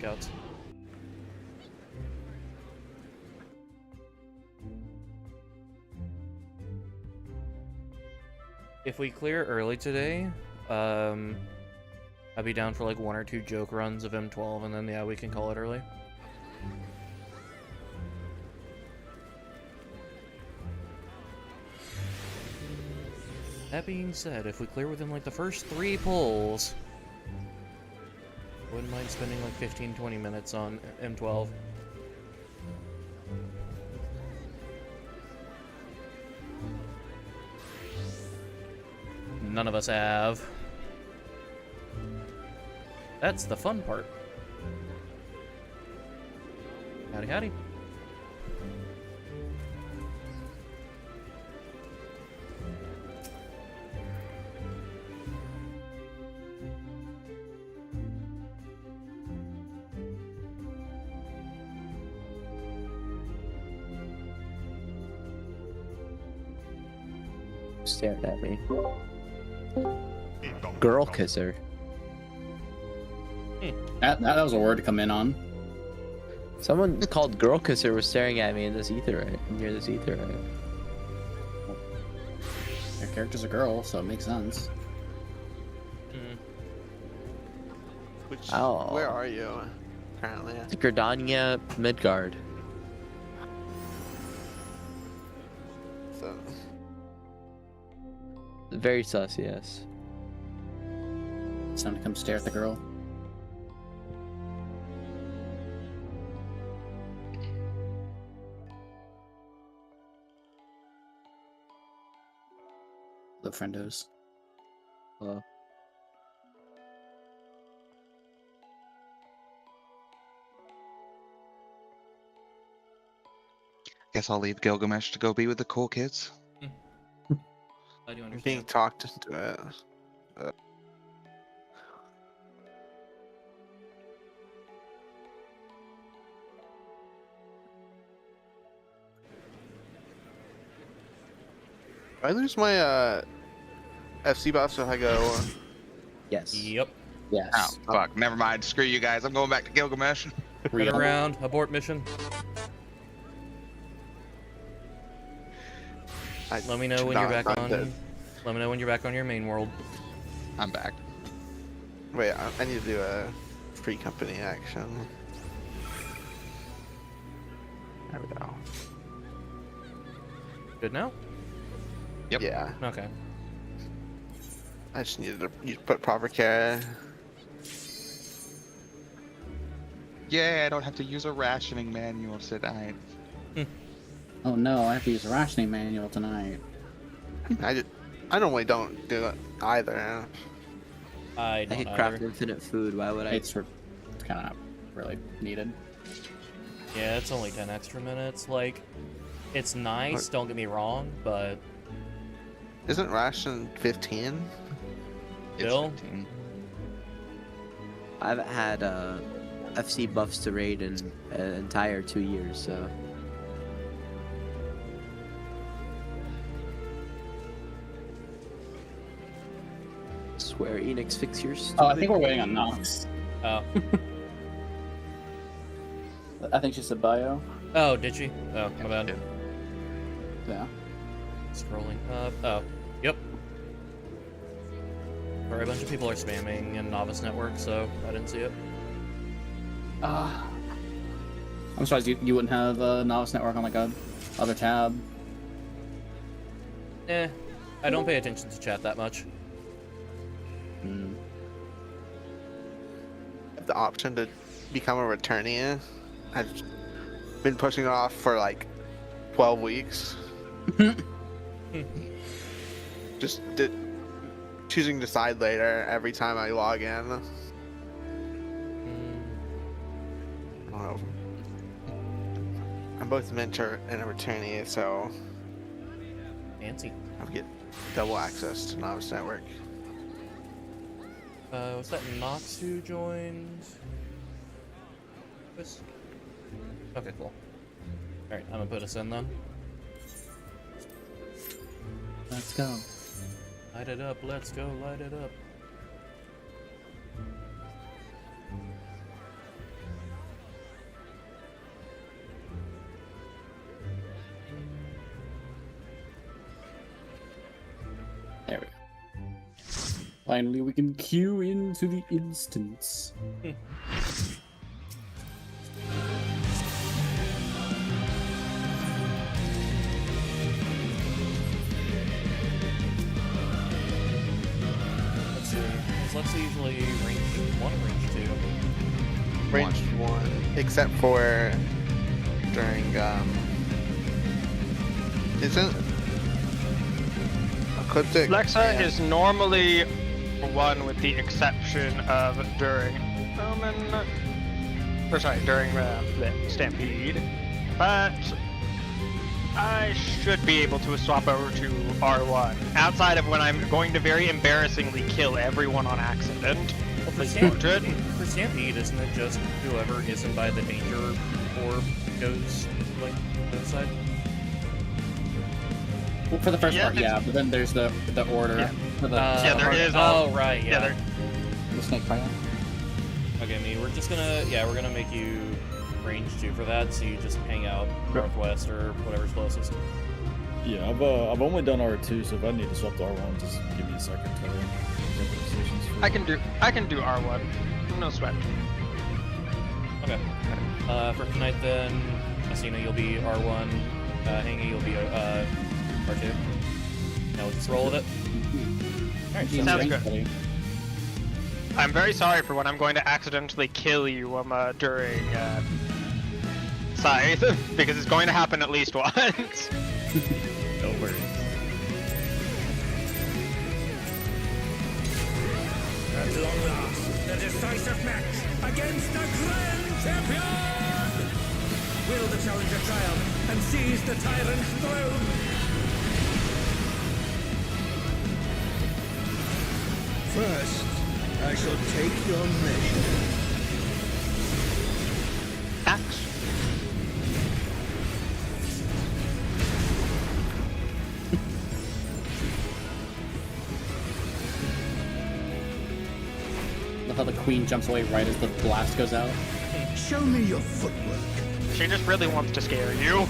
breakouts. If we clear early today, I'd be down for like 1 or 2 joke runs of M12, and then yeah, we can call it early. That being said, if we clear within like the first 3 pulls, wouldn't mind spending like 15-20 minutes on M12. None of us have. That's the fun part. Howdy, howdy. Staring at me. Girl kisser. That was a word to come in on. Someone called girl kisser was staring at me in this etherite. Near this etherite. Your character's a girl, so it makes sense. Which, Oh. where are you currently? Gridania Midgard. So, Very sus, yes. It's time to come stare at the girl. The friendos. Hello. Guess I'll leave Gilgamesh to go be with the cool kids. I do I'm understand. being talked into it. I lose my FC buffs if I go. Yes. Yep. Yes. Oh, fuck. Never mind. Screw you guys. I'm going back to Gilgamesh. Turn around. Abort mission. Let me know when you're back on. Let me know when you're back on your main world. I'm back. Wait, I need to do a free company action. There we go. Good now? Yep. Yeah, Okay. I just needed to put proper care. Yeah, I don't have to use a rationing manual tonight. Oh no, I have to use a rationing manual tonight. I normally don't do it either. I I don't could craft either. infinite food. Why would I? It's kind of not really needed. Yeah, it's only 10 extra minutes. Like, it's nice, don't get me wrong, but Isn't ration 15? It's Bill? 15. I haven't had FC buffs to raid in an entire 2 years, so. Square Enix, fix your stupid. Oh, I think we're waiting on Nox. oh, I think she said bio. oh, did she? Oh, my bad. Yeah. Scrolling up. Oh, yep. Sorry, a bunch of people are spamming in Novice Network, so I didn't see it. I'm surprised you wouldn't have Novice Network on like a other tab. Eh, I don't pay attention to chat that much. The option to become a returnee. I've been pushing it off for like 12 weeks. Just choosing to decide later every time I log in. I don't know. I'm both a mentor and a returnee, so Fancy. I get double access to Novice Network. Was that Nox who joined? Okay, cool. Alright, I'm gonna put us in then. Let's go. Light it up, let's go, light it up. Finally, we can queue into the instance. Let's see. Is Lexa usually range 1 or range 2? Range 1, except for during isn't Ecliptic? Lexa and- is normally 1 with the exception of during Omen, or sorry, during the Stampede, but I should be able to swap over to R1 outside of when I'm going to very embarrassingly kill everyone on accident. Well, for, Distorted. for Stampede, isn't it just whoever isn't by the danger orb goes, like, outside? Well, for the first Yeah, part, yeah, but then there's the order. Yeah. For the Yeah, there is. Oh, right, yeah. there- the snake fire. Okay, me, we're just gonna, we're gonna make you range 2 for that, so you just hang out northwest or whatever's closest. Yeah, I've only done R2, so if I need to swap to R1, just give me a second to get the positions for I can do R1. No sweat. Okay. For tonight then, Asina, you'll be R1, Hangy, you'll be R2. Now let's roll with it. Alright, Sounds good. I'm very sorry for when I'm going to accidentally kill you during Scythe, because it's going to happen at least once. No worries. At long last, the decisive match against the Grand Champion! Will the challenger triumph and seize the tyrant's throne? First, I shall take your measure. Axe. I thought the queen jumps away right as the blast goes out. Show me your footwork. She just really wants to scare you.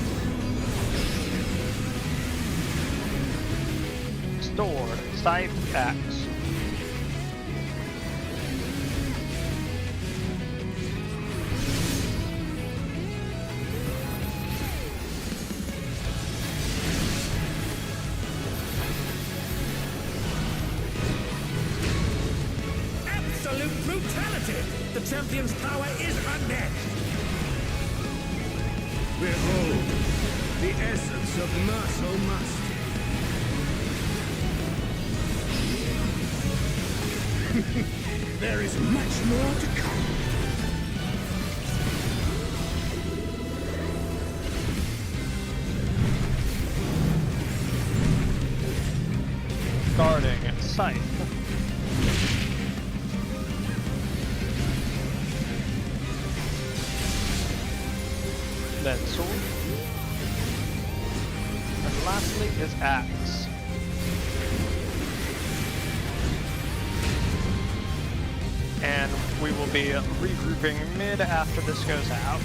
Sword, Scythe, Axe. Absolute brutality! The champion's power is unmatched! Behold, the essence of martial mastery. There is much more to come. Guarding Scythe. Then sword. And lastly is axe. And we will be regrouping mid after this goes out.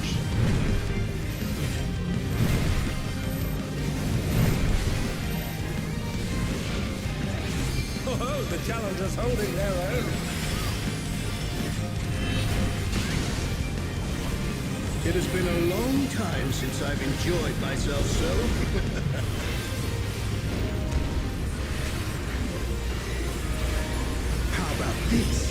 Oh, the challengers holding their own. It has been a long time since I've enjoyed myself so. How about this?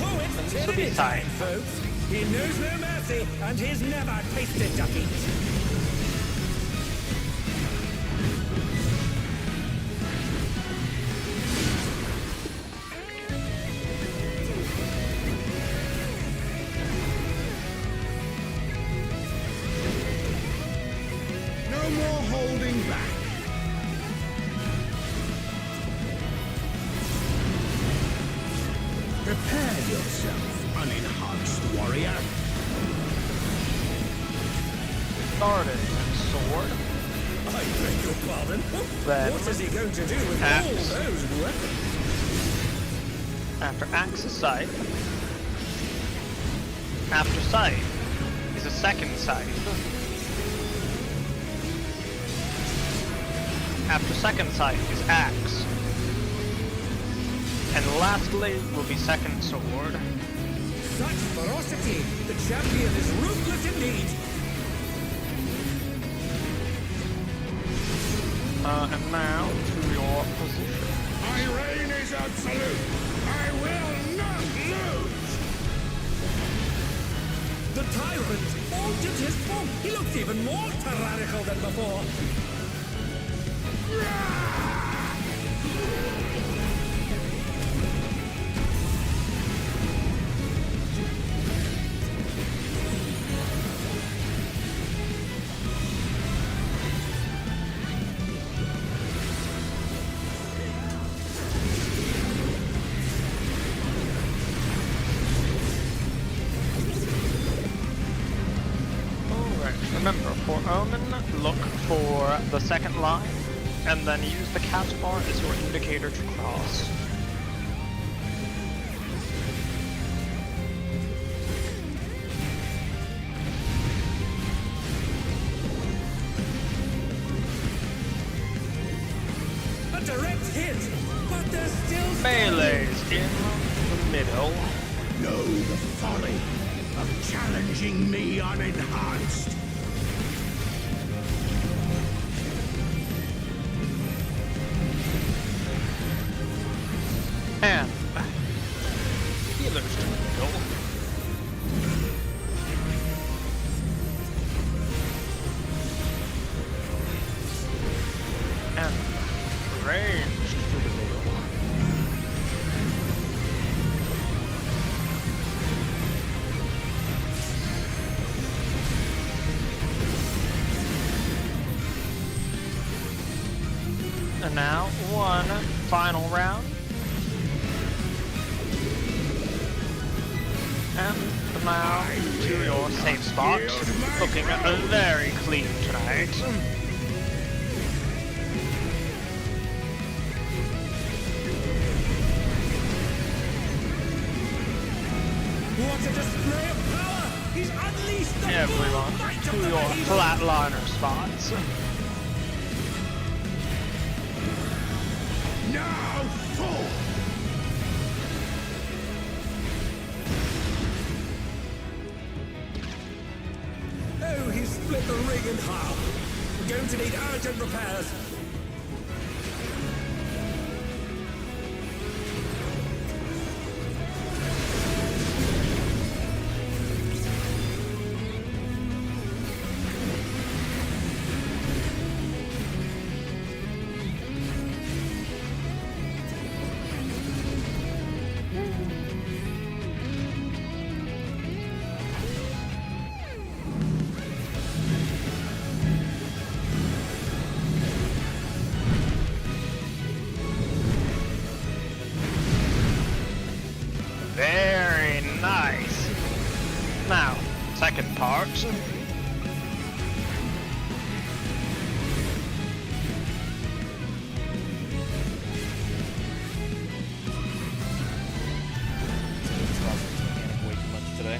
Oh, it's This will be Trinity tight. time, folks. He knows no mercy, and he's never tasted defeat. No more holding back. Prepare yourself, unenhanced warrior. Guarding sword. I beg your pardon. Then What is he going to do with axe. all those weapons? After Axe is Scythe. After Scythe is a second Scythe. After second Scythe is Axe. And lastly will be second Sword. Such ferocity! The champion is ruthless indeed! And now to your position. My reign is absolute! I will not lose! The tyrant altered his form! He looks even more tyrannical than before! Remember, for Omen, look for the second line, and then use the cat bar as your indicator to cross. A direct hit! But there's still... Melee's in the middle. Know the folly of challenging me unenhanced! And healers to the middle. And ranged to the middle. And now one final round. And now to your safe spot. Looking very clean tonight. What a display of power! He's unleashed the Everyone full might to of the your behemoth! flatliner spots. Now fall! Oh, he's split the ring in half. We're going to need urgent repairs. Very nice. Now, second part. Panic way too much today.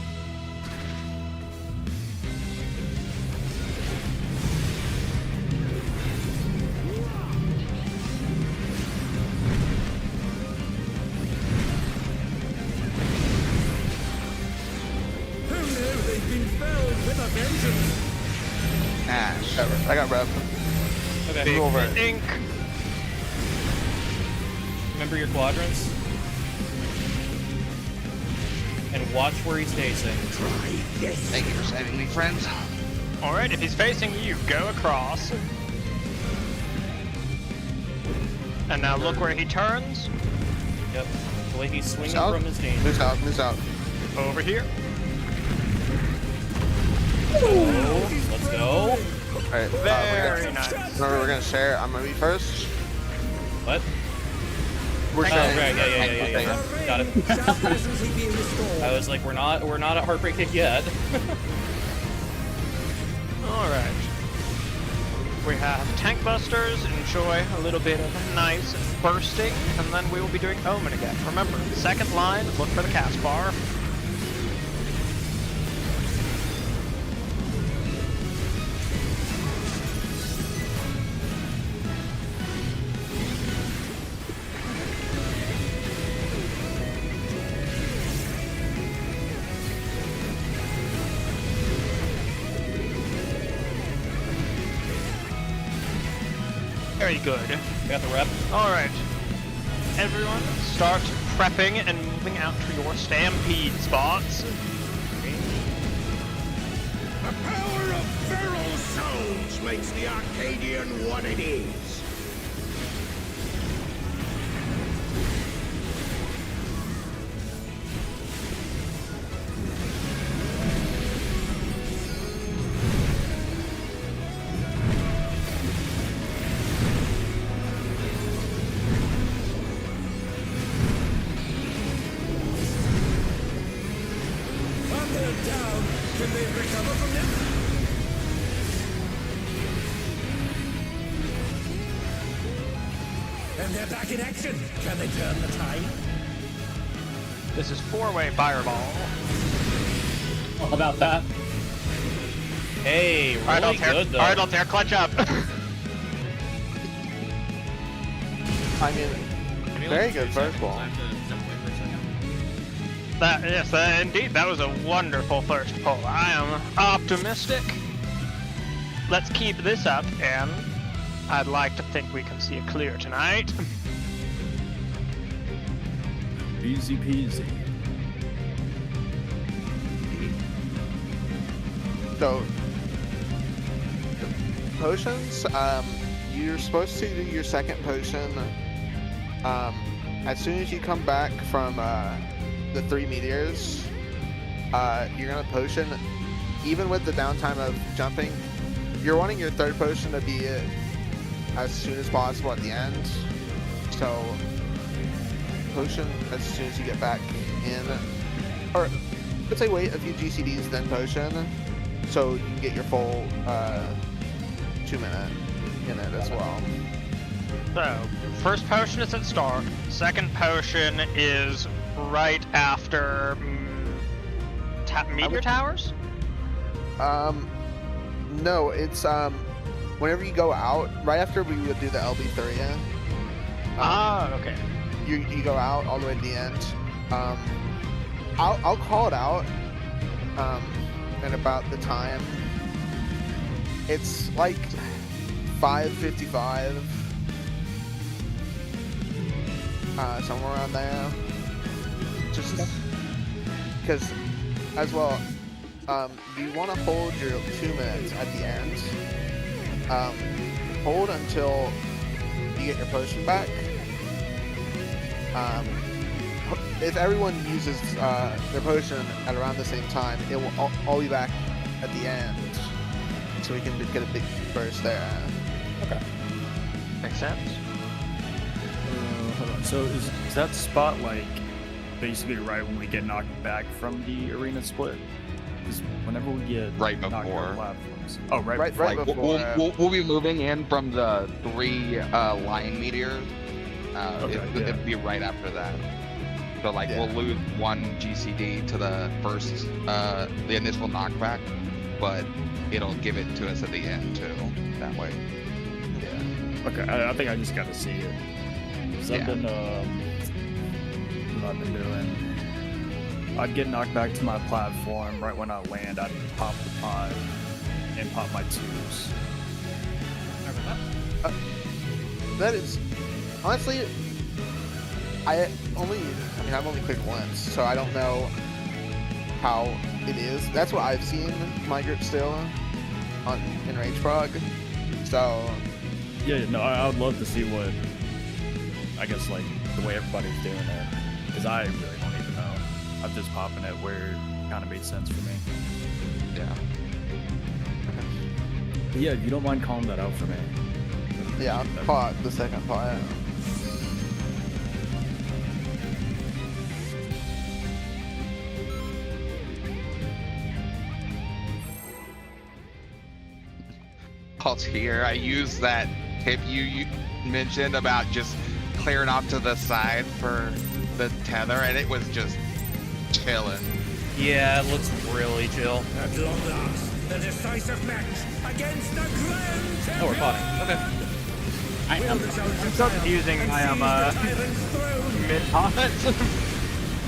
Who knew they'd been filled with a vengeance? Ash. I got rev. Okay. Big over. ink. Remember your quadrants. And watch where he's facing. Thank you for saving me, friends. Alright, if he's facing you, go across. And now look where he turns. Yep. The way he's swinging Out. from his knee. Moves out, moves out. Over here. Oh, let's go. Alright, Very nice. remember we're gonna share. I'm gonna be first. What? We're Oh, sharing. right, yeah. Got it. Shall presently be restored. I was like, we're not at Heartbreak Kick yet. Alright. we have tank busters. Enjoy a little bit of nice bursting, and then we will be doing Omen again. Remember, second line, look for the cast bar. Very good. Got the rep. Alright. Everyone, start prepping and moving out to your stampede spots. The power of feral sounds makes the Arcadian what it is. Down. Can they recover from this? And they're back in action. Can they turn the tide? This is four-way fireball. How about that? Hey, Alright, really Altair. good though. Alright, Altair, clutch up. I mean, very good first ball. Yes, indeed, that was a wonderful first pull. I am optimistic. Let's keep this up, and I'd like to think we can see it clear tonight. Easy peasy. So, potions, you're supposed to do your second potion as soon as you come back from the 3 meteors. You're gonna potion, even with the downtime of jumping, you're wanting your third potion to be as soon as possible at the end. So, potion as soon as you get back in, or let's say wait a few GCDs then potion, so you can get your full 2-minute in it as well. So, first potion is at start. Second potion is right after meteor towers? No, it's whenever you go out, right after we would do the LB3. Okay. You go out all the way to the end. I'll call it out in about the time. It's like 5:55, somewhere around there. Just because, as well, you want to hold your 2 minutes at the end. Hold until you get your potion back. If everyone uses their potion at around the same time, it will all be back at the end, so we can get a big burst there. Okay. Makes sense. Hold on. So is that spot like basically right when we get knocked back from the arena split? Because whenever we get Right knocked before. off platforms. Oh, right Right- before. right Like before, we'll be moving in from the 3 line meteors. It'd be right after that. So like Yeah. we'll lose 1 GCD to the first, the initial knockback, but it'll give it to us at the end too. That way. Yeah. Okay, I think I just got to see it. So I've Yeah. been, what I've been doing. I'd get knocked back to my platform. Right when I land, I'd pop the pod and pop my 2s. That is honestly, I've only clicked once, so I don't know how it is. That's what I've seen my group still in Rage Prog. So Yeah, no, I would love to see what, I guess, like, the way everybody's doing it. Because I really don't even know. I'm just popping it where it kind of made sense for me. Yeah. But yeah, if you don't mind calling that out for me. yeah, part the second part. here. I used that tip you mentioned about just clearing off to the side for the tether, and it was just chilling. Yeah, it looks really chill. At long last, the decisive match against the grand champion. Oh, we're potting. Okay. I'm so confusing. I am mid-pot.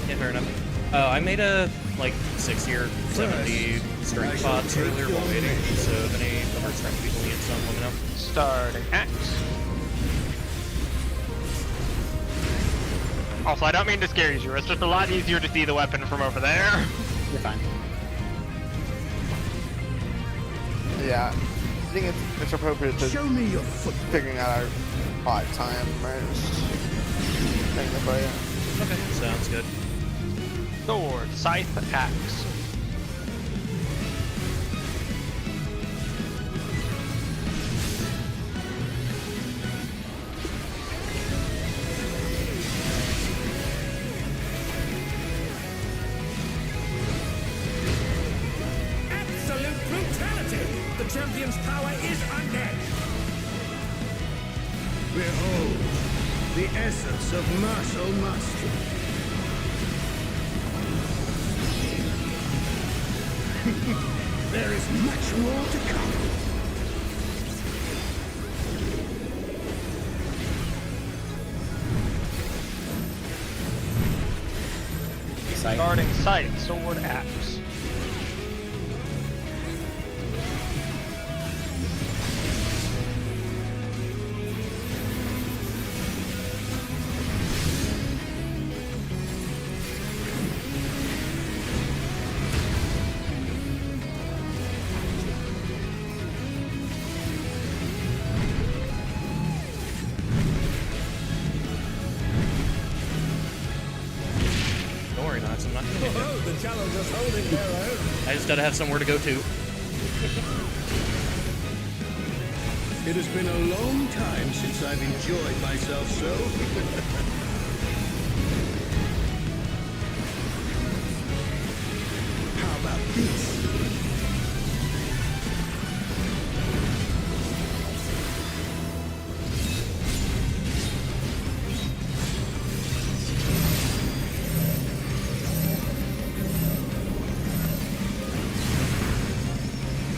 Yeah, fair enough. I made a like 60 or 70 strength pots earlier while waiting. So if any other strength people need some, let me know. Starting axe. Also, I don't mean to scare you. It's just a lot easier to see the weapon from over there. You're fine. Yeah, I think it's appropriate to Show me your foot. figuring out our pot time, right? Just thinking about it. Okay, sounds good. Sword, scythe, axe. Absolute brutality. The champion's power is unmatched. Behold, the essence of martial mastery. There is much more to come. Starting scythe, sword, axe. Don't worry, Knox, I'm not gonna get you. Oh, the challenger's holding their own. I just gotta have somewhere to go to. It has been a long time since I've enjoyed myself so. How about this?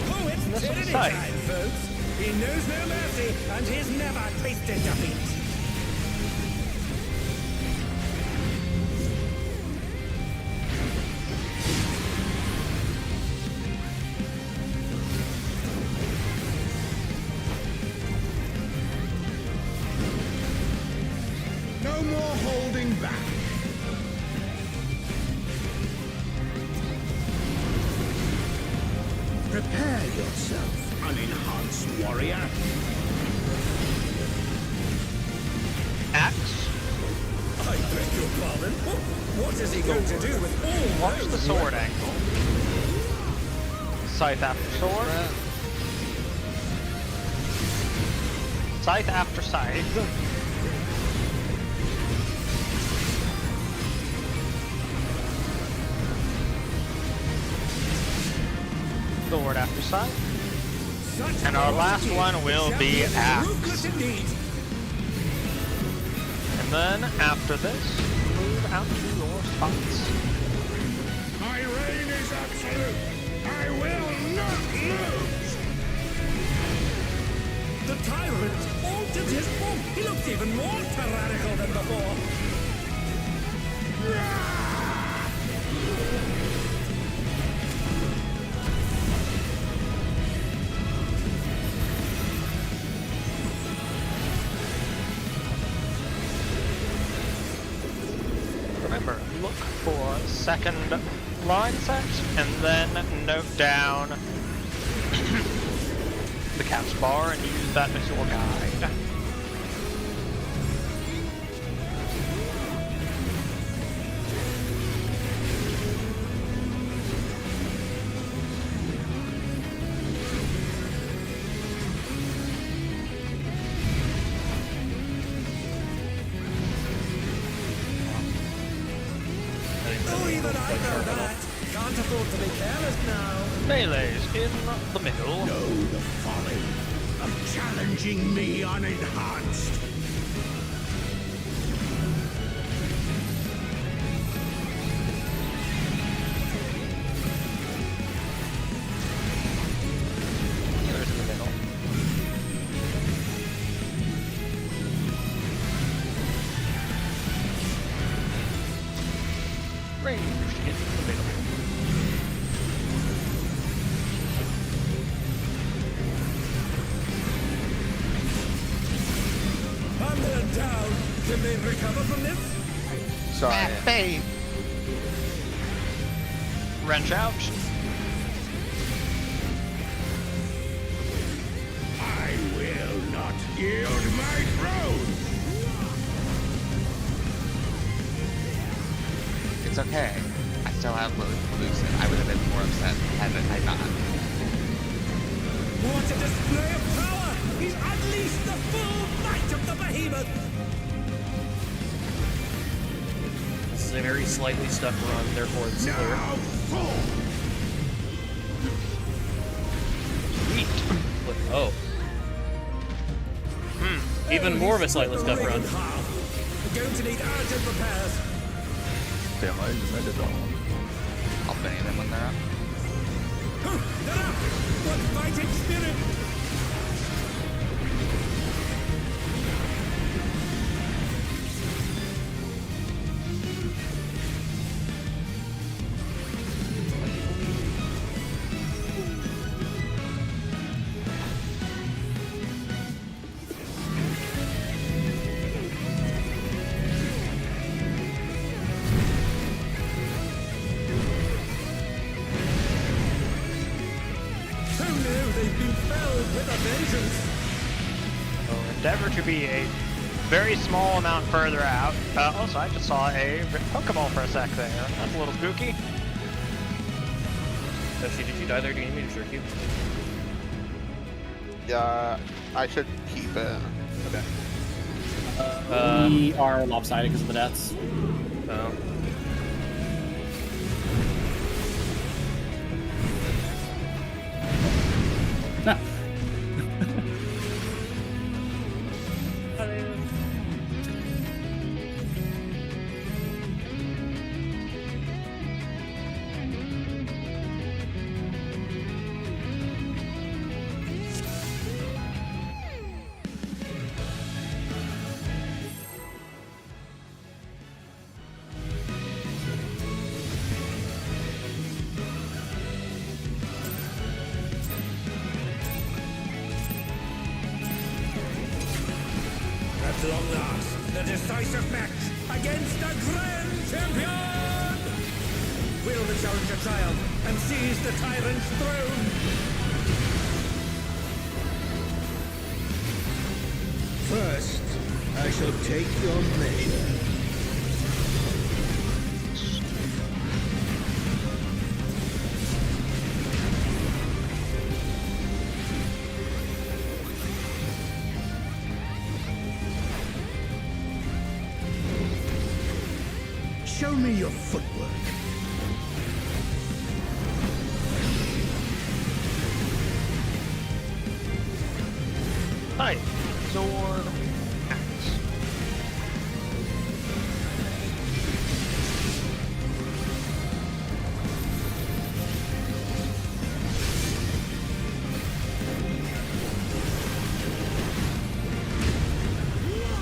Oh, it's This tyranny one's tight. time, folks. He knows no mercy, and he's never tasted defeat. No more holding back. Prepare yourself, unenhanced warrior. Axe. I beg your pardon. What is he going to do with all Watch those the sword angle. Scythe after sword. Scythe after scythe. Sword after scythe. Such And our last ferocity. one will be Champion axe. ruthless indeed. And then after this, move out to your spots. My reign is absolute. I will not lose. The tyrant altered his form. He looks even more tyrannical than before. Remember, look for second line set, and then note down the cast bar and use that as your guide. Oh, even I know that. Can't afford to be careless now. Melee's in the middle. Know the folly. of challenging me unenhanced. Healer's in the middle. Ranged gets in the middle. Up and down. Can they recover from this? Sorry. Hey, Wrench out. I will not yield my throne. it's okay. I still have Lucid. I would have been more upset had I not. What a display of power! He's unleashed the full might of the behemoth! This is a very slightly stuck run, therefore it's clear. Now fall! Oh. Even more of a slightly stuck run. We're going to need urgent repairs. Damn, I admitted that one. I'll bang them when they're up. They're up! What fighting spirit! Who knew they'd been felled with a vengeance? Endeavor to be a very small amount further out. Also, I just saw a Pokeball for a sec there. That's a little spooky. Yoshi, did you die there? Do you need me to jerk you? Yeah, I should keep it. Okay. We are lopsided because of the deaths. Oh. At long last, the decisive match against the Grand Champion! Will the challenger triumph and seize the tyrant's throne? First, I shall take your measure. Show me your footwork. Hi. Sword. Axe.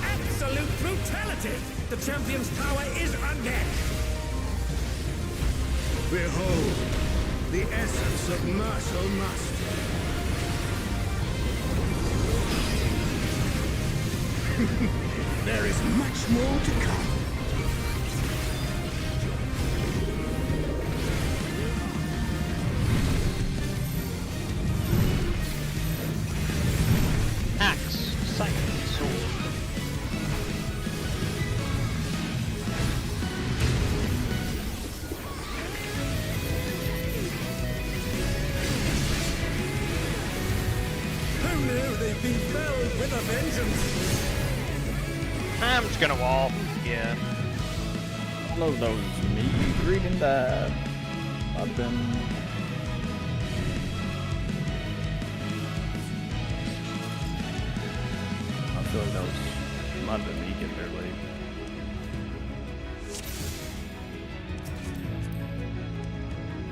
Absolute brutality! The champion's power is unmatched! Behold, the essence of martial mastery. There is much more to come. Axe. Second sword. Who knew they'd been felled with a vengeance? I'm just gonna wall. Yeah. All of those me reading that. I've been. knows? Might have been me getting there late.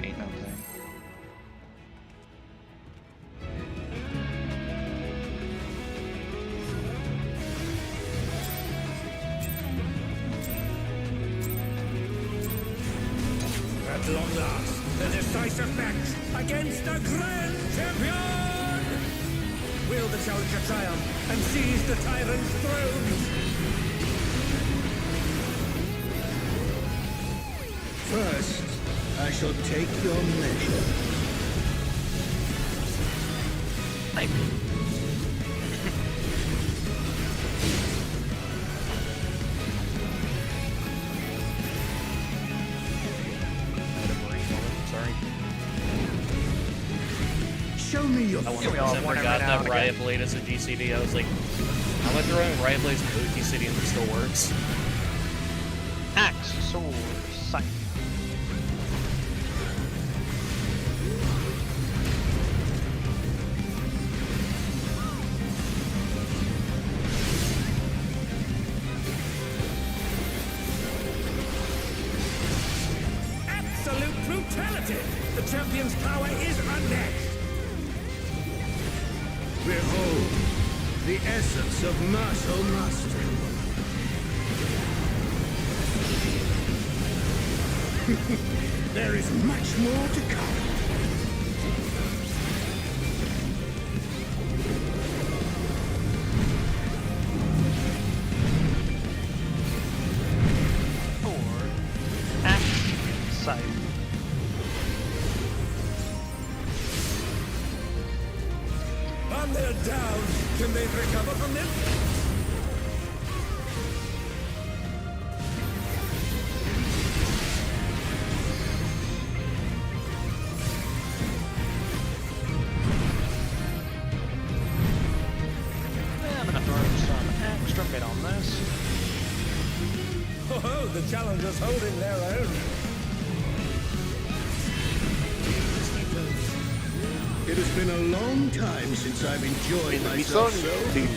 Ain't no thing. At long last, the decisive match against the Grand Champion! Will the challenger triumph and seize the tyrant's throne? First, I shall take your measure. Sorry. Show me your I we all 100% want it forgot right now that and Riot Blade is a GCD. I was like, how am I throwing Riot Blade in OT City and it still works? Axe, sword, scythe. Absolute brutality! The champion's power is unmatched! Behold, the essence of martial mastery. There is much more to come. Sword, axe, scythe. And they're down. Can they recover from this? I'm gonna throw some extra bit on this. Oh, the challenger's holding their own. It has been a long time since I've enjoyed We still myself need so.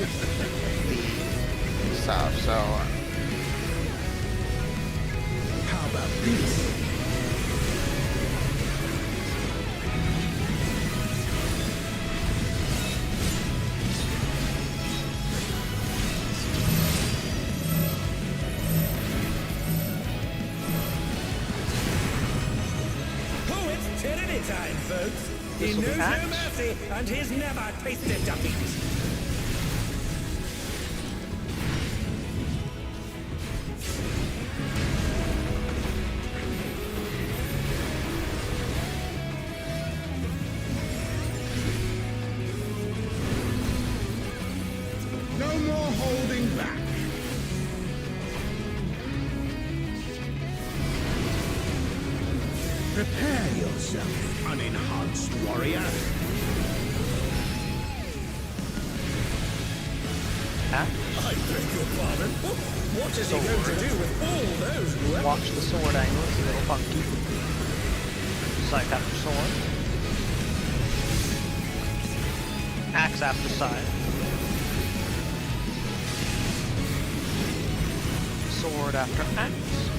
the stuff, so How about this? Oh, it's tyranny time, folks. He This'll be knows no axe. mercy, and he's never tasted defeat. No more holding back. Prepare yourself, unenhanced warrior. Axe. I beg your pardon. What is he going to do with all those weapons? Watch the sword angle, it's a little funky. Scythe after sword. Axe after scythe. Sword after axe.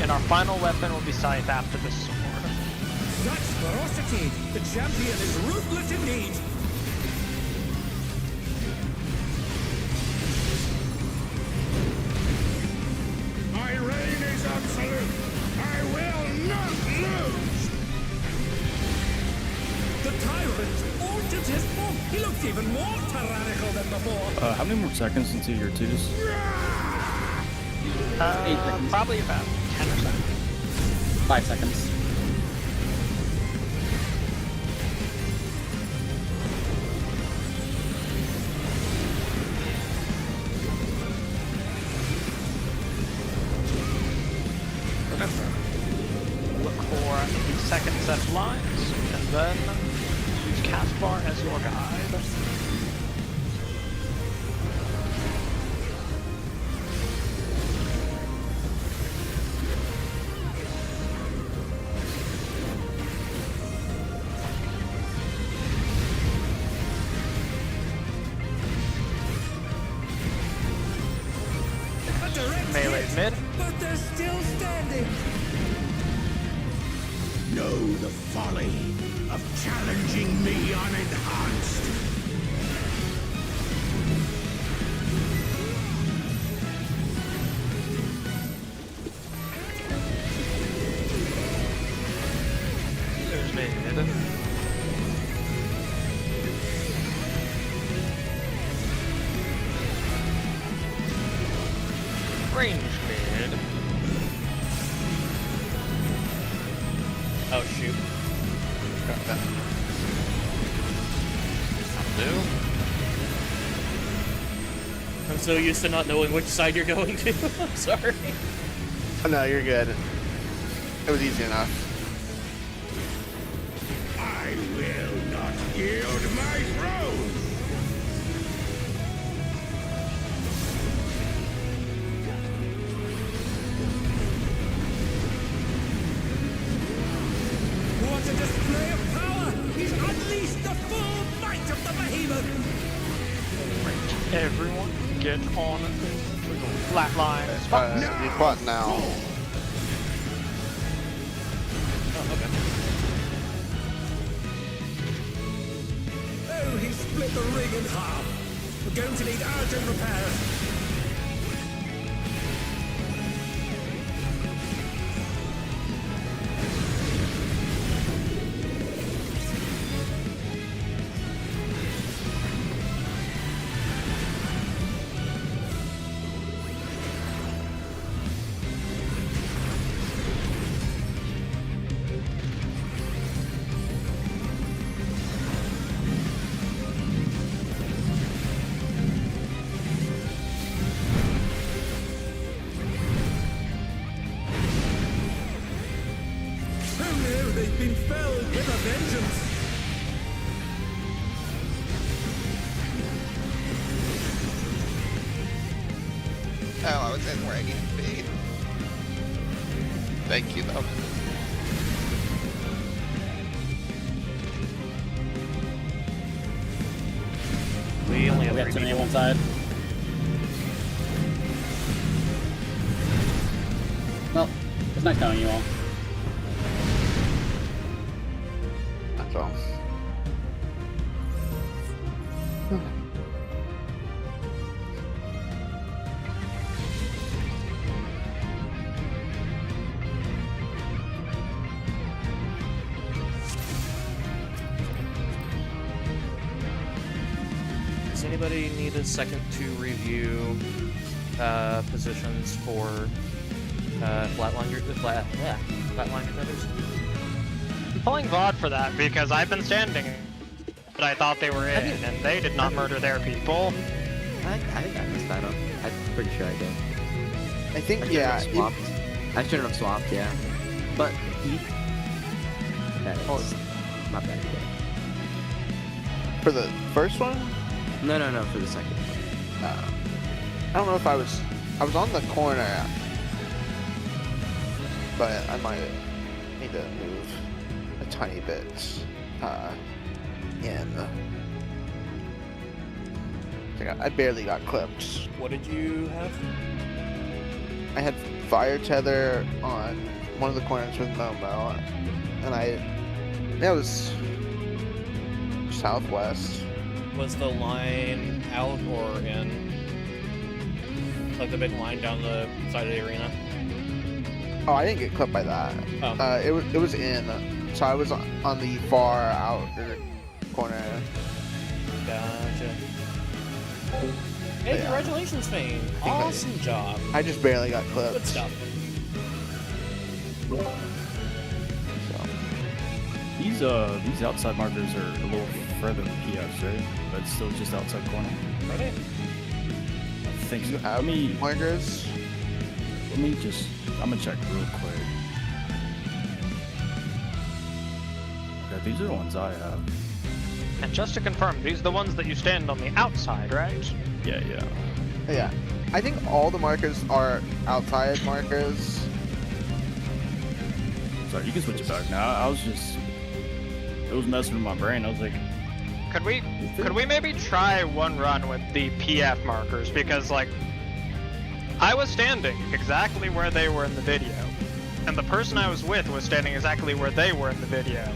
And our final weapon will be scythe after the sword. Such ferocity! The champion is ruthless indeed! My reign is absolute! I will not lose! The tyrant altered his form! He looks even more tyrannical than before! How many more seconds until your twos? Probably about 10 or so. 5 seconds. Remember, look for the second set of lines, and then use cast bar as your guide. They're still standing. Know the folly of challenging me unenhanced. There's mid. Range mid. Oh shoot. Got that. That'll do. I'm so used to not knowing which side you're going to. I'm sorry. Oh, no, you're good. It was easy enough. I will not yield my throne. What a display of power! He's unleashed the full might of the behemoth! Everyone get on flatline spot. You fought now. Oh, okay. Oh, he split the rig in half. We're going to need urgent repairs. They've been felled with a vengeance. Oh, I was in where I needed to be. Thank you, though. We only have We got 3 too many on people. one side. Well, it's nice knowing you all. That's all. Does anybody need a second to review positions for flatline contenders? I'm pulling VOD for that because I've been standing, but I thought they were in, and they did not murder their people. I messed that up. I'm pretty sure I did. I think, I yeah. shouldn't have swapped. I shouldn't have swapped, yeah. But he... That is not bad. For the first one? No, for the second one. I don't know if I was on the corner, but I might need to move a tiny bit in. I barely got clipped. What did you have? I had fire tether on one of the corners with Momo, and that was southwest. Was the line out or in? Like the big line down the side of the arena? Oh, I didn't get clipped by that. Oh. It was in, so I was on the far outer corner. Gotcha. Hey, Yeah. congratulations, Fane. Awesome job. I just barely got clipped. Good stuff. So. These outside markers are a little further than PFs, right? But it's still just outside corner. Are they? I think so. You have markers? Let me just, I'm gonna check real quick. Okay, these are the ones I have. And just to confirm, these are the ones that you stand on the outside, right? Yeah. Yeah. I think all the markers are outside markers. Sorry, you can switch it back now. I was just, it was messing with my brain. I was like, Could we maybe try one run with the PF markers? Because like I was standing exactly where they were in the video, and the person I was with was standing exactly where they were in the video,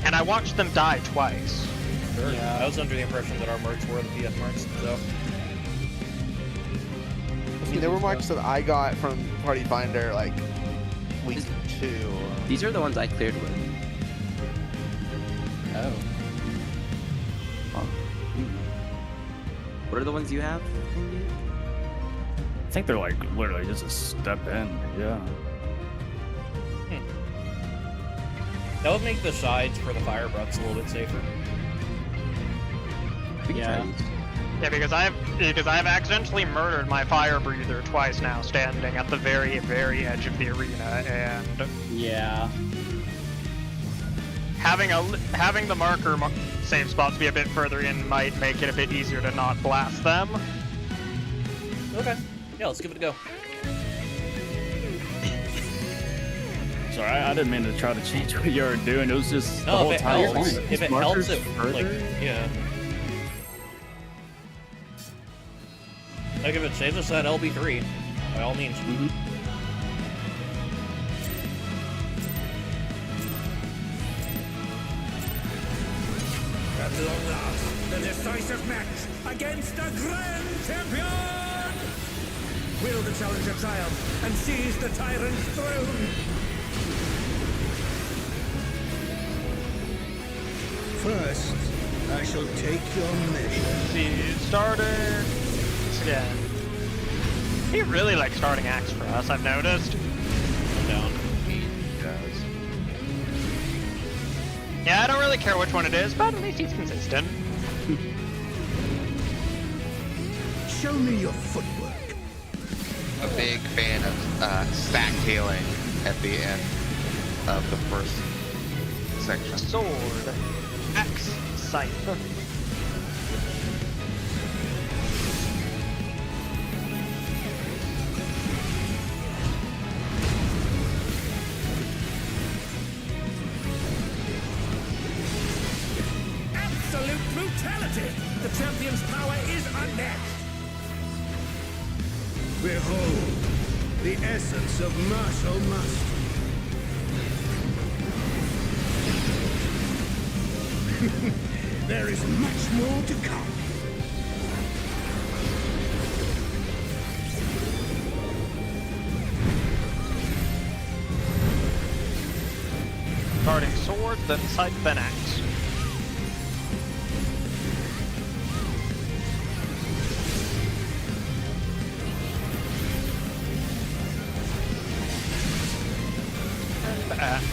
and I watched them die twice. Sure. Yeah. I was under the impression that our marks were the PF marks, so. I mean, there were marks that I got from Party Finder like week 2. These are the ones I cleared with. Oh. What are the ones you have? I think they're like literally just a step in. Yeah. That would make the sides for the fire breaths a little bit safer. We can Yeah. try these. Yeah, because I've accidentally murdered my fire breather twice now, standing at the very, very edge of the arena, and Yeah. having the marker save spots be a bit further in might make it a bit easier to not blast them. Okay. Yeah, let's give it a go. Sorry, I didn't mean to try to change what you were doing. It was just the No, whole if it time. helps, fine. if it Markers helps, like, further? yeah. Like if it saves us at LB3, by all means. At long last, the decisive match against the Grand Champion! Will the challenger triumph and seize the tyrant's throne? First, I shall take your measure. See, starter. Again. He really likes starting acts for us, I've noticed. I'm down. Yeah, I don't really care which one it is, but at least he's consistent. Show me your footwork. A big fan of stack healing at the end of the first section. Sword. Axe. Scythe. Absolute brutality! The champion's power is unmatched! Behold, the essence of martial mastery. There is much more to come. Starting sword, then scythe, then axe. And axe.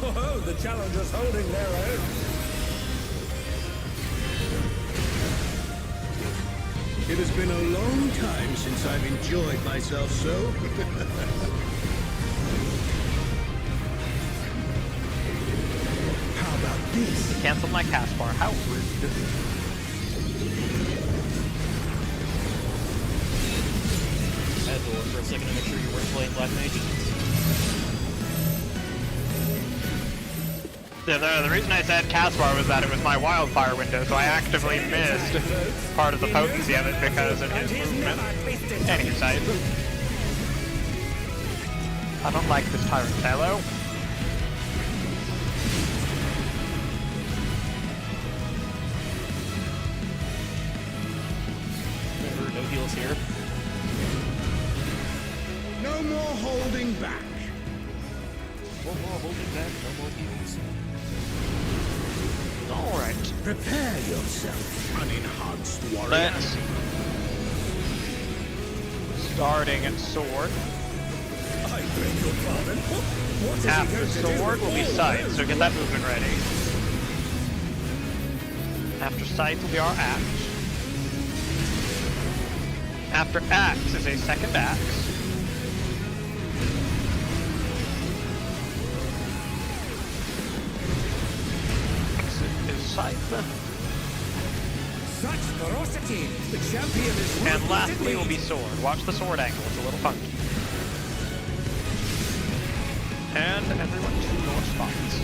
Oh, the challenger's holding their own! It has been a long time since I've enjoyed myself so. How about this? Cancel my cast bar. How rude. I had to look for a second to make sure you weren't playing Black Mage. Yeah, the reason I said cast bar was that it was my wildfire window, so I actively missed part of the potency of it because of his movement. Any side. I don't like this Tyrantelo. Remember, no heals here. No more holding back. No more holding back, no more heals. Alright. Prepare yourself, unenhanced warrior. Let's... Starting at sword. I beg your pardon? What is he After going to do sword will be with all scythe, so get that movement ready. After scythe will be our axe. After axe is a second axe. Is scythe. such ferocity, the champion is And lastly ruthlessly- will be sword. Watch the sword angle, it's a little funky. And everyone to your spots.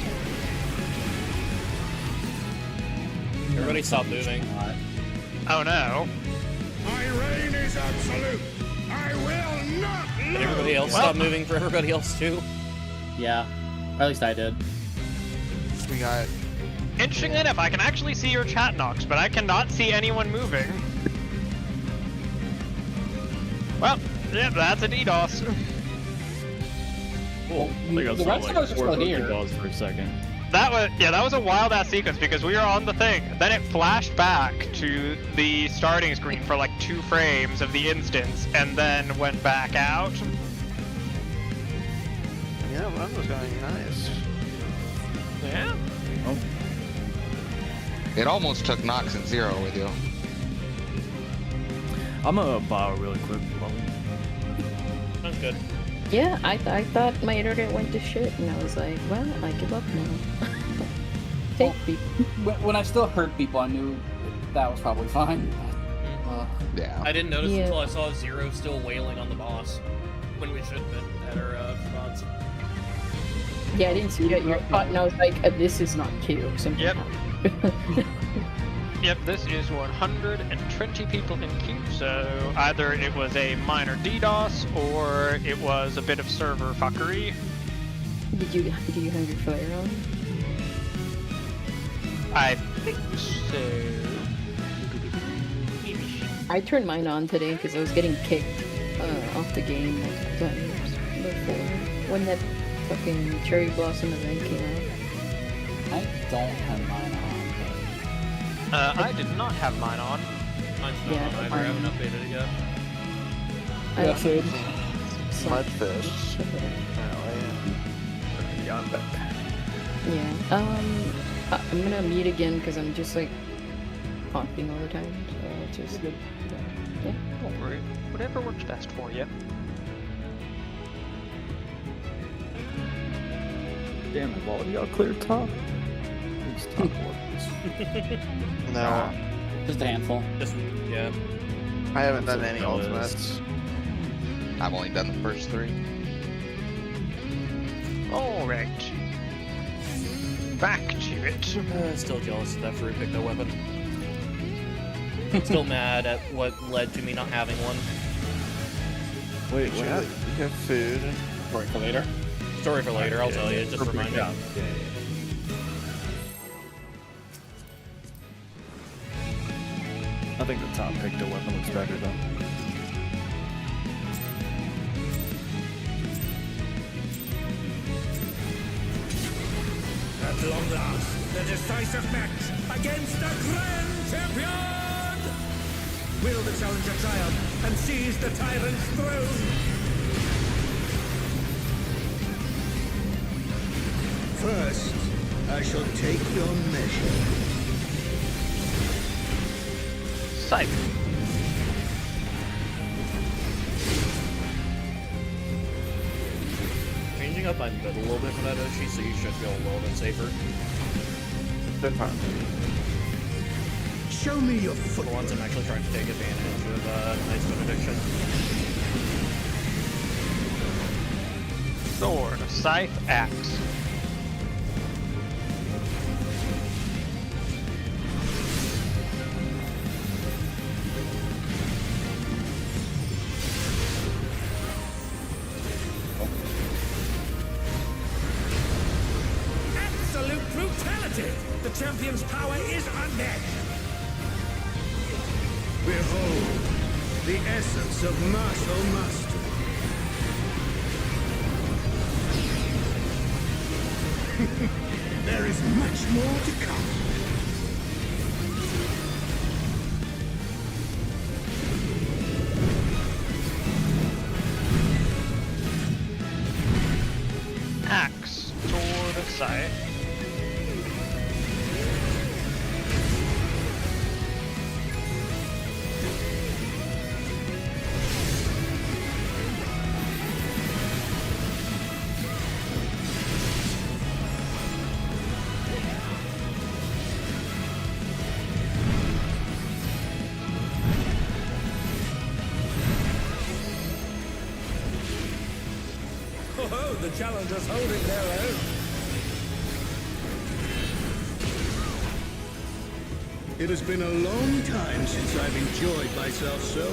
Everybody stop moving. Oh no. My reign is absolute. I will not Did lose. everybody else stop moving for everybody else too? Yeah. Or at least I did. We got Interestingly enough, I can actually see your chat knocks, but I cannot see anyone moving. Well, yeah, that's a DDoS. Cool. I think I The saw rest of us are four still here. balls for a second. That was a wild ass sequence because we were on the thing. Then it flashed back to the starting screen for like 2 frames of the instance, and then went back out. yeah, run was going nice. Yeah. It almost took Nox and Zero with you. I'm gonna bow really quick. Sounds good. Yeah, I thought my internet went to shit, and I was like, well, I give up now. Take people. When I still heard people, I knew that was probably fine. Yeah. I didn't notice Yeah. until I saw Zero still wailing on the boss when we should have been at our spots. Yeah, I didn't see that your spot, and I was like, this is not Q. Something Yep. happened. Yep, this is 120 people in queue, so either it was a minor DDoS or it was a bit of server fuckery. Did you have your flare on? I think so. I turned mine on today because I was getting kicked off the game like times before when that fucking cherry blossom event came out. I don't have mine on. I did not have mine on. Mine's not Yeah, on either. I mine- haven't updated it yet. I don't know. Mudfish. Beyond that. Yeah. I'm gonna mute again because I'm just like honking all the time. So it's just good. Yeah. Don't worry. Whatever works best for you. Damn, I've already got clear top. It's top works. No, Just a handful. Just yeah. I haven't done any That is- ultimates. I've only done the first 3. Alright. Back to it. Still jealous that Fruit picked that weapon. Still mad at what led to me not having one. Wait, You what happened? have food. Story for later. Story for later, I'll tell you. Just remind me. Yeah. I think the top picked a weapon looks better though. At long last, the decisive match against the Grand Champion! Will the challenger triumph and seize the tyrant's throne? First, I shall take your measure. Scythe. Changing up my build a little bit for that Oshi, so you should feel a little bit safer. Good fun. Show me your For once, I'm actually trying to take advantage of Ice Benediction. Sword, scythe, axe. Absolute brutality! The champion's power is unmatched! Behold, the essence of martial mastery. There is much more to come. Axe, sword, scythe. challengers holding their own. It has been a long time since I've enjoyed myself so.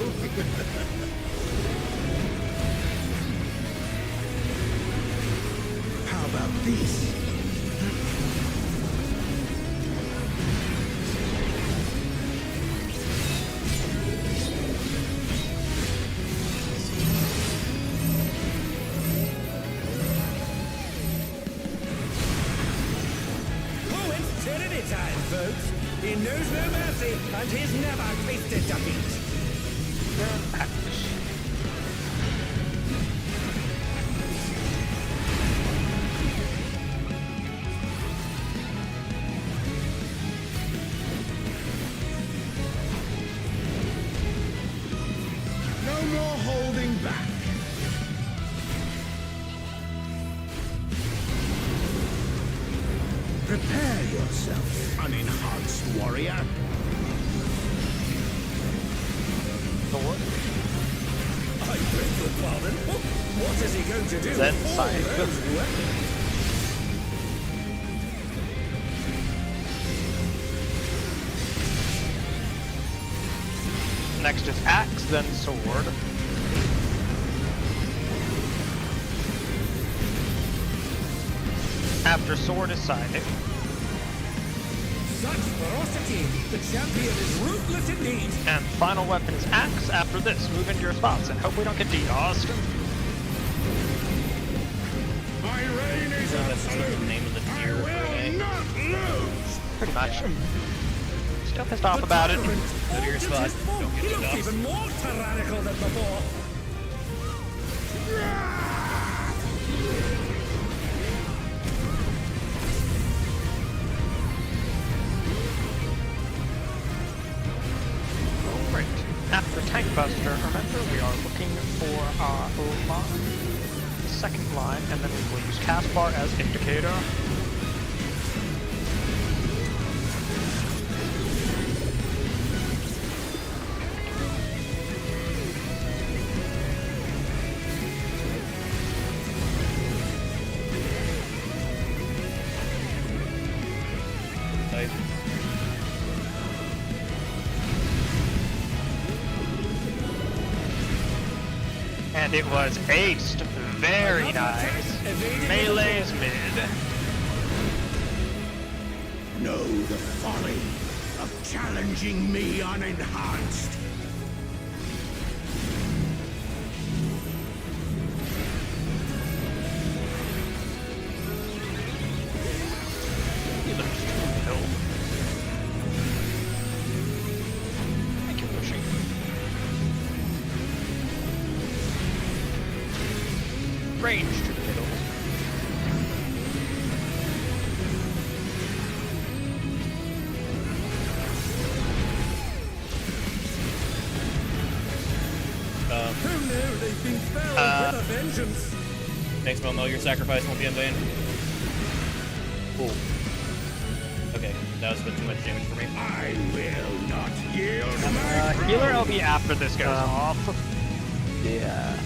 How about this? Oh, it's Trinity time, folks. He knows no mercy, and he's never tasted defeat. No more holding back. Prepare yourself, unenhanced warrior. I beg your pardon. What is he going to do? Then with all side. those weapons? Next is axe, then sword. After sword is scythe. Such ferocity! The champion is ruthless indeed! And final weapon is axe. After this, move into your spots and hope we don't get DDoSed. My reign is That's the absolute. name of the I tier for will today. not lose. Pretty much. Still pissed off about it. Go to your spot. Don't He get looks DDoSed. even more tyrannical than before! Alright. After Tank Buster, remember we are looking for our line, second line, and then we will use Caspar as indicator. Type. And it was aced. Very nice. Melee is mid. Know the folly of challenging me unenhanced. Thank you, pushing. Range to middle. Who knew they've been felled with a vengeance? Thanks, Momo. Your sacrifice won't be in vain. Cool. Okay, that was a bit too much damage for me. I will not yield my Healer LB after this goes off. Yeah.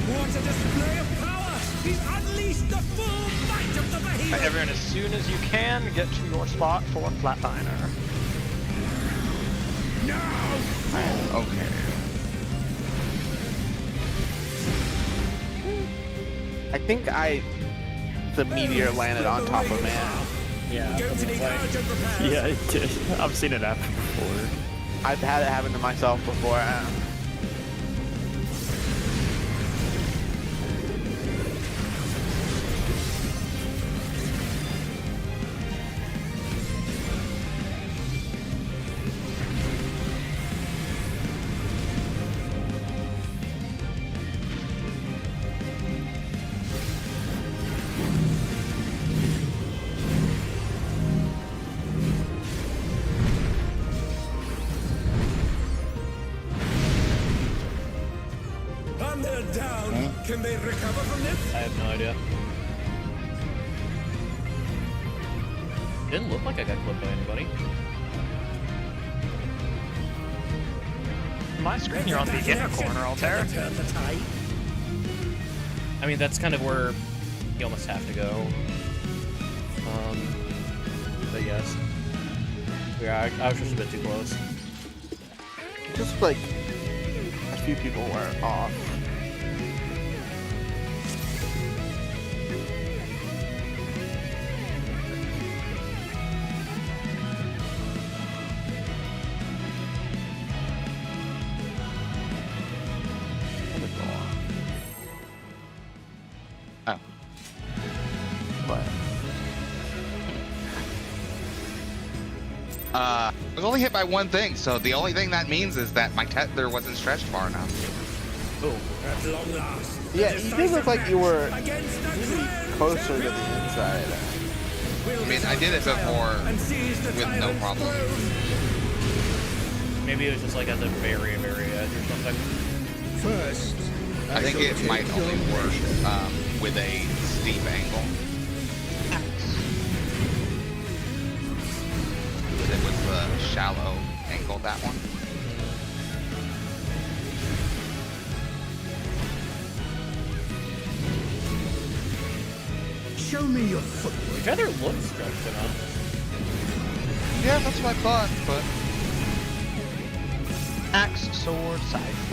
What a display of power! He's unleashed the full might of the behemoth! Everyone, as soon as you can, get to your spot for Flatliner. now. Okay. I think the meteor landed on top of man. Yeah. Go to the urgent repairs. Yeah, it did. I've seen it happen before. I've had it happen to myself before. And they're down. Can they recover from this? I have no idea. Didn't look like I got clipped by anybody. my screen, you're on the inner corner, Altair. Turn the tide. I mean, that's kind of where you almost have to go. But yes. Yeah, I was just a bit too close. Just like a few people were off. Oh. What? I was only hit by one thing, so the only thing that means is that my tether wasn't stretched far enough. Oh. At long last. Yeah, you did look like you were Against the really Grand closer to the Champion. inside. Will I mean, the I did it challenge before triumph and seize the with no tyrant's problem. throne? Maybe it was just like at the very, very edge or something. First, I think shall it take might your only work measure. with a steep angle. It was the shallow angle, that one. Show me your footwork. Feather looks stretched enough. Yeah, that's what I thought, but Axe, sword, scythe.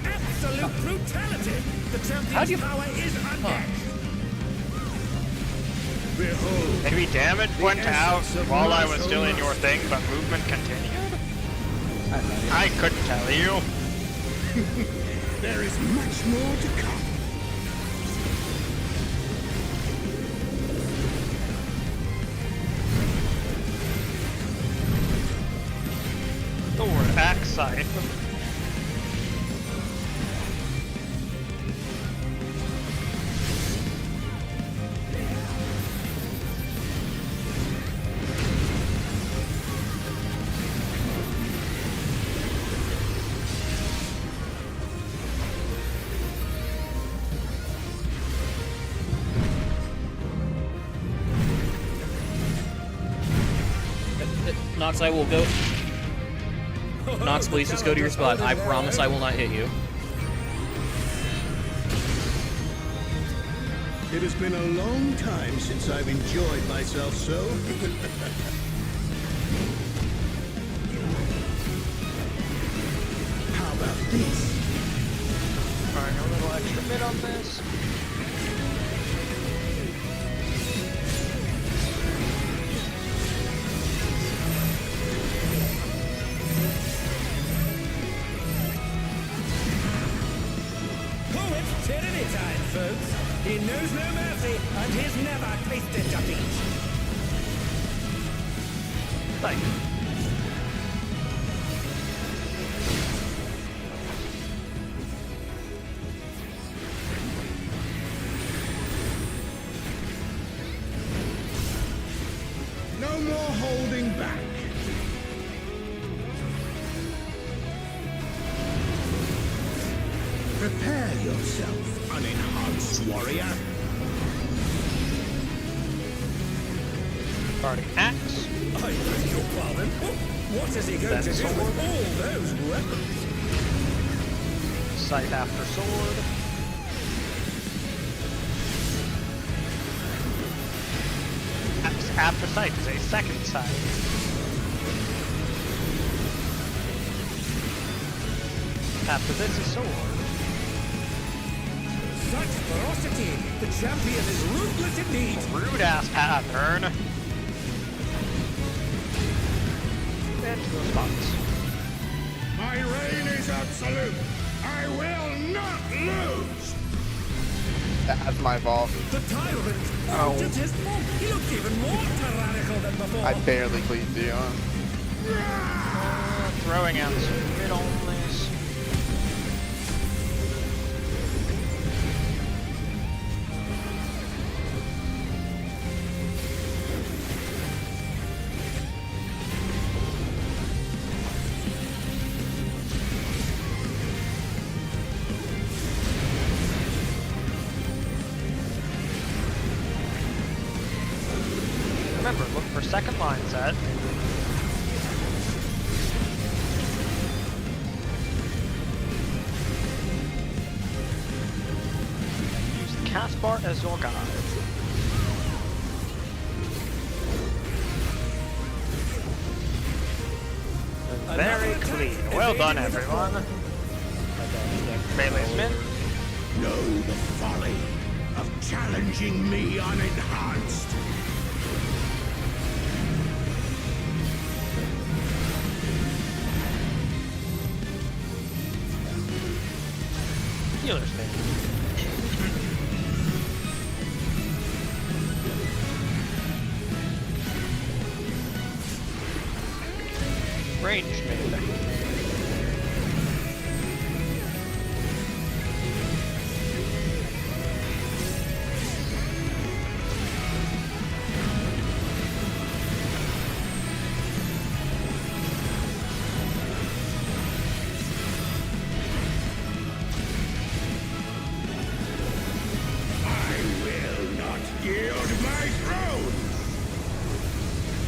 Absolute brutality. The How'd champion's you- power is unmatched. Behold, Maybe damage went out essence of while I was martial still in your arts. thing, but movement continued? I have no idea. I couldn't tell you. there is much more to come. Sword, axe, scythe. Nox, I will go. Nox, please just go to your spot. I promise I will not hit you. It has been a long time since I've enjoyed myself so. How about this? Alright, a little extra bit on this. Oh, it's tyranny time, folks. He knows no mercy, and he's never tasted defeat. Like, No more holding back. Prepare yourself, unenhanced warrior. starting axe. I beg your pardon. What is he going Then to do sword. with all those weapons? Scythe after sword. Axe after scythe is a second scythe. After this is sword. Such ferocity! The champion is ruthless indeed! Rude ass pattern. And to those spots. My reign is absolute. I will not lose. That's my fault. The tyrant Ow. altered his form. He looked even more tyrannical than before. I barely cleaved you on. Throwing out some mid onlys. second line set. Use the cast bar as your guide. Very clean. Well done, everyone. Melee's min. Know the folly of challenging me unenhanced. Healer's min. Ranged min. Yield my throne!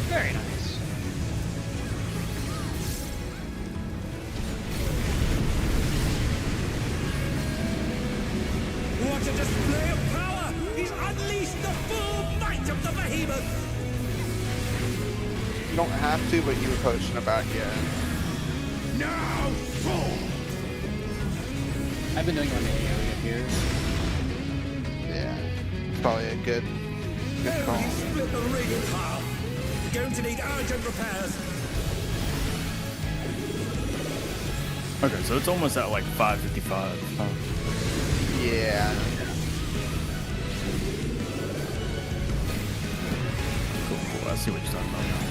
Very nice. What a display of power! He's unleashed the full might of the behemoth! You don't have to, but you were potion about Now fall! I've been doing one in the area here. Yeah. It's probably a good call. He split the ring in half. Going to need urgent repairs. Okay, so it's almost at like 555. Huh? Yeah. Cool. I see what you're talking about now.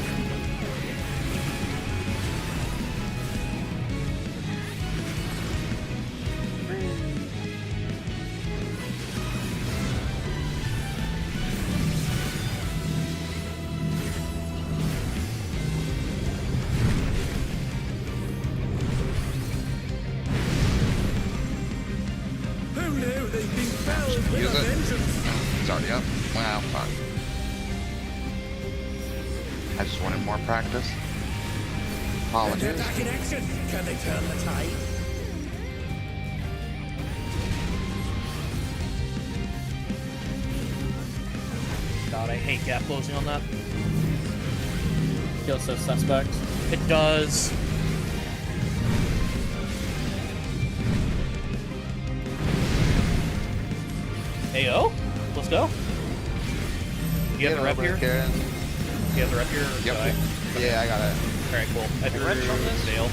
Who knew they'd be felled with Use a it. vengeance? It's already up. Wow, fuck. I just wanted more practice. They're Apologies. back in action. Can they turn the tide? God, I hate gap closing on that. Feels so suspect. It does. Ayo, let's go. You have the rep here? Karen. You have the rep here? Or Yep. do I? Yeah, I got it. Alright, cool. I threw Wrench on this? Dale.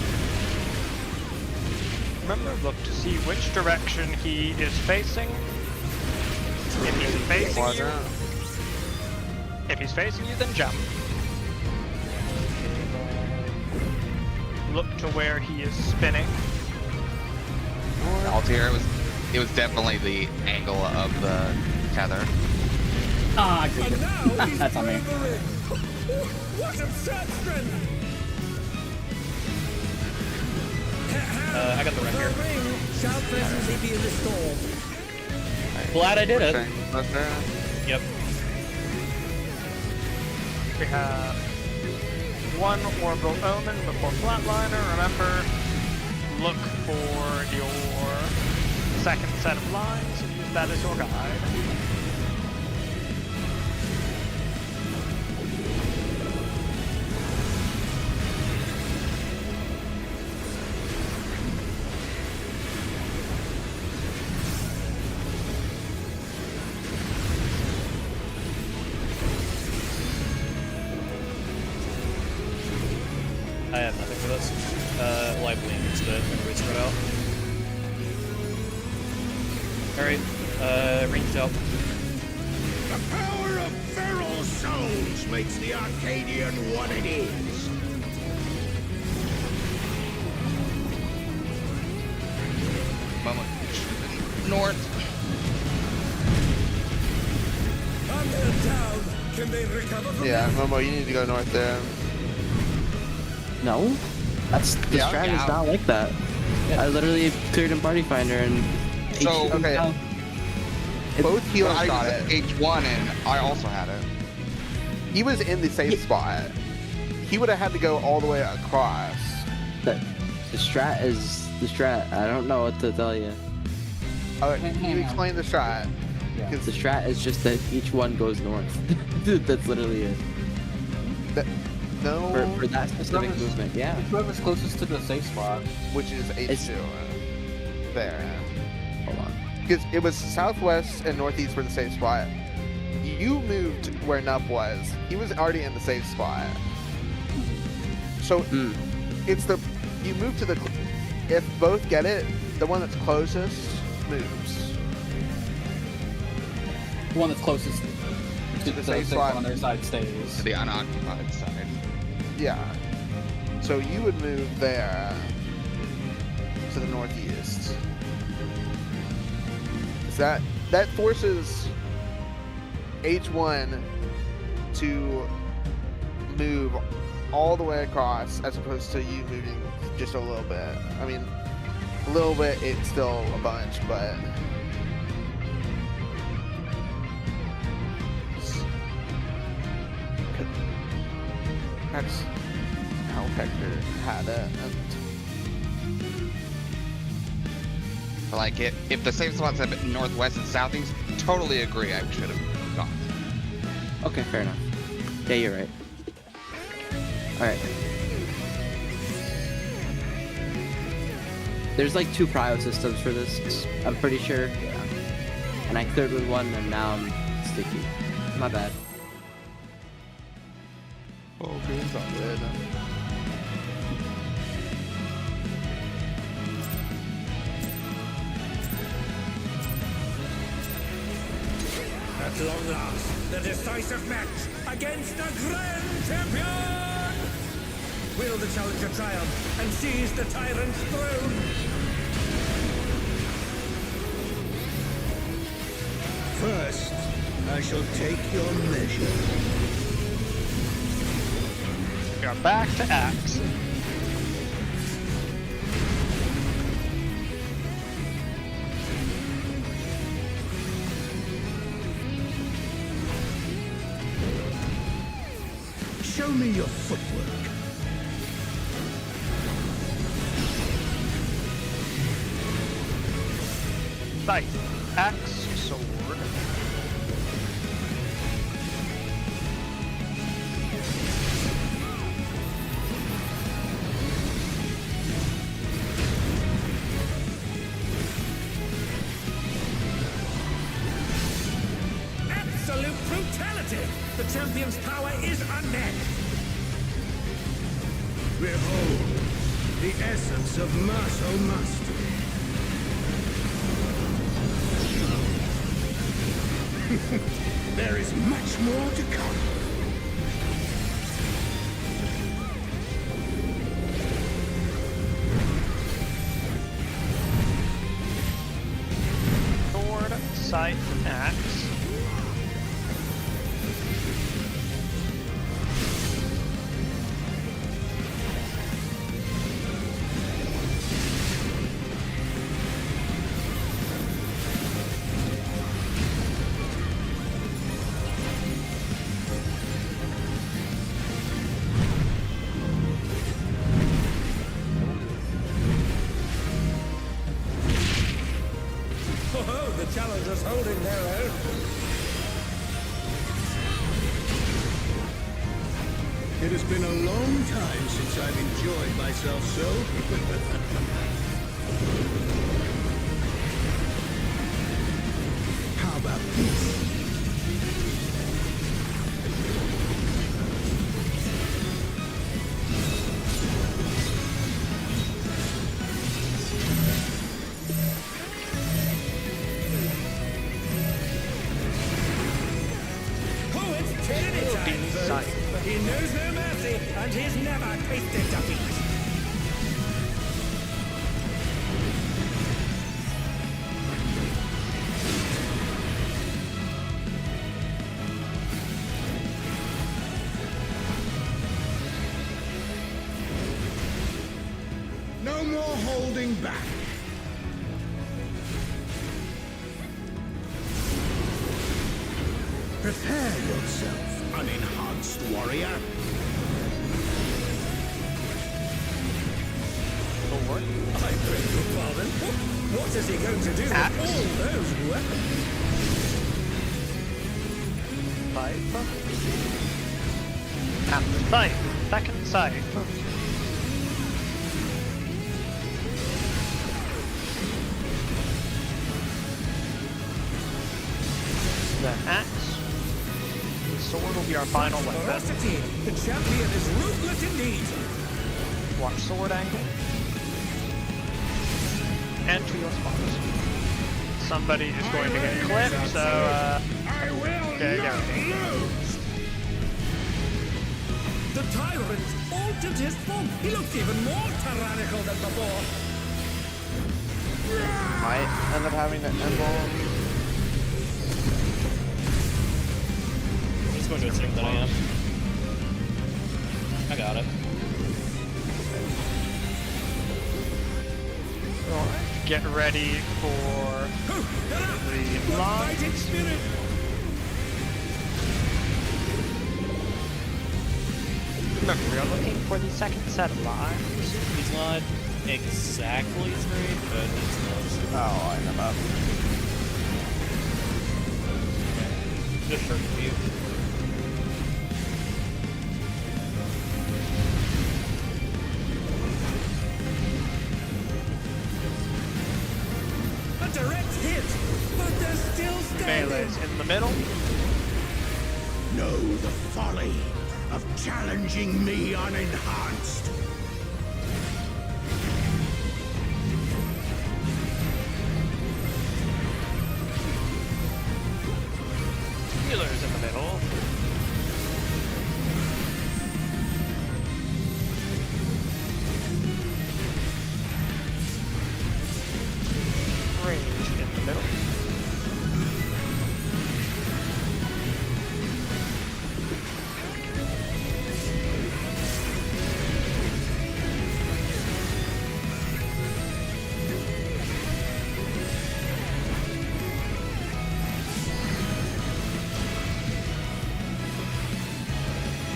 Remember, look to see which direction he is facing. If he's facing you, Quadrant. if he's facing you, then jump. Look to where he is spinning. Altair, it was definitely the angle of the tether. Ah, I agree. And now he's That's on me. through the ring. What absurd strength! I got the rep here. The ring shall presently be restored. Glad I did it. Okay, left there. Yep. We have one Orbital Omen before Flatliner. Remember, look for your second set of lines and use that as your guide. I have nothing for this. Live link instead. I'm gonna spread out. Alright, ranged out. The power of feral souls makes the Arcadian what it is. Mama, north. Under and down. Can they recover from Yeah, this? Momo, you need to go north there. No, that's the Yeah, strat is yeah. not like that. I literally cleared in Party Finder and. So, HP okay. down. Both healers I got used it. H1 and I also had it. He was in the safe spot. He would have had to go all the way across. The strat is the strat. I don't know what to tell you. Can you explain the strat? The strat is just that each one goes north. That's literally it. No. For that specific movement, yeah. Whoever's closest to the safe spot. Which is H2. There. Hold on. Because it was southwest and northeast were the safe spot. You moved where Nup was. He was already in the safe spot. So it's the you move to the. If both get it, the one that's closest moves. The one that's closest to the safe spot on their side stays. To the unoccupied side. Yeah. So you would move there to the northeast. So that forces H1 to move all the way across as opposed to you moving just a little bit. I mean, a little bit, it's still a bunch, but that's how Hector had it. And Like, if the safe spots have northwest and southeast, totally agree I should have gone. Okay, fair enough. Yeah, you're right. Alright. There's like 2 prio systems for this, I'm pretty sure. Yeah. And I cleared with one, and now I'm sticky. My bad. oh, good. It's all good. At long last, the decisive match against the Grand Champion! Will the challenger triumph and seize the tyrant's throne? First, I shall take your measure. We are back to Axe. Show me your footwork. Scythe, axe, sword. Absolute brutality! The champion's power is unmatched! Behold, the essence of martial mastery. There is much more to come. Sword, scythe, axe. Oh, the challenger's holding their own. It has been a long time since I've enjoyed myself so. How about this? Oh, it's tyranny time, folks. But he knows no mercy, and he's never tasted defeat. No more holding back. Prepare yourself. unenhanced warrior. Sword. I beg your pardon. What is he going to do Axe. with all those weapons? Scythe. And the scythe. Second scythe. Then axe. The sword will be our final weapon. Ferocity. The champion is ruthless indeed. Watch sword angle. And to your spot. Somebody is going to get clipped, so I will there you go. not lose. The tyrant altered his form. He looks even more tyrannical than before. Might end up having to emblem. He's going to assume that I am. I got it. Get ready for the launch. Fighting spirit. Remember, we are looking for the second set of lives. He's not exactly straight, but it's close. Oh, I know about. Just short view. A direct hit, but they're still standing. Melee's in the middle. Know the folly of challenging me unenhanced. Healer's in the middle. Range in the middle.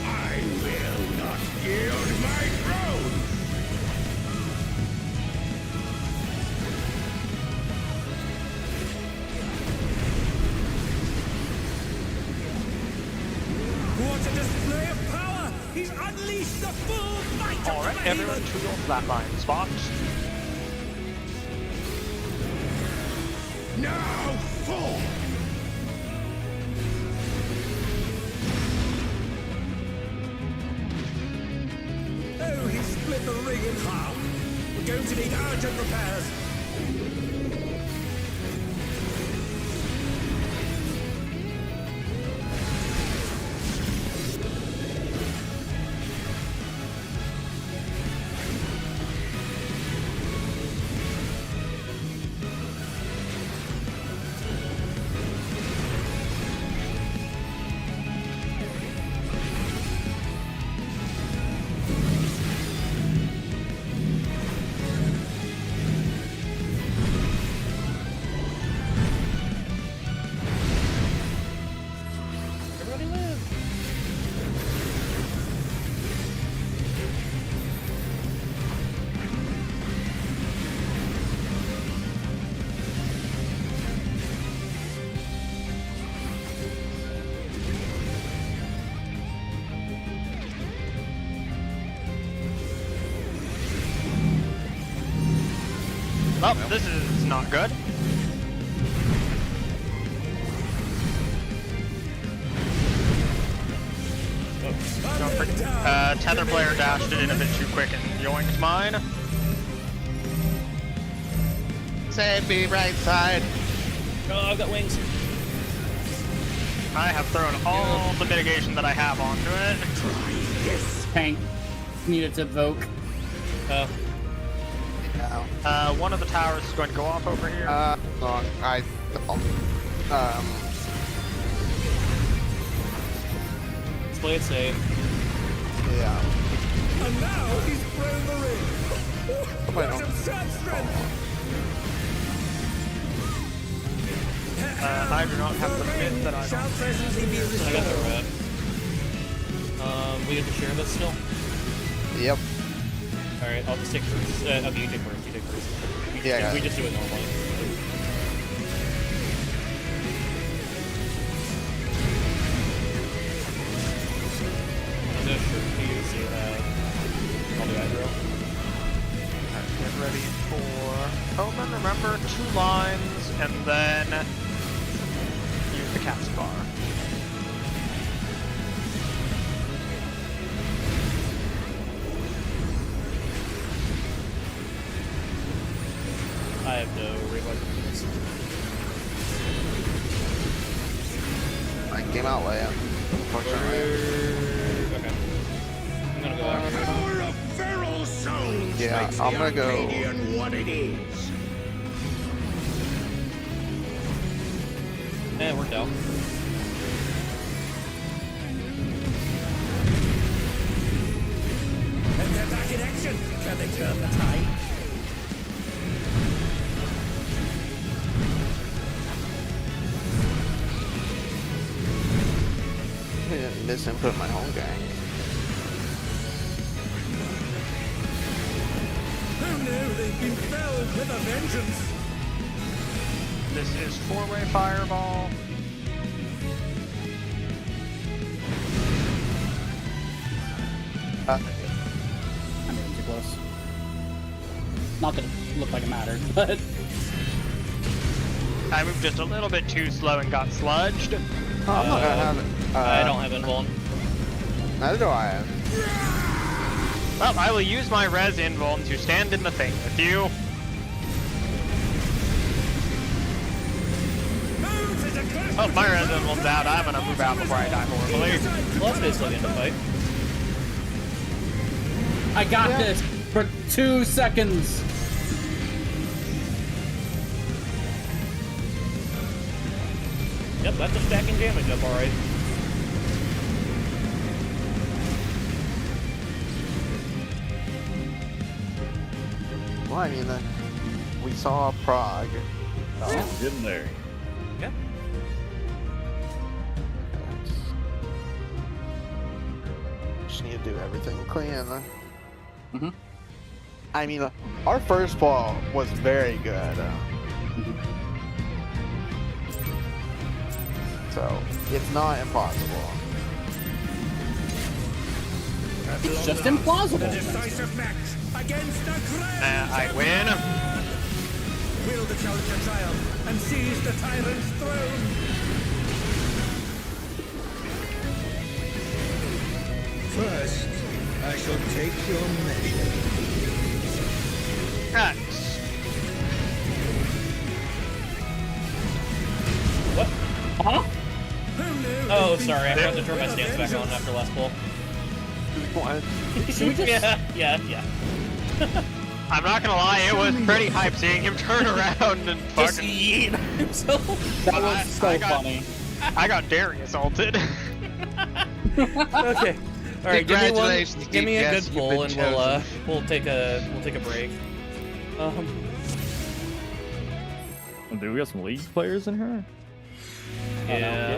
I will not yield my throne. What a display of power! He's unleashed the full might of Alright, the everyone behemoth. to your flatline spots. Now fall. Oh, he split the ring in half. We're going to need urgent repairs. Everybody live. Oh, this is not good. Don't forget, tether player dashed in a bit too quick and yoinked mine. Save me, right side. Oh, I've got wings. I have thrown all the mitigation that I have onto it. Tank needed to evoke. Oh, One of the towers is going to go off over here. Long. I don't. let's play it safe. Yeah. And now he's thrown the ring. Wait, What no. absurd strength! I do not have the myth that I Shall don't. presently be I got the restored. red. We get to share this still? Yep. Alright, I'll just take first. Okay, you take first, you take first. Yeah, We just do it normally. I'm gonna shoot you, so you have all the aggro. Alright, get ready for Omen. Remember, 2 lines, and then use the cast bar. I have no revive for this. I came out late. Unfortunately. Okay. I'm gonna go The after it. power of feral souls Yeah, makes I'm the gonna go- Arcadian what it is. Eh, it worked out. And they're back in action. Can they turn the tide? Misinput my home gang. Who knew they'd been felled with a vengeance? This is 4-way fireball. I mean, too close. Not that it looked like it mattered, but I moved just a little bit too slow and got sludged. Oh, I'm not gonna have it. I don't have invuln. Neither do I. Well, I will use my res invuln to stand in the thing with you. Oh, my res invuln's out. I'm gonna move out before I die horribly. Well, that's basically the end of the fight. I got this for 2 seconds. Yep, that's a stacking damage up alright. Well, I mean, we saw Prague. Getting there. Yep. Just need to do everything clean. Mhm. I mean, our first ball was very good. So, it's not impossible. It's just implausible. The decisive match against the grand I win. Will the challenger triumph and seize the tyrant's throne? First, I shall take your measure. Nice. What? Huh? Who knew Oh, they'd sorry, I been forgot to turn my felled with a stance back on vengeance? after last pull. What? Yeah. I'm not gonna lie, it was pretty hype seeing him turn around and Just fucking. yeet himself. That was so I got- funny. I got Darius ulted. Okay. All right, Congratulations, give me a DPS, good you've pull, been and chosen. we'll take a break. Oh, dude, we got some league players in here? Yeah.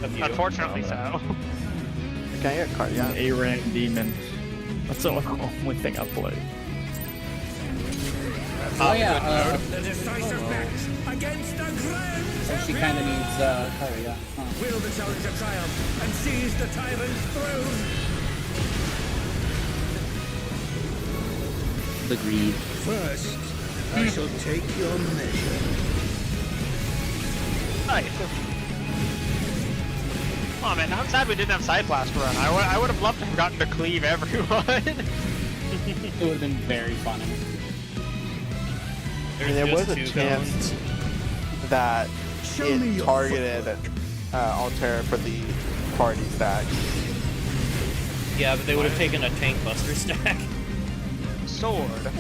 A few. Unfortunately, so. Can I get a card? Yeah. An A-rank demon. That's the only thing I play. Oh yeah, The decisive match against the grand she champion. kind of needs, oh yeah. Huh. Will the challenger triumph and seize the tyrant's throne? Agreed. First, I shall take your measure. Nice. Oh man, I'm sad we didn't have Side Blast run. I would have loved to have gotten to cleave everyone. It would have been very funny. There's There just was a two chance cones. that Show me it your targeted Altera for the party stack. Yeah, but they would have taken a tank buster stack. Sword.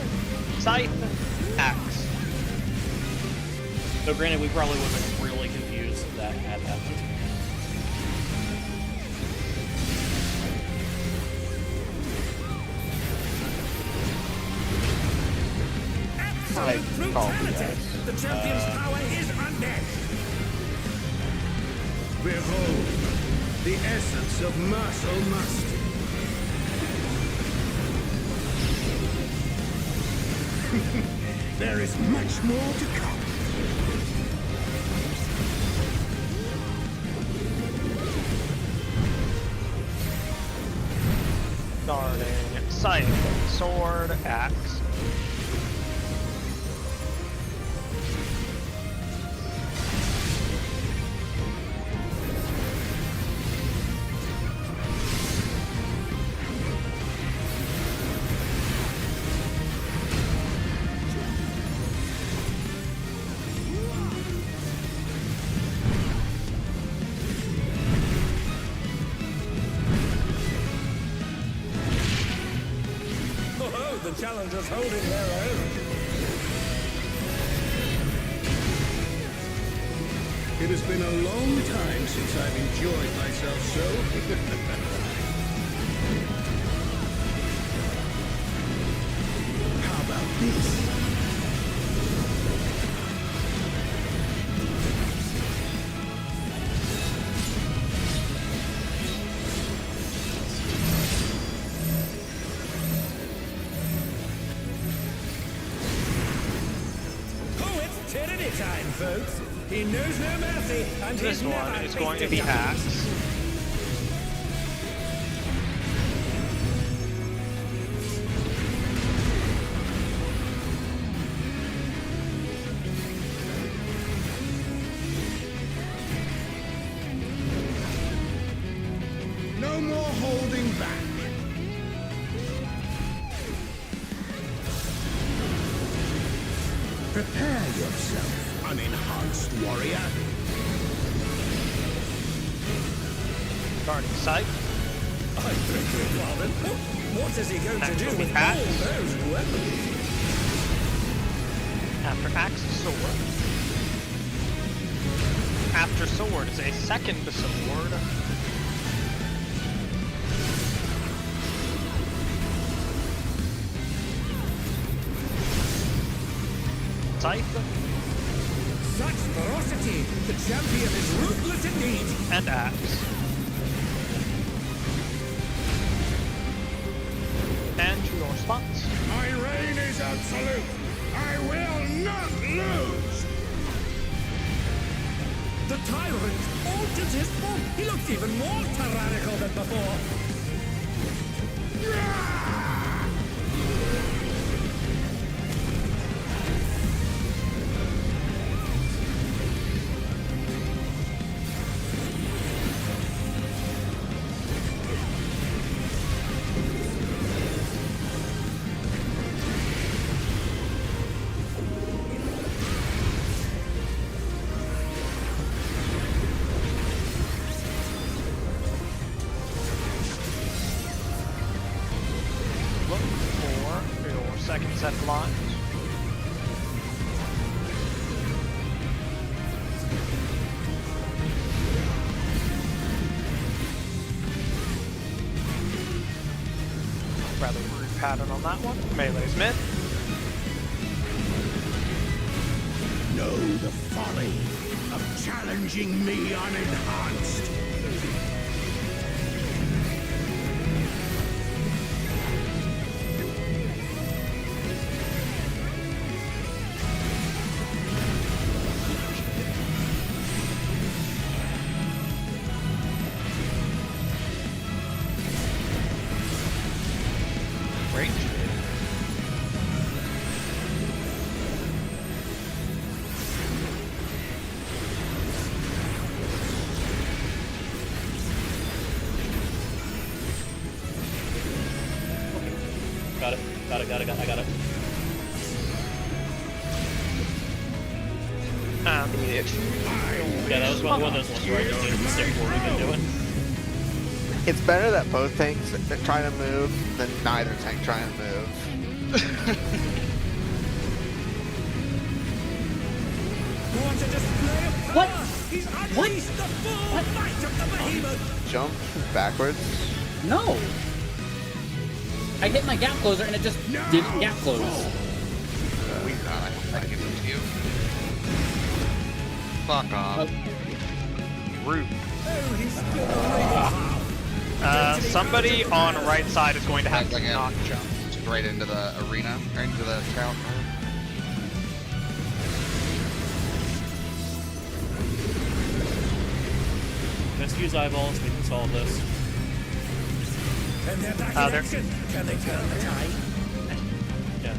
Scythe. Axe. So granted, we probably would have been really confused if that had happened. Absolute brutality. The champion's power is unmatched. Behold, the essence of martial mastery. There is much more to come. Starting scythe, sword, axe. Oh, the challenger's holding their own. It has been a long time since I've enjoyed myself so. How about this? Oh, it's tyranny time, folks. He knows no mercy, and This he's one never is going to be tasted justice. axe. No more holding back. Prepare yourself, unenhanced warrior. Starting scythe. I beg your pardon. What is he going to Next do will be with all axe. those weapons? After axe, sword. After sword is a second sword. Scythe Such ferocity! The champion is ruthless indeed! and axe. And to your spots. My reign is absolute. I will not lose. The tyrant altered his form! He looks even more tyrannical than before! Look for your second set of lines. Rather rude pattern on that one. Melee's mid. Know the folly of challenging me unenhanced. Great. Got it. I got it. Yeah, that was one of those ones where I just needed to stick to what we've been doing. It's better that both tanks try to move than neither tank try to move. What a display of power! What? He's unleashed the full might of the behemoth! Jump backwards. No! I hit my gap closer and it just didn't gap close. Weird, I give it to you. Fuck off. Rude. Oh, he's still raging. Somebody on right side is going to have Like to a- not jump. Right into the arena, or into the count. Just use eyeballs, we can solve this. And they're back in There- action. Can they turn the tide? Yeah.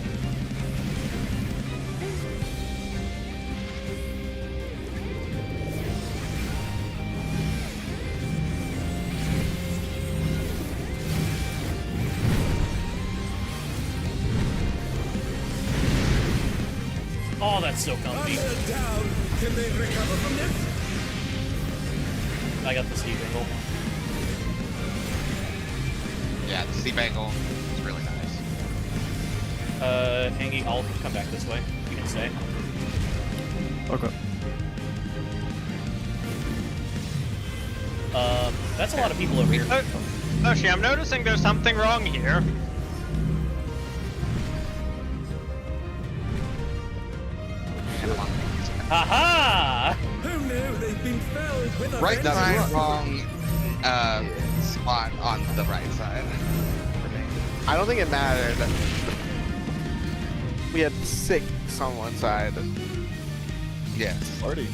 Oh, that's so comfy. Up and down. Can they recover from this? I got the Steve angle. Yeah, the sea bangle is really nice. Hangy, I'll come back this way. You can stay. Okay. That's a lot of people over here. Yoshi, I'm noticing there's something wrong here. Haha! Oh no, they've been felled with a Right vengeance. side, wrong spot on the right side. For me. I don't think it mattered. We had 6 on one side. Yes. Party.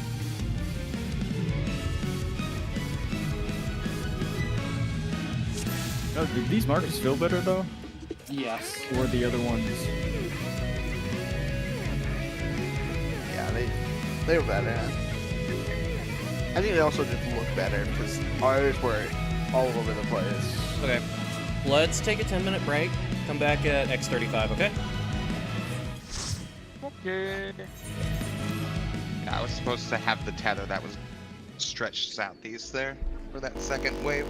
No, did these markers feel better though? Yes. Or the other ones? Yeah, they were better. I think they also just look better because ours were all over the place. Okay. Let's take a 10-minute break. Come back at X35, okay? Okay. Yeah, I was supposed to have the tether that was stretched southeast there for that second wave.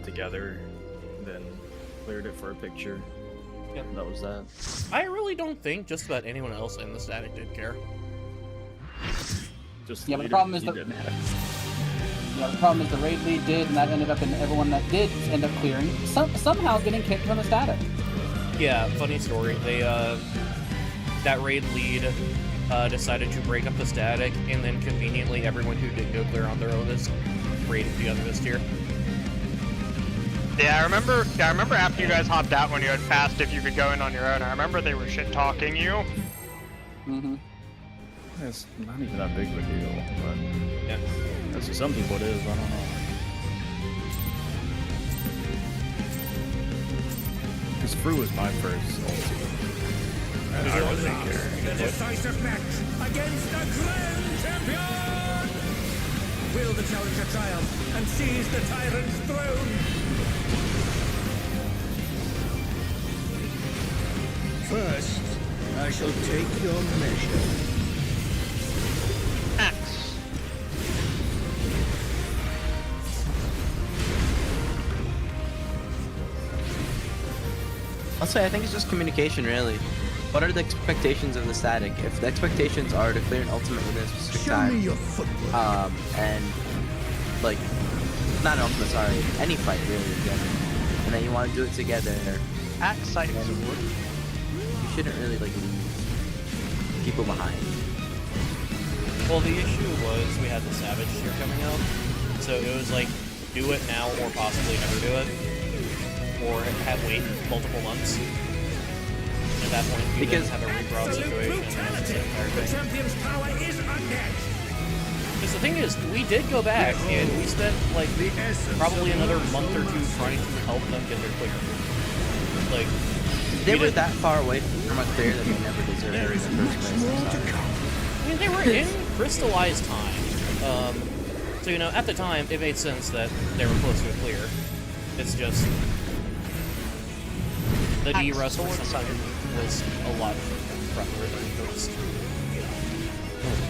went together, then cleared it for a picture. Yep. That was that. I really don't think just about anyone else in the static did care. Just Yeah, but the leader, problem is he the didn't. the problem is the raid lead did, and that ended up in everyone that did end up clearing somehow getting kicked from the static. Yeah, funny story. They that raid lead decided to break up the static, and then conveniently everyone who did go clear on their own is raided together this tier. Yeah, I remember after you guys hopped out when you had asked if you could go in on your own. I remember they were shit talking you. Mm-hmm. It's not even that big of a deal, but Yeah. to some people it is. I don't know. Because Fru was my first ulti. I really didn't care. The decisive match against the Grand Champion! Will the challenger triumph and seize the tyrant's throne? First, I shall take your measure. Axe. I'll say I think it's just communication, really. What are the expectations of the static? If the expectations are to clear an ultimate within a specific Show me time, your footwork. and like, not an ultimate, sorry, any fight really, again, and then you want to do it together, Axe sight and sword. you shouldn't really like leave people behind. Well, the issue was we had the Savage tier coming out, so it was like, do it now or possibly never do it, or wait multiple months. At that point, you Because- then have a redraw situation and it's the entire The thing. champion's power is unmatched. Because the thing is, we did go back and we spent like probably another month or two trying to help them get their clear. Like, They we were did- that far away from a clear that they never deserved There it is in the first much place. more I'm to sorry. come. I mean, they were in crystallized time. So, you know, at the time, it made sense that they were close to a clear. It's just the Axe D-Rust for sword some sight. reason was a lot rougher than most.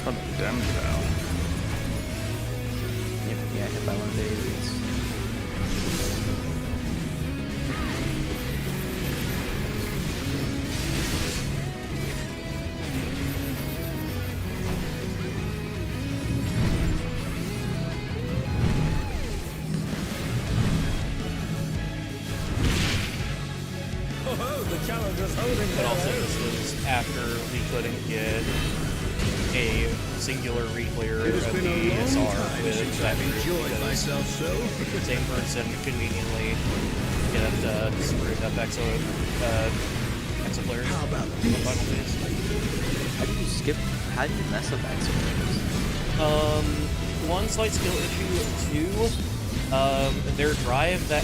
Condemned now. Yeah, hit by one of the aliens. Oh, the challenger's holding But also, this was after we couldn't get a singular reclear It of has been a the long ESR time with since that I've group enjoyed because myself so. the same person conveniently get screwed up exo players How about on the final phase. How do you skip? How do you mess up exo? One slight skill issue. Two, their drive that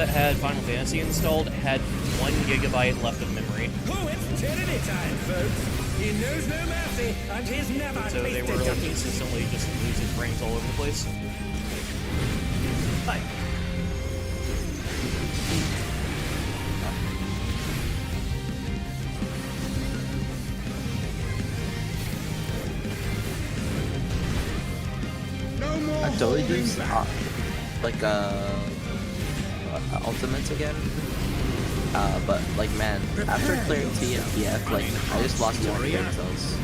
had Final Fantasy installed had 1 GB left of memory. Oh, it's tyranny time, folks. He knows no mercy, and he's never So they tasted were like, defeat. consistently just losing frames all over the place. Hi. No more I totally holding do back. like ultimates again. But like man, after clearing T and PF, like I just lost 200 brain cells.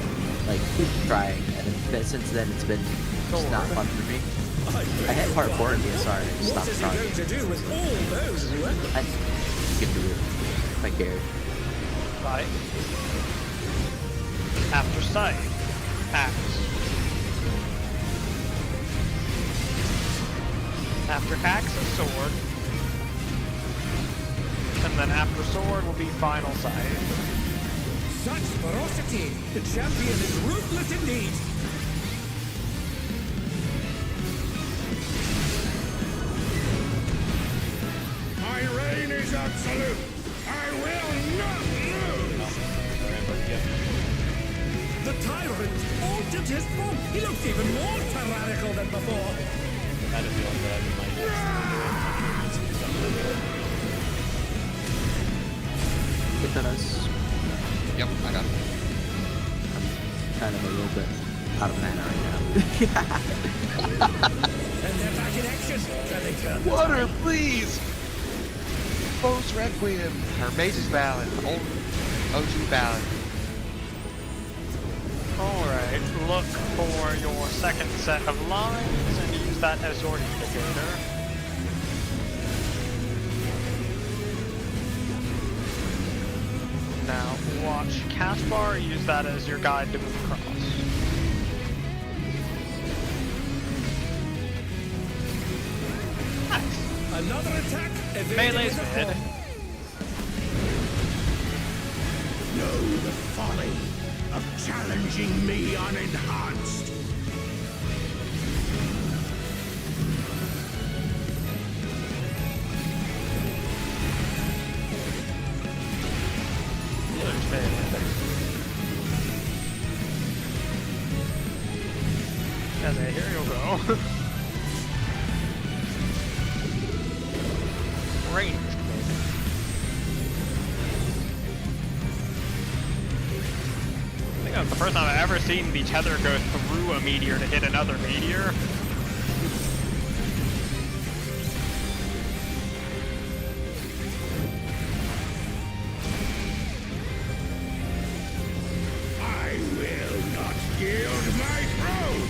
Like trying, and since then it's been just not fun for me. I hit part 4 in DSR and just What stopped is he trying. going to do with all those weapons? I could do it if I cared. Sight. After sight. Axe. After axe is sword. And then after sword will be final sight. Such ferocity! The champion is ruthless indeed! My reign is absolute. I will not lose. The tyrant altered his form! He looks even more tyrannical than before! I had a feeling that I might Hit on us. Yep, I got it. Kind of a little bit out of mana right now. And they're back in action. Can they turn the Water, tide? please! Foe's Requiem, or Mage's Ballad, old OG ballad. Alright, look for your second set of lines and use that as your indicator. Now watch Caspar, use that as your guide to move across. Nice. Another attack. evaded Melee's with a mid. claw. Know the folly of challenging me unenhanced. There's Melee. Okay, here you go. Ranged mid. I think that's the first time I've ever seen the tether go through a meteor to hit another meteor. I will not yield my throne.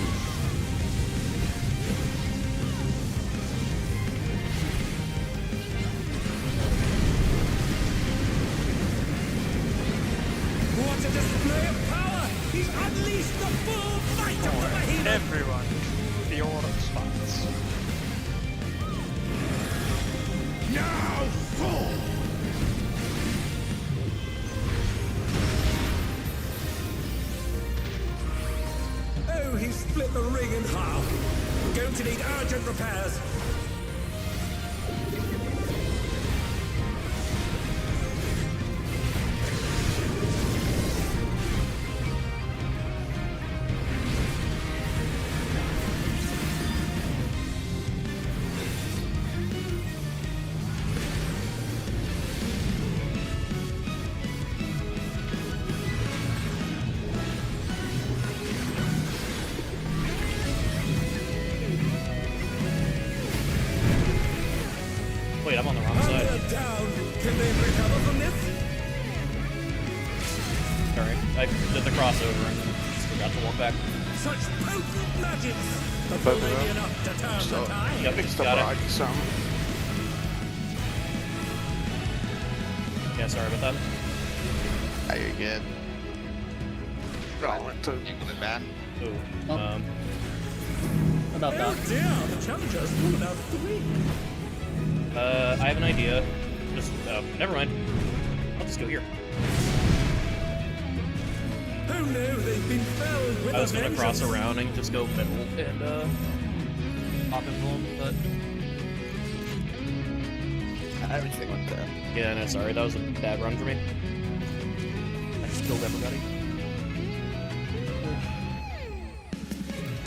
What a display of power! He's unleashed the full might of the behemoth! Everyone, the auto spots. Now fall. Oh, he's split the ring in half. We're going to need urgent repairs. Wait, I'm on the wrong Oh, side. they're down. Can they recover from this? Sorry, I did the crossover and just forgot to walk back. Such potent magics. But Both will of they be them. enough to turn So, the tide? Yep, Fix the got bug it. some. Yeah, sorry about that. Yeah, you're good. Oh, it took- England bad. Ooh, Oh. About Oh that. dear, the challengers ruled out 3. I have an idea. Just, never mind. I'll just go here. Oh no, they've been felled with I was a gonna cross vengeance. around and just go middle and, pop into him, but Everything went there. yeah, no, sorry, that was a bad run for me. I just killed everybody.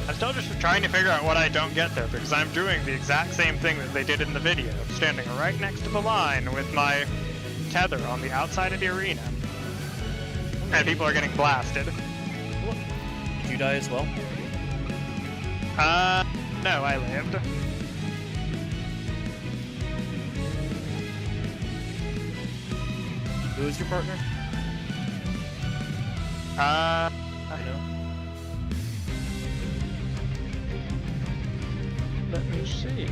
I'm still just trying to figure out what I don't get there because I'm doing the exact same thing that they did in the video, standing right next to the line with my tether on the outside of the arena. And people are getting blasted. Did you die as well? No, I lived. Who is your partner? I know. Let me see.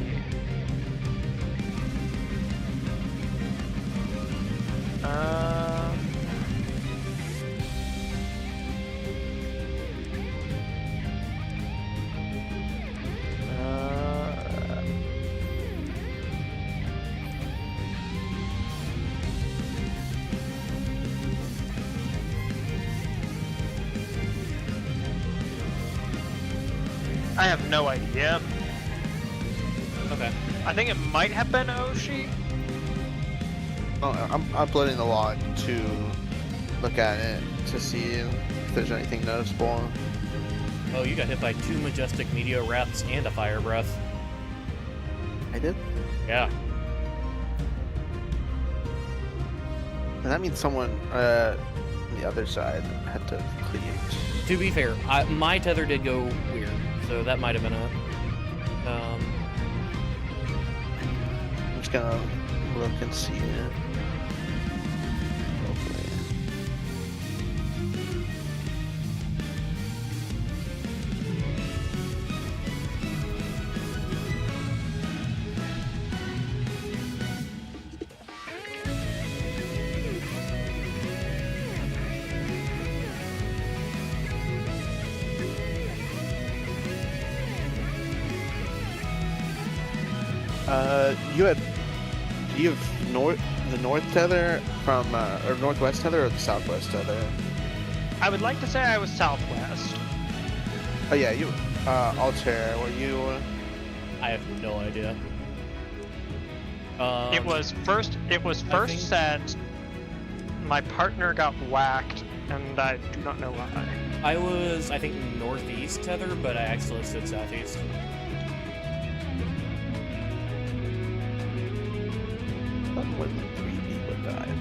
I have no idea. Okay. I think it might have been Oshi. Oh, I'm uploading the log to look at it to see if there's anything noticeable. Oh, you got hit by 2 majestic meteor wraths and a fire breath. I did? Yeah. And that means someone on the other side had to cleave. To be fair, my tether did go weird, so that might have been it. I'm just gonna look and see it. Hopefully. You have the north tether from, or northwest tether or the southwest tether? I would like to say I was southwest. Oh yeah, you, Altair, were you? I have no idea. It was first set. My partner got whacked, and I do not know why. I was, I think, northeast tether, but I actually stood southeast. More than 3 people died.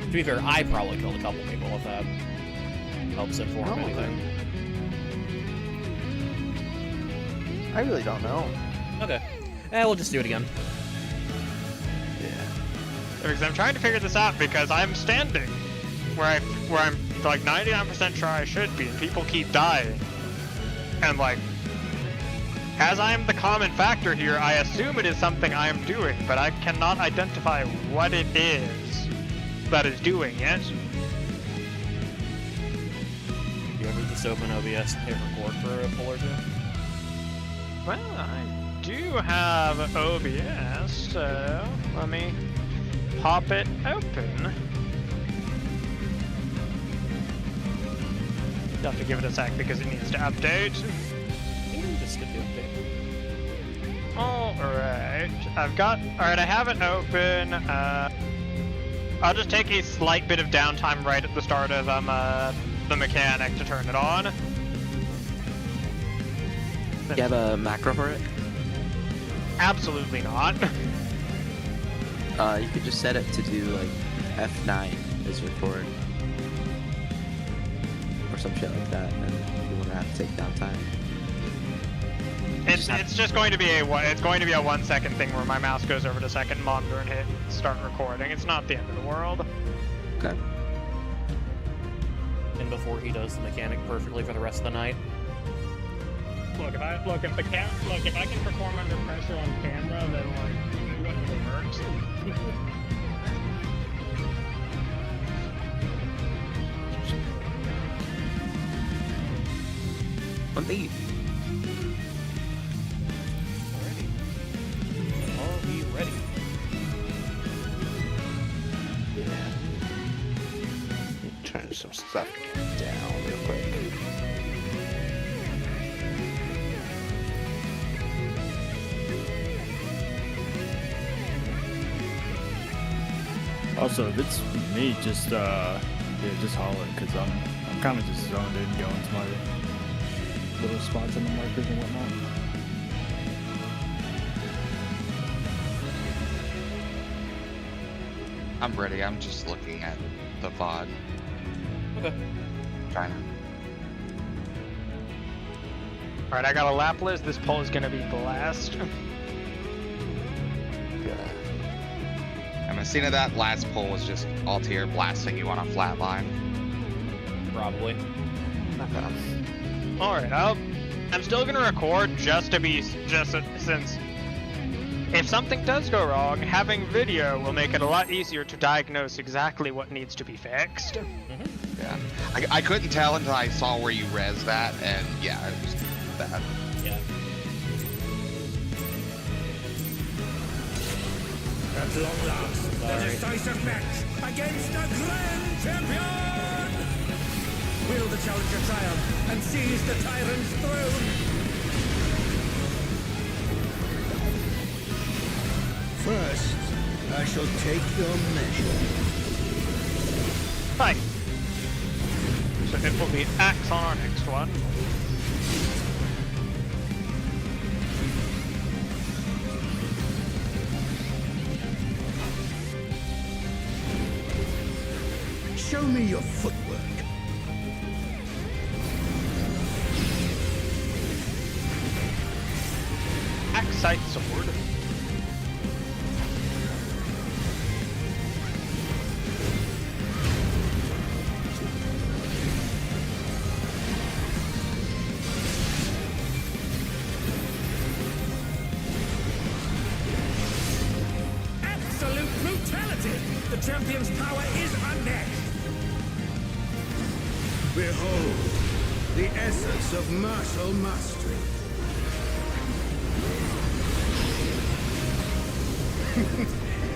To be fair, I probably killed a couple people if that helps inform No, anything. I really don't know. Okay. We'll just do it again. Yeah. Because I'm trying to figure this out because I'm standing where I'm like 99% sure I should be, and people keep dying. And like, as I am the common factor here, I assume it is something I am doing, but I cannot identify what it is that is doing it. You ever just open OBS and hit record for a pull or two? Well, I do have OBS, so let me pop it open. You'll have to give it a sec because it needs to update. Just skip the update. Alright, alright, I have it open. I'll just take a slight bit of downtime right at the start of the mechanic to turn it on. You have a macro for it? Absolutely not. You could just set it to do like F9 as record. Or some shit like that, and you won't have to take downtime. It's just going to be a 1 second thing where my mouse goes over to second monitor and hit start recording. It's not the end of the world. Okay. And before he does the mechanic perfectly for the rest of the night. Look, if I can perform under pressure on camera, then like it works. One thing. Alrighty. Are we ready? Yeah. Let me turn some stuff down real quick. Also, if it's me, just yeah, just holler, because I'm kind of just zoned in, going to my little spots on the markers and whatnot. I'm ready. I'm just looking at the VOD. Okay. Trying to. Alright, I got a Laplas. This poll is gonna be blast. I'm assuming that last pull was just Altair blasting you on a flat line. Probably. Alright, I'm still gonna record since if something does go wrong, having video will make it a lot easier to diagnose exactly what needs to be fixed. Mm-hmm. Yeah. I couldn't tell until I saw where you res that, and yeah, it was bad. Yeah. At long last, the decisive match against the Grand Champion! Will the challenger triumph and seize the tyrant's throne? First, I shall take your measure. Right. So it will be Axe on our next one. Show me your footwork. Axite sword. Absolute brutality! The champion's power is unmatched! Behold, the essence of martial mastery.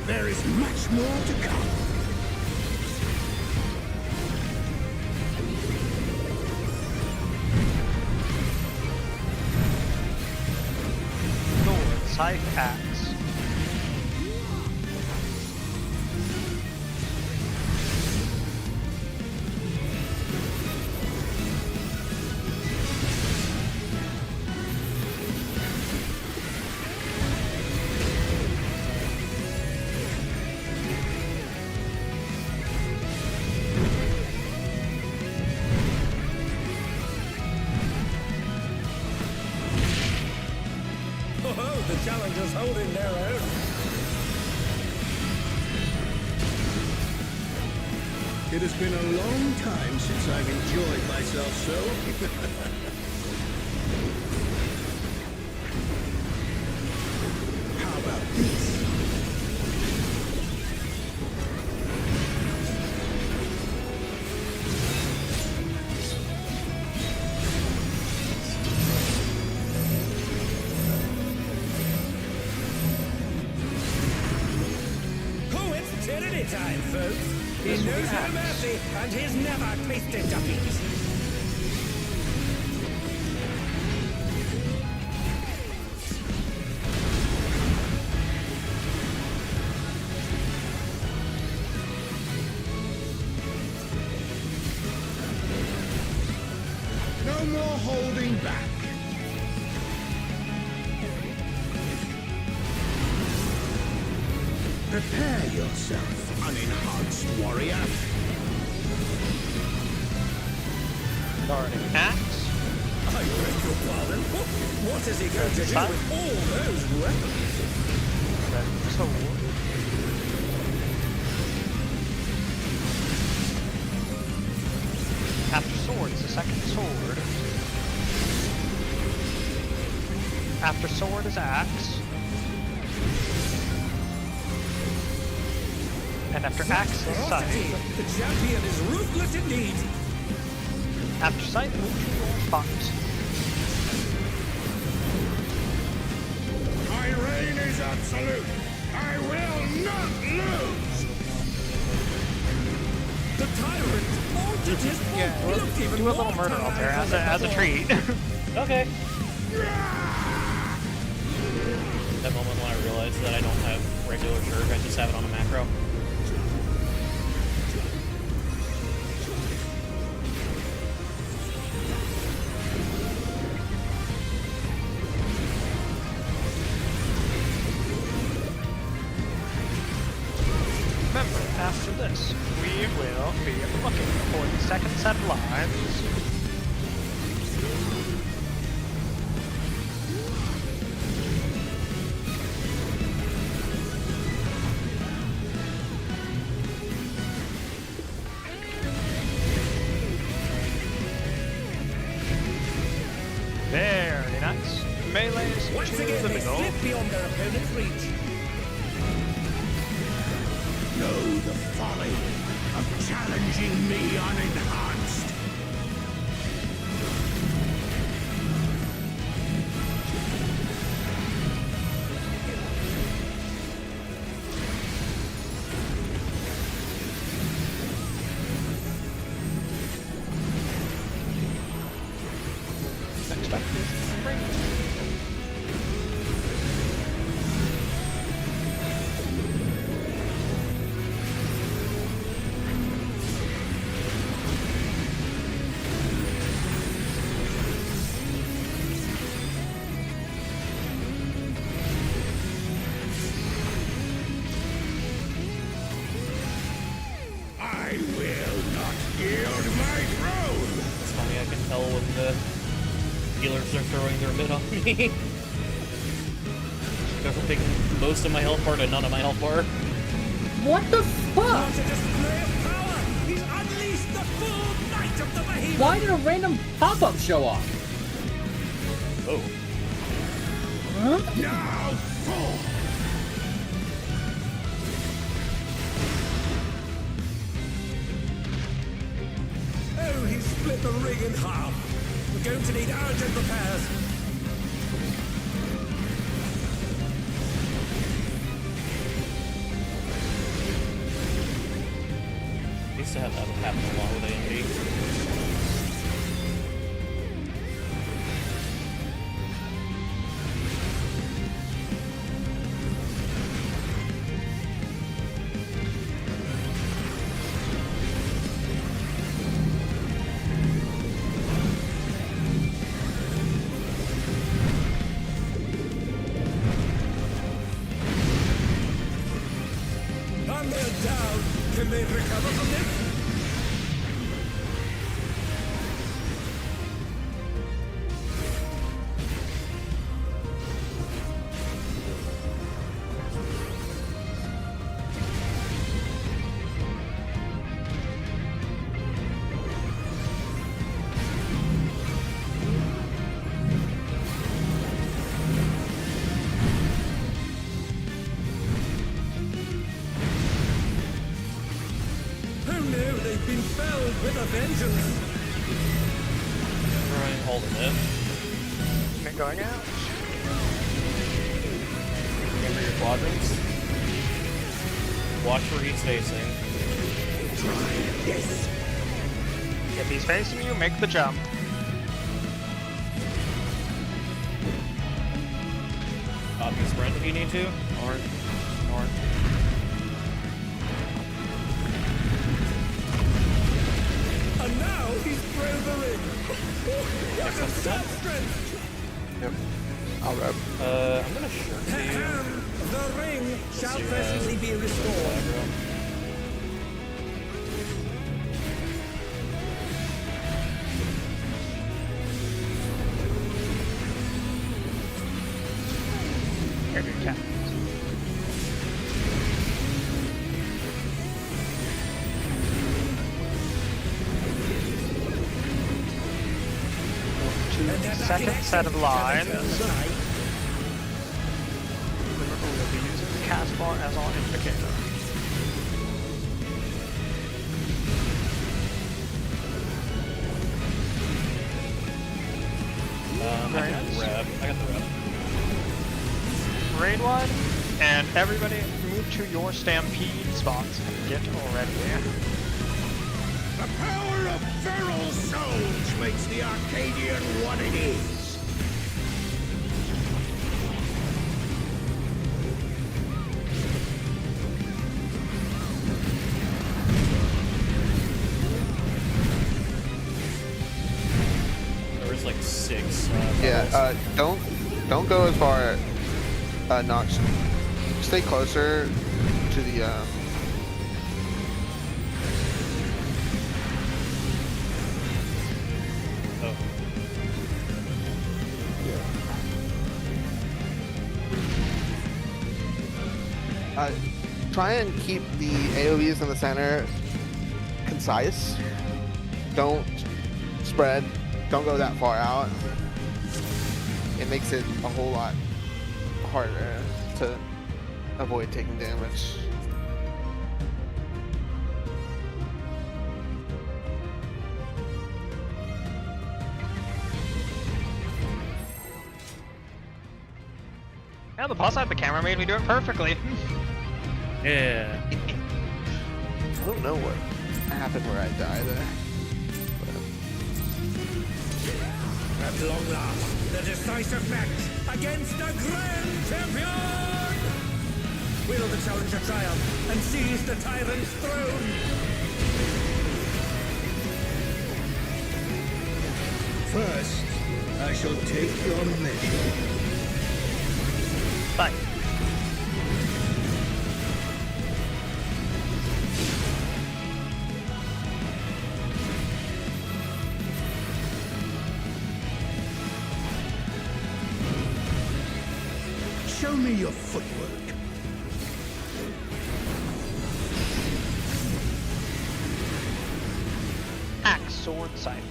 There is much more to come. Sword, scythe, axe. Oh, the challengers holding their own. It has been a long time since I've enjoyed myself so. How about this? Oh, it's tyranny time, folks. He knows no mercy, and he's never tasted defeat. No more holding back. Prepare yourself, unenhanced warrior. Axe. I beg your pardon. What is he going to do with all those weapons? Sword. After sword is the second sword. After sword is axe. And after axe is scythe. The champion is ruthless indeed. After scythe, move to your spot. My reign is absolute. I will not lose. The tyrant altered his form. Yeah, He looked even do a more little murder out there tyrant as a than treat. Okay. That moment when I realized that I don't have regular shirt, I just have it on a macro. Remember, after this, we will be looking for the second set of lives. Very nice. Melees Once to again, the they middle. slip beyond their opponent's reach. Know the folly of challenging me unenhanced. Next up is ring. hell when the healers are throwing their mid on me. Go from taking most of my health bar to none of my health bar. What the fuck? What a display of power! He's unleashed the full might of the behemoth! Why did a random pop-up show up? Oh. Huh? Now fall! Oh, he's split the ring in half. We're going to need urgent repairs. I used to have that happen a lot with AMD. And they're down. Can they recover from this? Oh no, they've been felled with a vengeance. Trying holding it. They're going out. Remember your quadrants. Watch where he's facing. If he's facing you, make the jump. Copy sprint if you need to. North. And now he's thrown the ring. What a surf strength! Yep. I'll rub. I'm gonna short to you. Ahem. The ring shall See you, presently be restored. Here you can. Second set of lines. Remember, we'll be using the cast bar as our indicator. I got the rep. Raid one, and everybody move to your stampede spots and get ready. The power of feral souls makes the Arcadian what it is. There was like 6. Yeah, don't go as far. Nox. Stay closer to the. Oh. Try and keep the AoEs in the center concise. Don't spread. Don't go that far out. It makes it a whole lot harder to avoid taking damage. Yeah, the plus side, the camera made me do it perfectly. Yeah. I don't know what happened where I died there. At long last, the decisive match against the Grand Champion! Will the challenger triumph and seize the tyrant's throne? First, I shall take your measure. Bye. me your footwork. Axe, sword, scythe.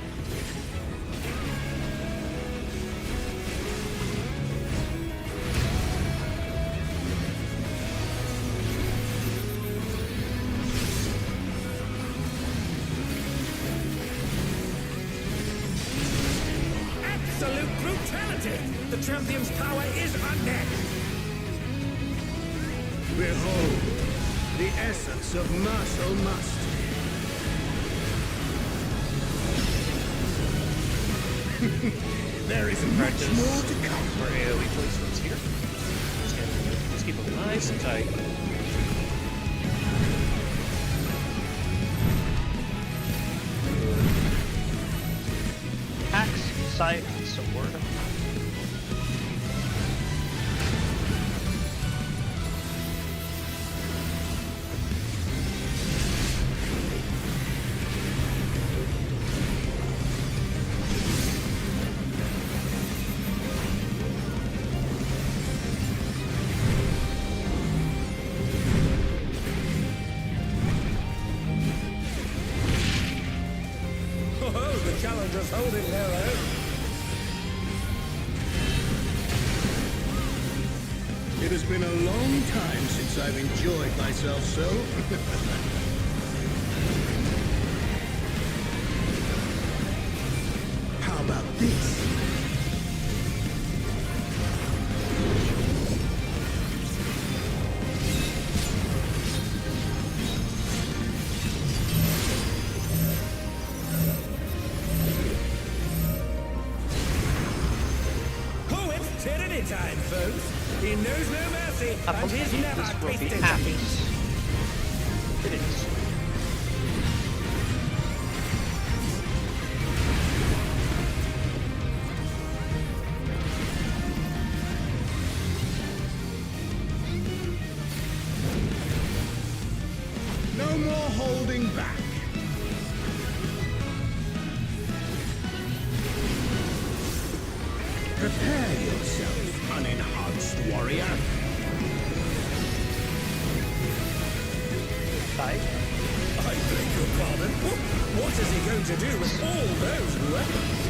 Absolute brutality! The champion's power is unmatched! Behold, the essence of martial mastery. There is much more to come. Our AoE placements here. Let's keep them nice and tight. Axe, scythe, sword. Oh, the challenger's holding their own. It has been a long time since I've enjoyed myself so. How about this? Oh, it's tyranny time, folks. He knows no mercy, I and he's believe never this will be tasted axe. defeat. It is. No more holding back. Prepare yourself, unenhanced warrior. Scythe. I beg your pardon. What is he going to do with all those weapons?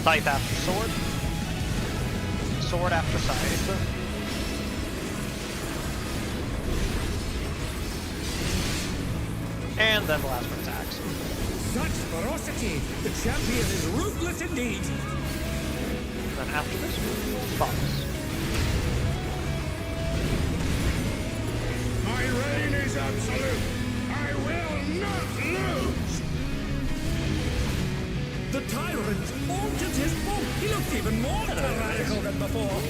Scythe after sword. Sword after scythe. And then the last one's axe. Such ferocity! The champion is ruthless indeed! And then after this, boss. My reign is absolute. I will not lose. The tyrant altered his form. He looks even more tyrannical than before.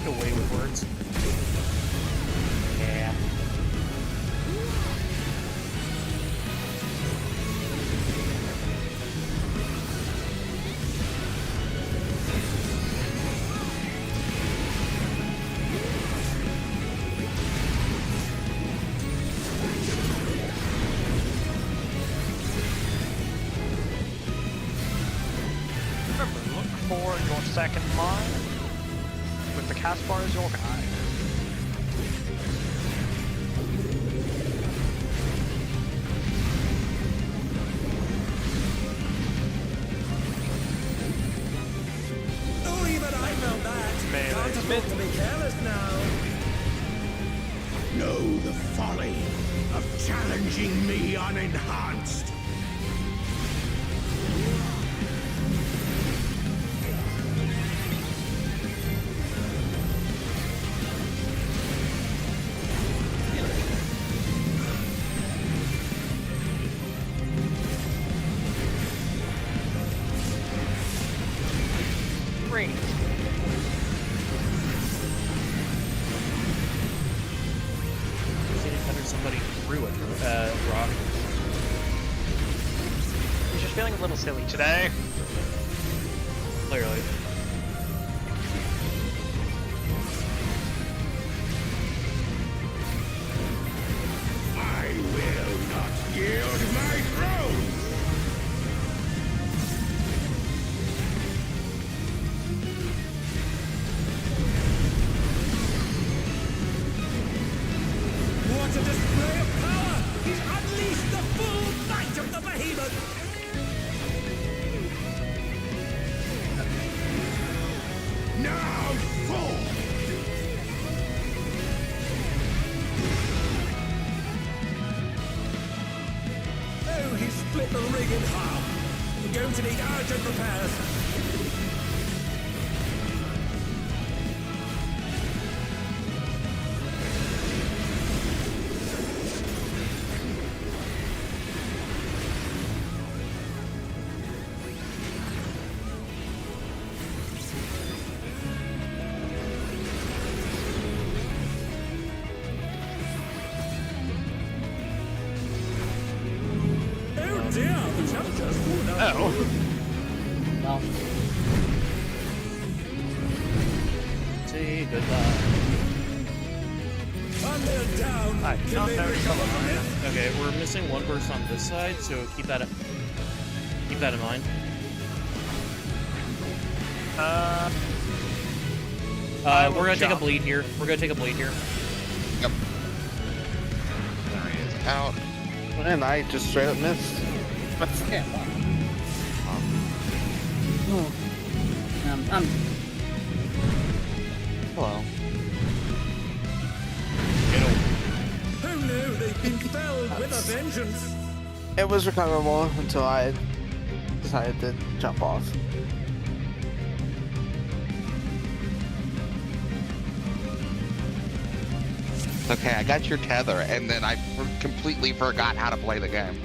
Get away with words. Yeah. Remember, look for your second mind with the cast bar as your guide. Oh, even I felt that. Man, Can't it's afford to be careless now. Know the folly of challenging me unenhanced. Great. They didn't thunder somebody through it. Rock. He's just feeling a little silly today. Clearly. I fall! Oh, he split the rig in half. We're going to need urgent repairs. Oh dear, the challenger's fallen out. Oh. No. Say goodbye. Thunder down. I Can don't they know recover from it? Okay, we're missing one person on this side, so keep that in mind. I will We're gonna take a jump. bleed here. We're gonna take a bleed here. Yep. There he is out. And I just straight up missed. Yeah, wow. Oh. I'm Hello. Who knew they'd been felled with a vengeance? It was recoverable until I decided to jump off. It's okay, I got your tether, and then I completely forgot how to play the game.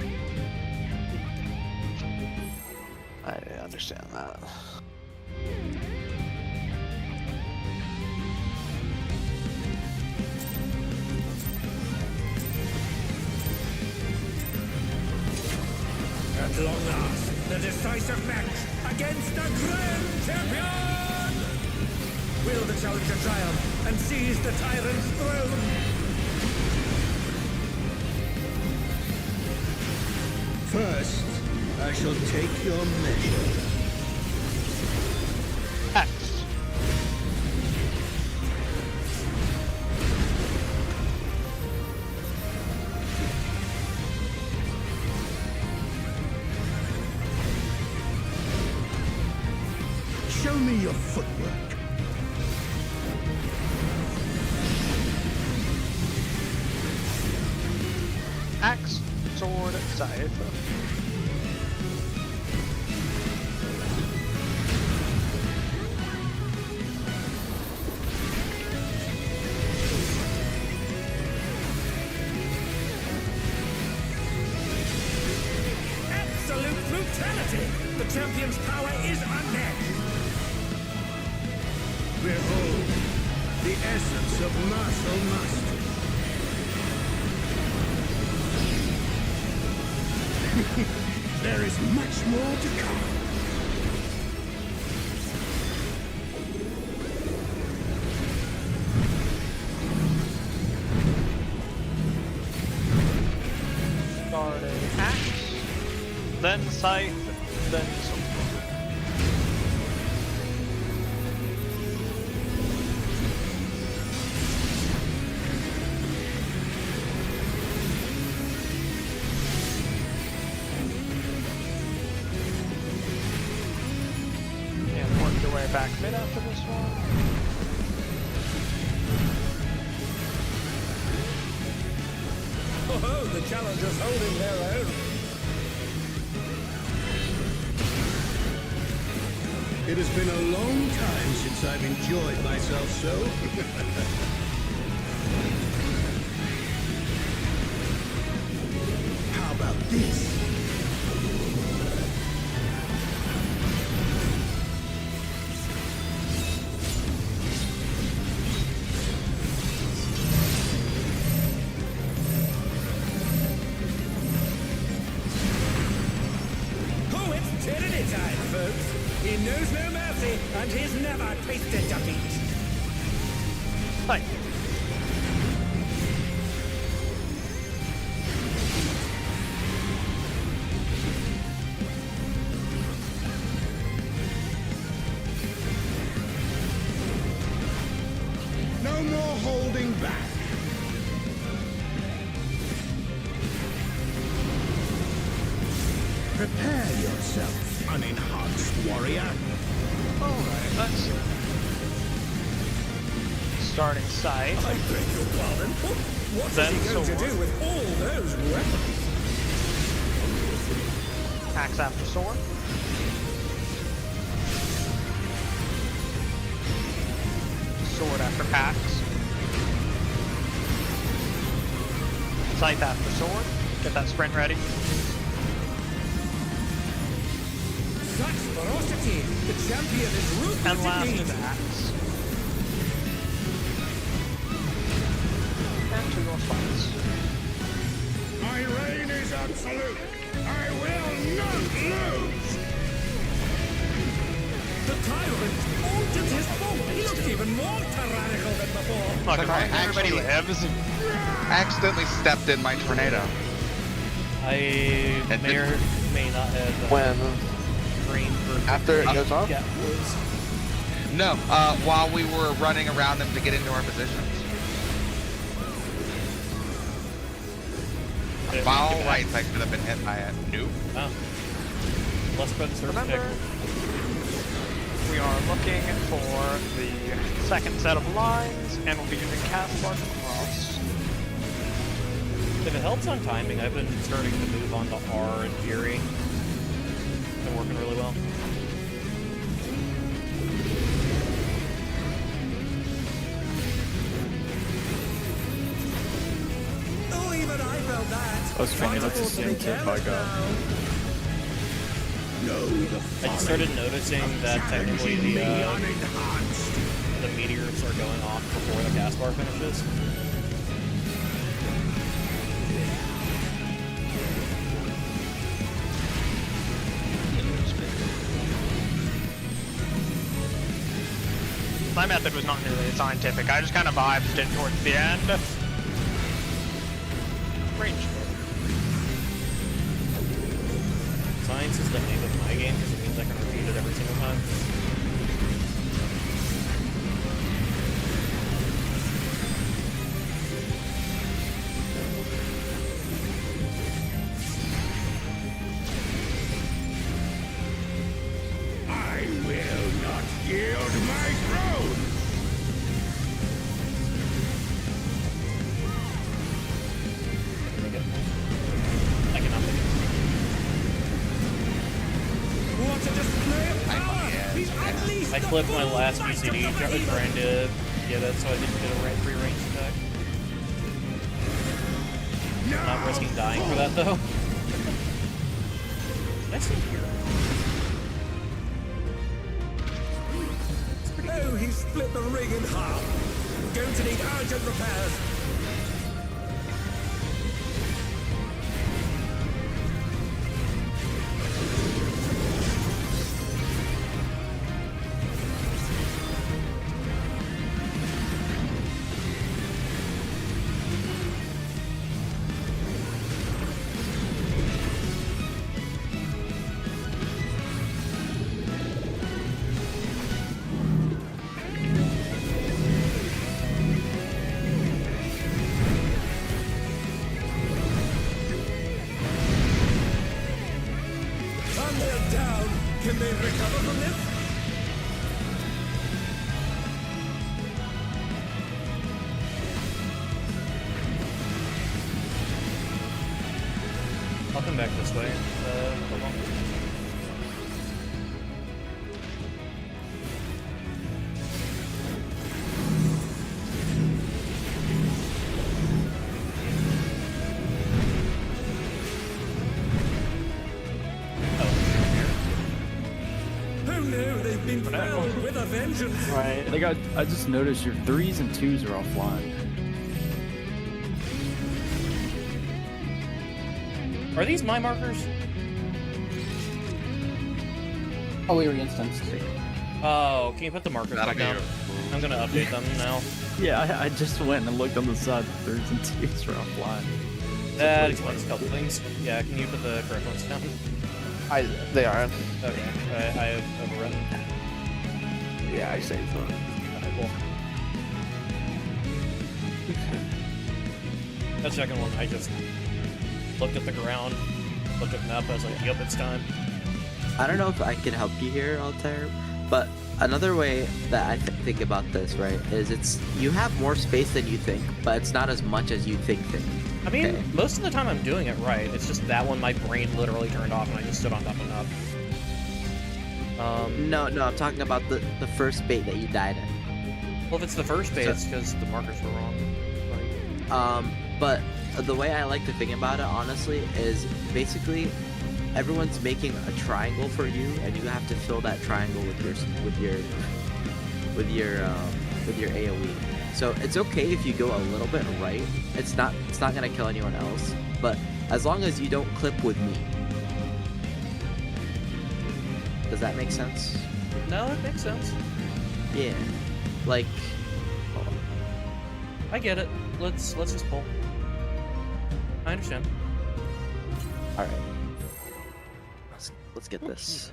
I understand that. At long last, the decisive match against the Grand Champion! Will the challenger triumph and seize the tyrant's throne? First, I shall take your measure. X. Show me your footwork. Axe, sword, scythe. Absolute brutality! The champion's power is unmatched! Behold, the essence of martial mastery. There is much more to come. Started axe, then scythe, then sword. And work your way back mid after this one. Oh, the challengers holding their own. It has been a long time since I've enjoyed myself so. How about this? Oh, it's tyranny time, folks. He knows no mercy, and he's never tasted defeat. Hi. No more holding back. Prepare yourself, unenhanced warrior. Alright, let's see. starting sight. I beg your pardon. What Then is he going to sword. do with all those weapons? Axe after sword. Sword after axe. Scythe after sword. Get that sprint ready. Such ferocity! The champion is ruthless And last indeed. is axe. And 2 more spots. My reign is absolute. I will not lose. The tyrant altered his form. He looks even more tyrannical than before. Look, Like as long I as everybody actually- lives. Accidentally stepped in my tornado. I may or may not have When green for after it goes off. Yeah, was No, while we were running around them to get into our positions. By all rights, I should have been hit by it. Nope. Oh. Let's put the first Remember, pick. we are looking for the second set of lines, and we'll be using cast mark across. If it helps on timing, I've been starting to move on to R and Fury. Been working really well. Oh, even I felt that. I was trying not to see him too bug up. I just started noticing that technically the meteors are going off before the cast bar finishes. My method was not nearly as scientific. I just kind of vibed it towards the end. Range. Science is the name of my game because it means I can repeat it every single time. I will not yield my throne. I cannot make it. What a display of power! He's unleashed I the clipped my full last might BCD of trying Vengeance. to get it so I didn't get a free range attack. Not risking dying for that though. Nice thing here. Oh, he split the ring in half. Going to need urgent repairs. Thunder down. Can they recover from this? I'll come back this way. Hold on. Who knew they've been felled with a vengeance? Right. I think I just noticed your 3s and 2s are offline. Are these my markers? Oh, we were instanced. Oh, can you put the markers That'll back be down? I'm gonna update them now. Yeah, I just went and looked on the side. The 3s and 2s are offline. That explains a couple things. Yeah, can you put the correct ones down? They are. Okay, I have overrun. Yeah, I saved them. Okay, cool. That second one, I just looked at the ground, looked at the map, I was like, yep, it's time. I don't know if I can help you here, Altair, but another way that I think about this, right, is you have more space than you think, but it's not as much as you think. I mean, Okay. most of the time I'm doing it right. It's just that one my brain literally turned off and I just stood on top of No, I'm talking about the first bait that you died in. Well, if it's the first bait, So- it's because the markers were wrong. Like, But the way I like to think about it, honestly, is basically everyone's making a triangle for you, and you have to fill that triangle with your AOE. So it's okay if you go a little bit right. It's not gonna kill anyone else. But as long as you don't clip with me. Does that make sense? no, it makes sense. Yeah. Like, hold on. I get it. Let's just pull. I understand. All right. Let's get this.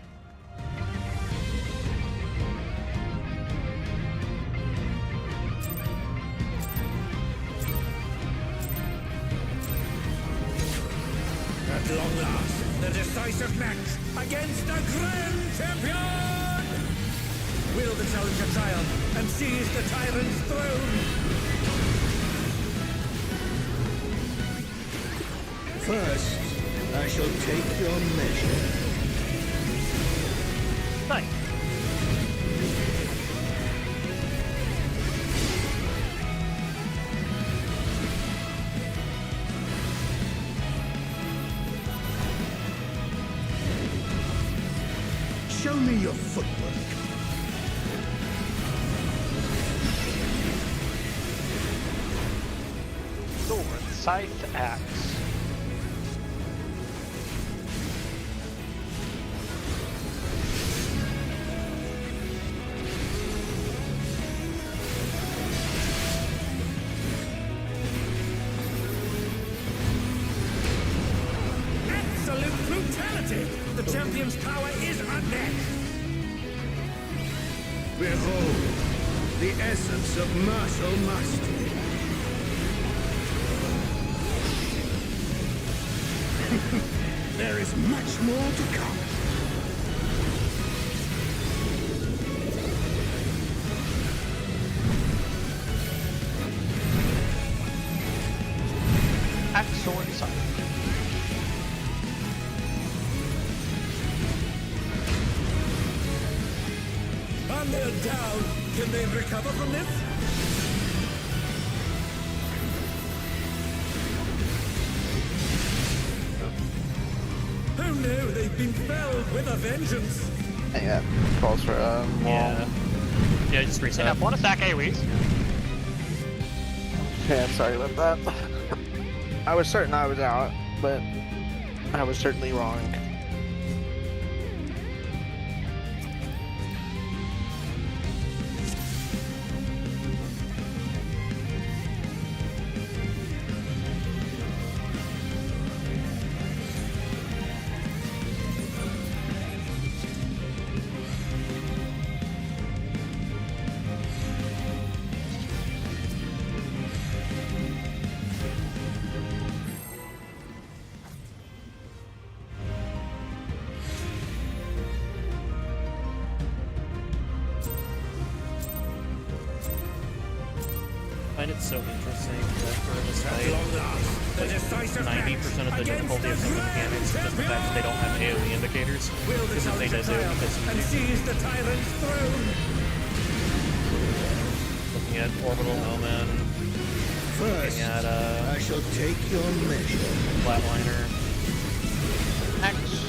At long last, the decisive match against the Grand Champion! Will the challenger triumph and seize the tyrant's throne? First, I shall take your measure. Nice. Show me your footwork. Sword, scythe, axe. Absolute brutality! The champion's power is unmatched! Behold, the essence of martial mastery. There is much more to come. Axe, sword, scythe. And they're down! Can they recover from this? Oh no, they've been felled with a vengeance! Yeah, calls for Yeah. Yeah, just And reset. have one attack AoEs. Yeah, sorry about that. I was certain I was out, but I was certainly wrong. I find it so interesting that for this At fight, long last, the decisive 90% of the match difficulty of against some of the the mechanics is just the fact that they don't have AoE indicators. Will the Because if they challenger did, they would be triumph and pissing me. seize the tyrant's throne? Looking at Orbital Omen, First, looking at I shall take your measure. Flatliner. Axe.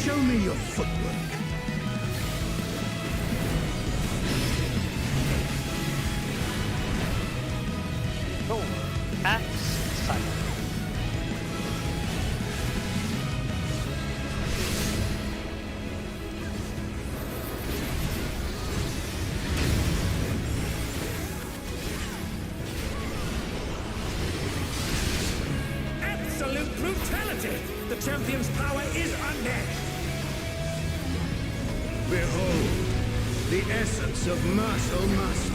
Show me your footwork. Sword, axe, scythe. Absolute brutality! The champion's power is unmatched! Behold, the the essence of muscle must.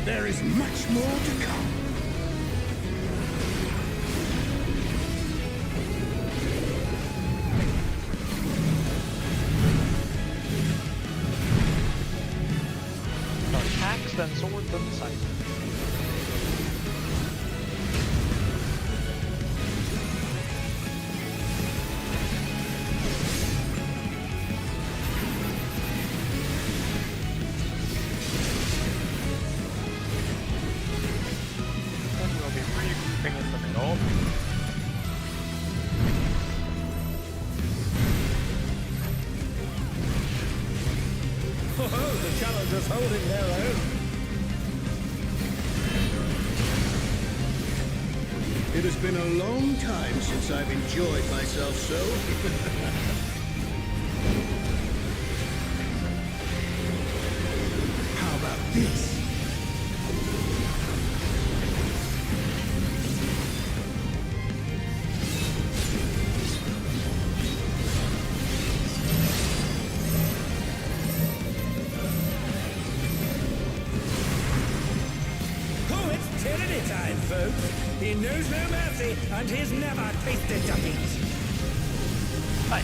There is much more to come. Axe, then sword, then scythe. Then we'll be regrouping in the middle. Oh, the challengers holding their own. It has been a long time since I've enjoyed myself so. How about this? Oh, it's tyranny time, folks. He knows no mercy, and he's never tasted defeat. Bye.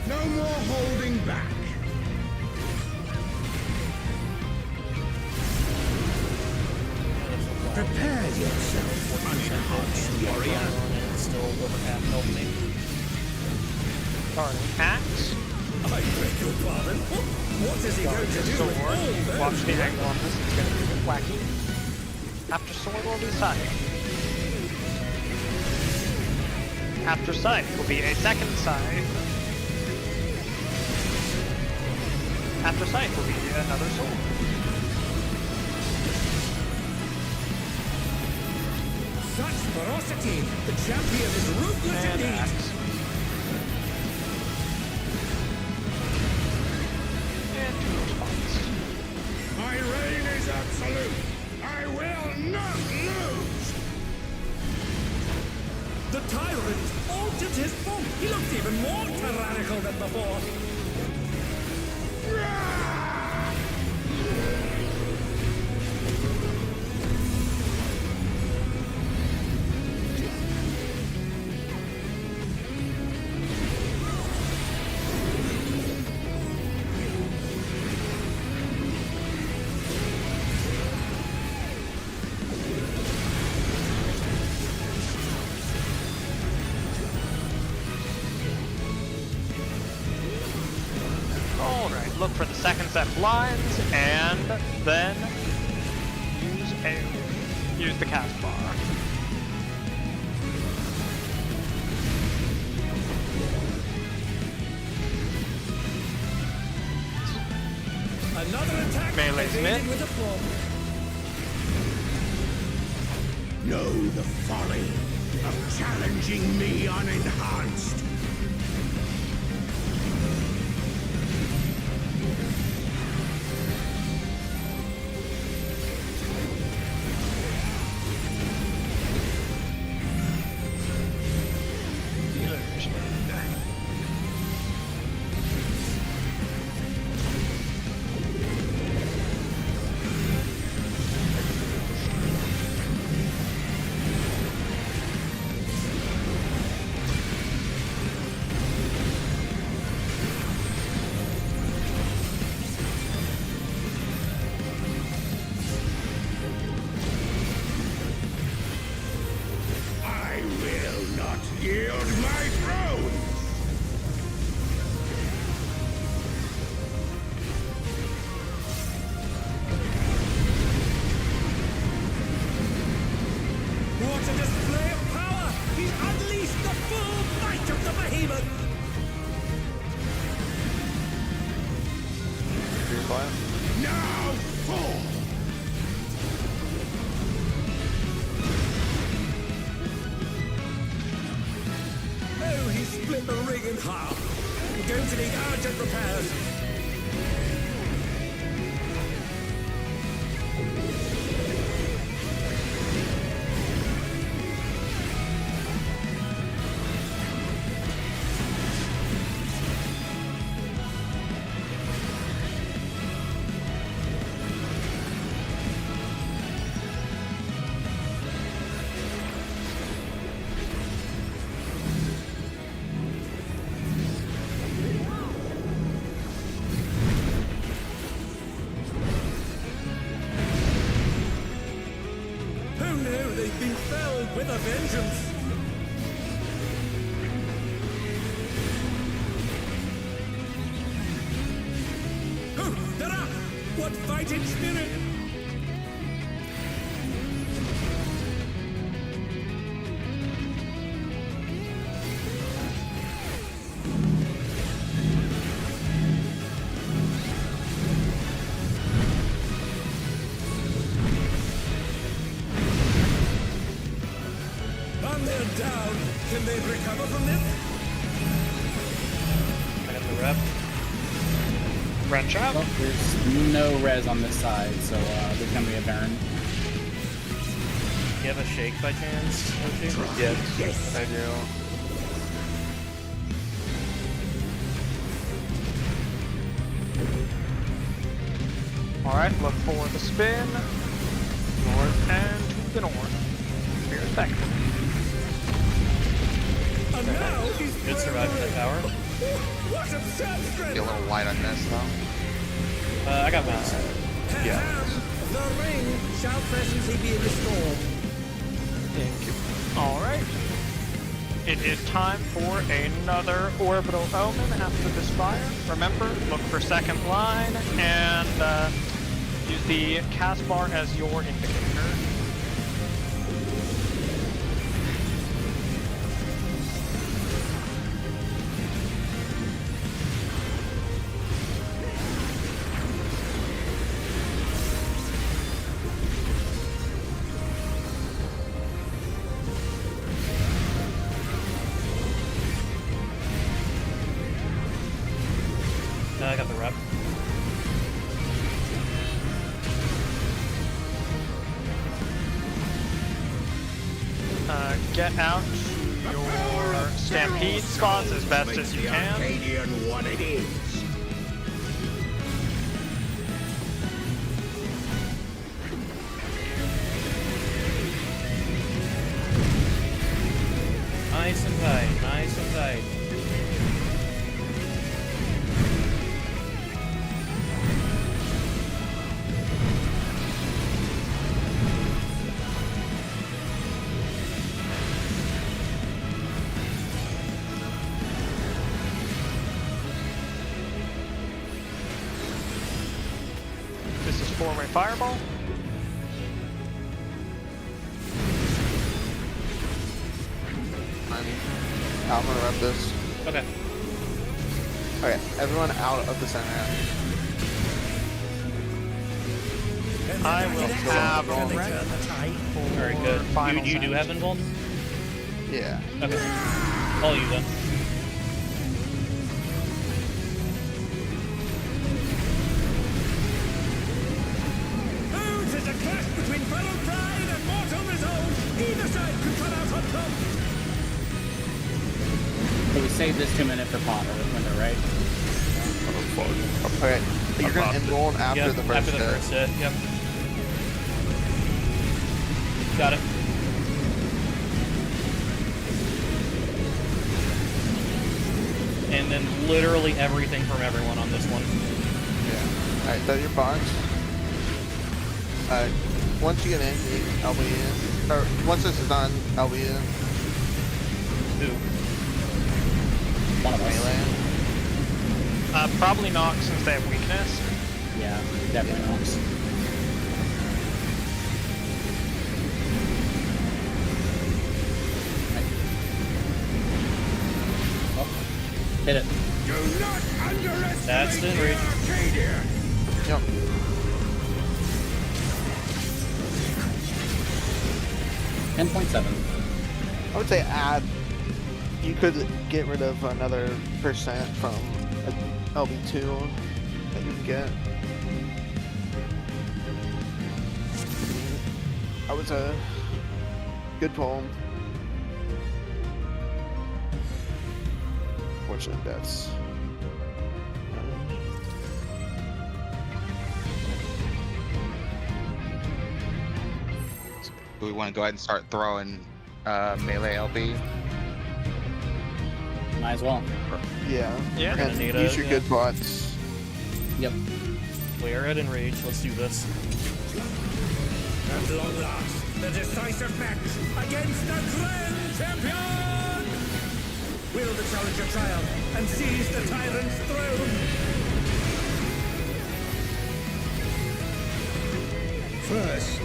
No more holding back. Prepare yourself, unenhanced warrior. And it's still over half health me. Qorani. Axe. I beg your pardon. What is he going to do Sword. with all those Watch the angle on this, it's gonna be a bit wacky. After sword will be scythe. After scythe will be a second scythe. After scythe will be another sword. Such ferocity! The champion is ruthless And indeed! axe. And two response. My reign is absolute. I will not lose. The tyrant altered his form! He looks even more tyrannical than before! Alright, look for the second set of blinds, and then use the cast bar. Another attack Melee's evaded mid. with aplomb. Know the folly of challenging me unenhanced. going to need urgent repairs. Who knew they'd been felled with a vengeance? Oh, they're up! What fighting spirit! And they're down. Can they recover from this? I got the rep. Wrench out. Well, there's no res on this side, so there's gonna be a burn. Do you have a shake by chance, Ochi? Yes, I do. Alright, look for the spin. North and to the north. Spirit effective. And now he's Good surviving that tower. What absurd strength! Be a little light on this though. I got wings. Yeah. The ring shall presently be restored. Thank you. Alright. It is time for another orbital omen after this fire. Remember, look for second line and use the cast bar as your indicator. I got the rep. Get out to your stampede spots as best as you can. Arcadian what it is. Nice and tight, nice and tight. This is four-way fireball. I'm gonna rep this. Okay. Okay, everyone out of the center. I will have Very good. You do have invuln? Yeah. Okay. I'll use them. Oh, 'tis a clash between fellow pride and mortal resolve. Either side could come out on top. So we saved this 2 minute for Potter window, right? Okay, you're gonna enroll after Yep, the first after the hit. first hit, yep. Got it. And then literally everything from everyone on this one. Yeah. Alright, set your box. Once you get in, you LB in. Or once this is done, LB in. Who? One of us. melee. Probably not since they have weakness. Yeah, definitely not. Oh, hit it. Do not underestimate That's the the reach. Arcadia. Yep. $10.7. I would say add you could get rid of another percent from a LB2 that you can get. That was a good poem. Fortunate deaths. Do we want to go ahead and start throwing melee LB? Might as well. Yeah. Yeah. Gonna And need use it, your yeah. good bots. Yep. We are at Enrage. Let's do this. At long last, the decisive match against the Grand Champion! Will the challenger triumph and seize the tyrant's throne? First,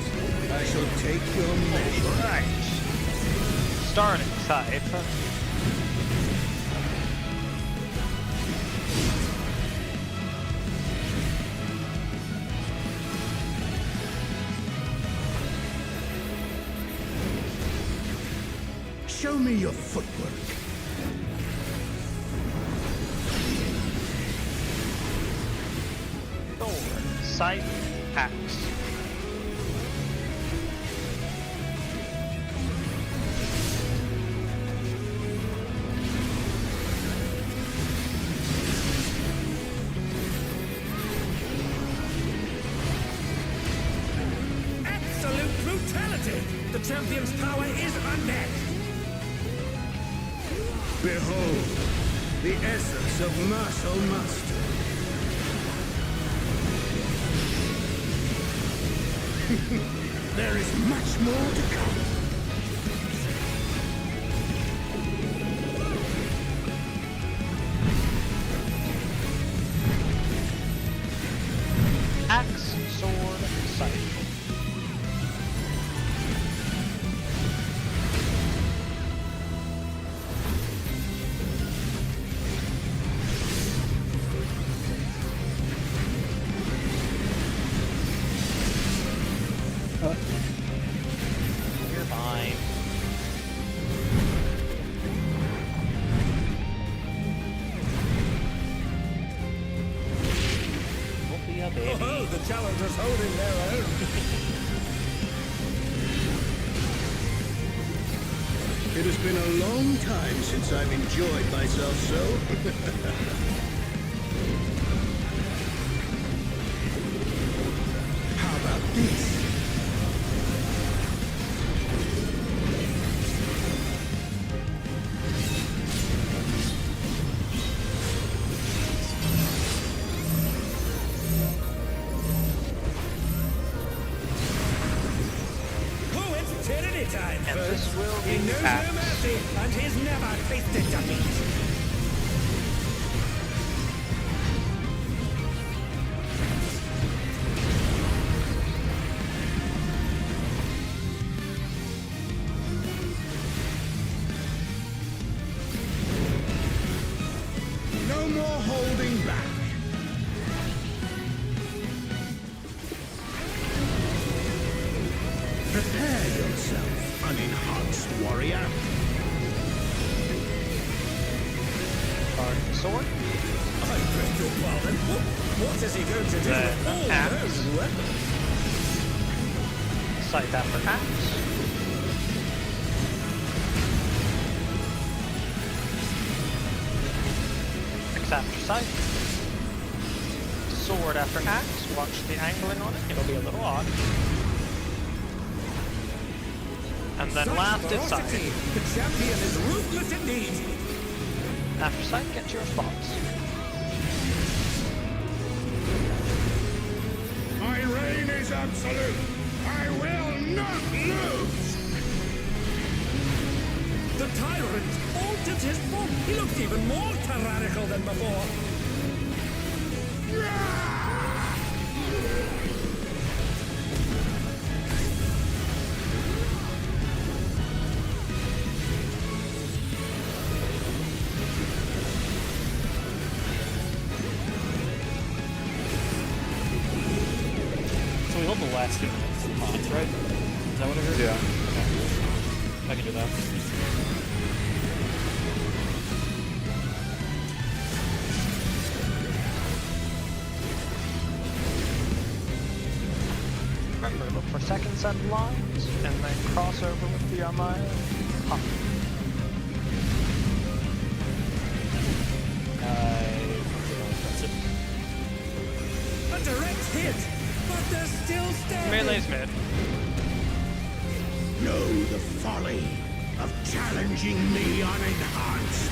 I shall take your measure. Right. Starting side. Show me your footwork. Sword. Scythe. Axe. Absolute brutality! The champion's power is unmatched! Behold, the essence of martial mastery. There is much more to come. Axe, sword, scythe. You're fine. Don't be a baby. Oh, the challenger's holding their own. It has been a long time since I've enjoyed myself so. How about this? Oh, it's tyranny time, And folks. this will He be knows no axe. mercy, and he's never tasted defeat. No more holding back. Prepare yourself, unenhanced warrior. Starting sword. I beg your pardon. What is he going to do Then with all axe. those weapons? Scythe after axe. Axe after scythe. Sword after axe. Watch the angling on it. It'll be a little odd. And then Such last is ferocity. scythe. The champion is ruthless indeed. After scythe, get to your spots. My reign is absolute. I will not lose. The tyrant altered his form. He looked even more tyrannical than before. So we hold the last 2 minutes for mods, right? Is that what I heard? Yeah. Okay. I can do that. remember, look for second set lines, and then cross over with the Armada. Hop. A direct hit, but they're still standing. Melee's mid. Know the folly of challenging me unenhanced.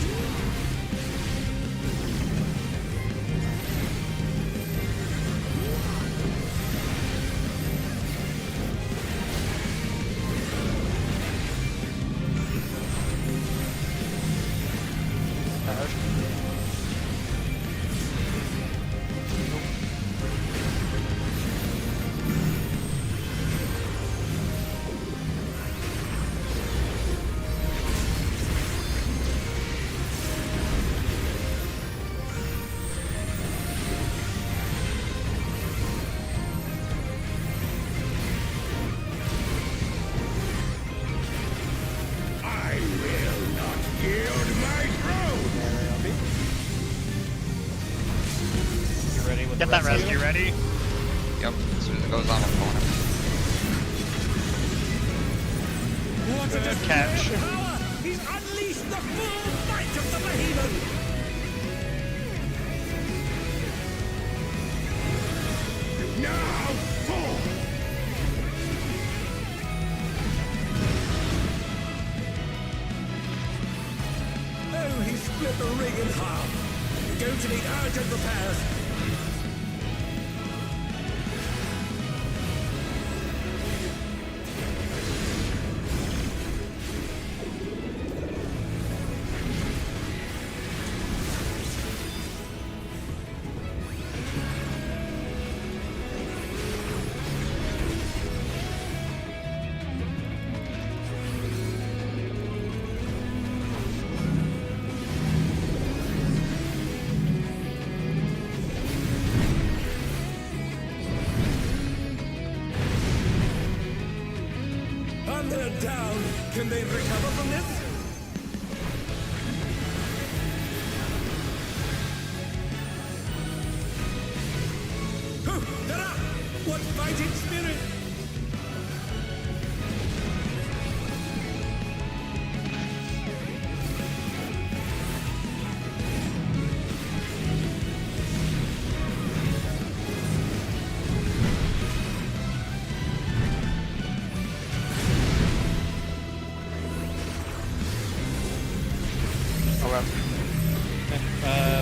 I will not yield my throne. You ready with Get the that rescue ready. Yep, as soon as it goes on, I'm going. What a Good display catch. of power! He's unleashed the full might of the behemoth! Now fall. Oh, he split the ring in half. Go to need urgent repairs. And they're down. Can they recover from this? Oh, they're up! What fighting spirit!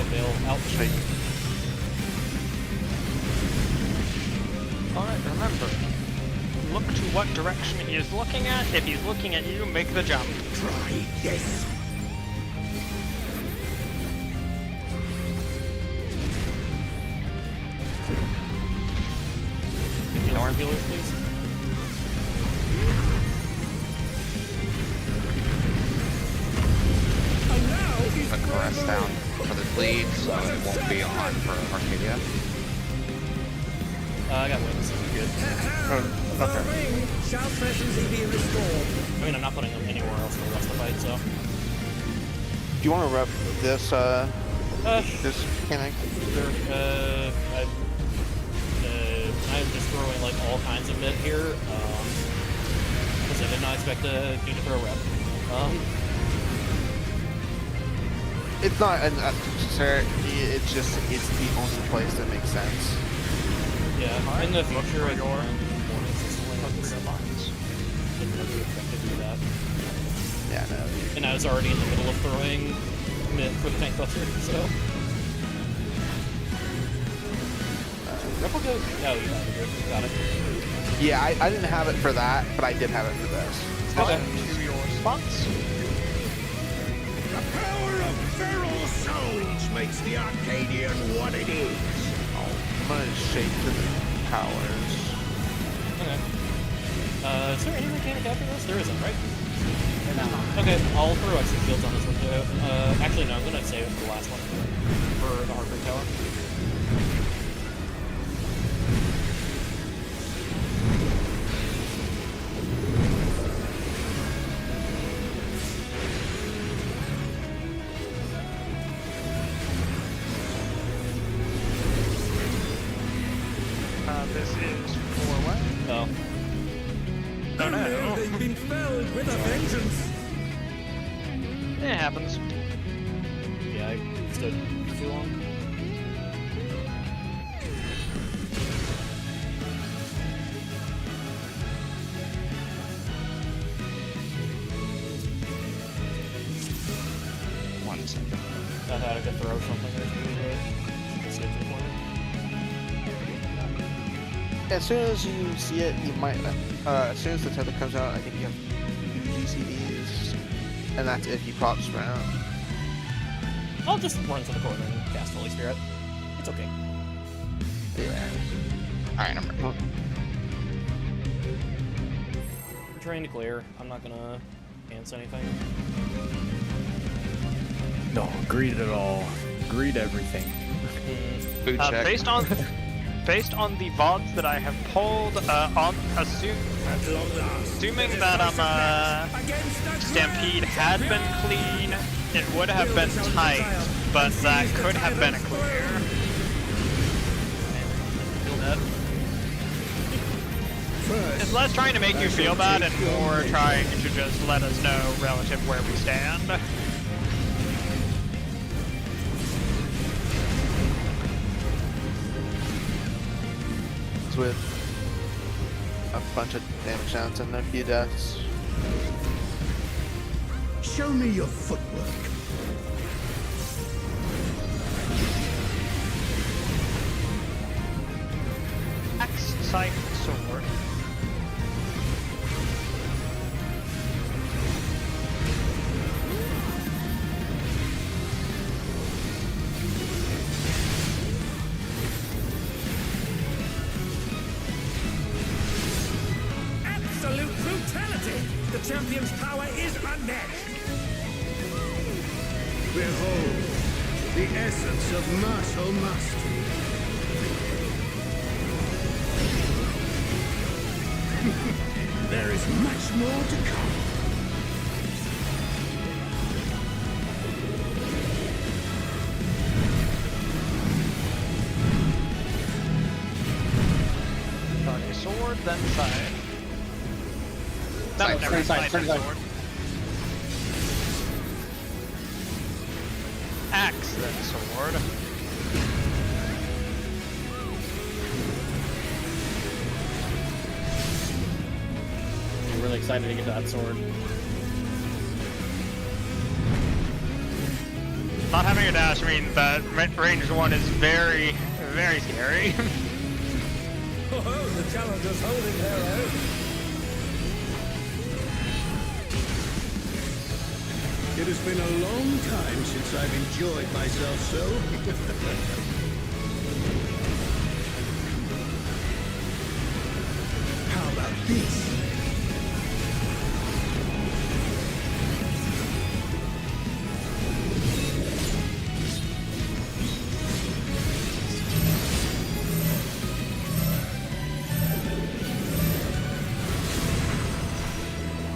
Bill, out. Alright, remember. Look to what direction he is looking at. If he's looking at you, make the jump. Try this. Arm healers, please. And now he's Put Caress down for the bleed, so it won't be on for Arcadia. I got wings. Good. The ring shall presently be restored. I mean, I'm not putting them anywhere else for the rest of the fight, so. Do you want to rep this this mechanic? Sure. I'm just throwing like all kinds of mid here. Because I did not expect you to throw rep. It's not unnecessary. It's just it's the only place that makes sense. Yeah. In the future, I Look for didn't really expect to do that. Yeah, no. And I was already in the middle of throwing mid for the tank buster, so. Replica? Oh, you have it. Got it. Yeah, I didn't have it for that, but I did have it for this. Okay. To your spots. The power of feral souls makes the Arcadian what it is. I'm gonna shake to the powers. Okay. Is there any mechanic after this? There isn't, right? Okay, I'll throw extra shields on this one too. Actually, no, I'm gonna save it for the last one. For the Heartbreak Tower. This is for what? Oh. Oh no. They've been felled with a vengeance. It happens. Yeah, I stood for too long. One second. I thought I could throw something or two to save the corner. As soon as you see it, you might. As soon as the tether comes out, I think you have 2 GCDs, and that's if you prop around. I'll just run to the corner and cast Holy Spirit. It's okay. Yeah. Alright, I'm ready. We're trying to clear. I'm not gonna cancel anything. No, greed it all. Greed everything. Food check. Based on the VODs that I have pulled, assuming that Stampede had been clean, it would have been tight, but that could have been a clear. Feel that? It's less trying to make you feel bad and more trying to just let us know relative where we stand. With a bunch of damage downs and a few deaths. Show me your footwork. Axe, scythe, sword. Absolute brutality! The champion's power is unmatched! Behold, the essence of martial mastery. There is much more to come. Starting sword, then scythe. No, Scythe, never mind, scythe, then scythe. sword. Axe, then sword. I'm really excited to get to that sword. Not having a dash means that ranged one is very, very scary. Oh, the challenger's holding their own. It has been a long time since I've enjoyed myself so. How about this?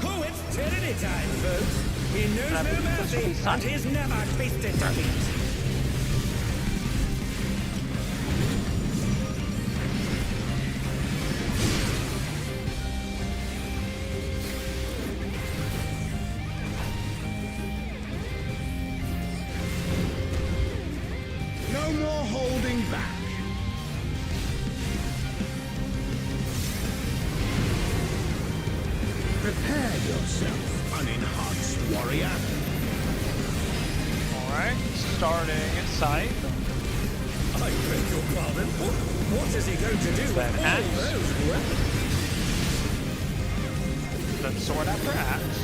Oh, it's tyranny time, folks. He knows no mercy, and he's never tasted defeat. No more holding back. Prepare yourself, unenhanced warrior. Alright, starting scythe. I beg your pardon. What is he going to do Then with all axe. those weapons? Then sword after axe.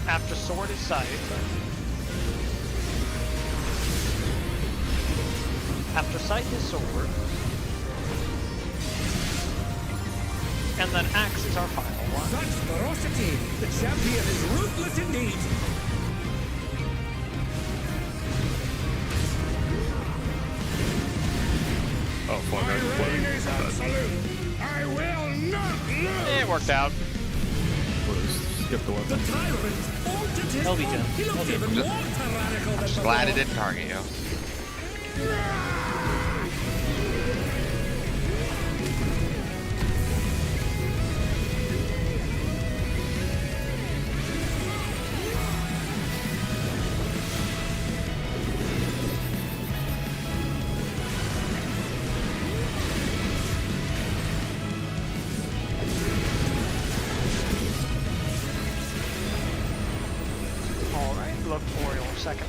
After sword is scythe. After scythe is sword. And then axe is our final one. Such ferocity! The champion is ruthless indeed! Oh, fuck. My I reign was is absolute. I will not lose. It worked out. skip the The weapon. tyrant altered his LB form. Jen. He looked LB. even more tyrannical than Just glad it before. didn't target you.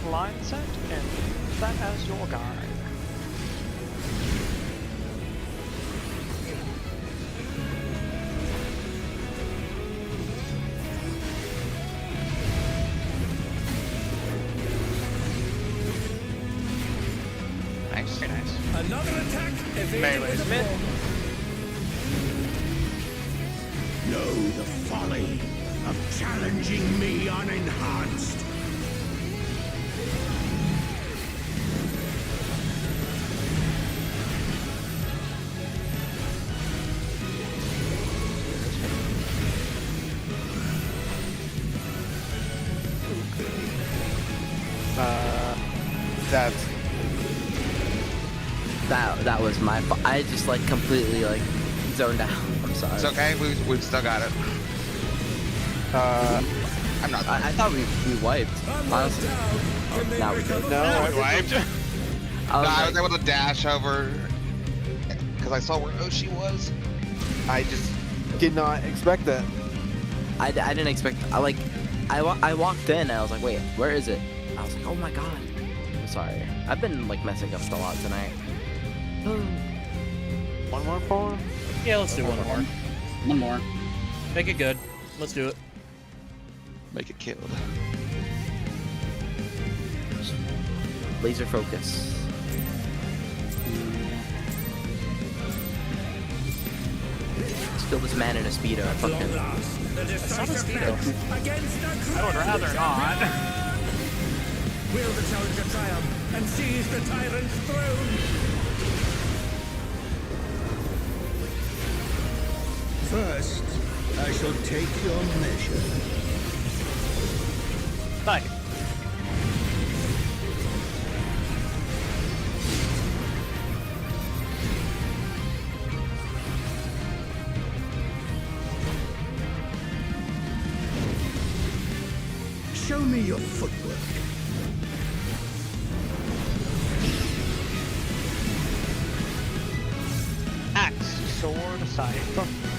line set and use that as your guide. Nice. Very nice. Another attack evaded Melee with a mid. blow. Know the folly of challenging me unenhanced. That's That was my fault. I just like completely like zoned out. I'm sorry. It's okay. We've still got it. I'm not. I thought we wiped. Honestly. Now we did. no. Wiped. I was I was like, able to dash over because I saw where Oshi was. I just did not expect that. I didn't expect. I walked in and I was like, wait, where is it? I was like, oh my god. I'm sorry. I've been like messing up a lot tonight. One more for him? Yeah, let's do one more. One more. Make it good. Let's do it. Make it killed. Laser focus. Spill this man in a speedo. Fuck Long him. last, the decisive speedo. match against a I would rather not. Will the challenger triumph and seize the tyrant's throne? First, I shall take your measure. Nice. Show me your footwork. Axe, sword, scythe.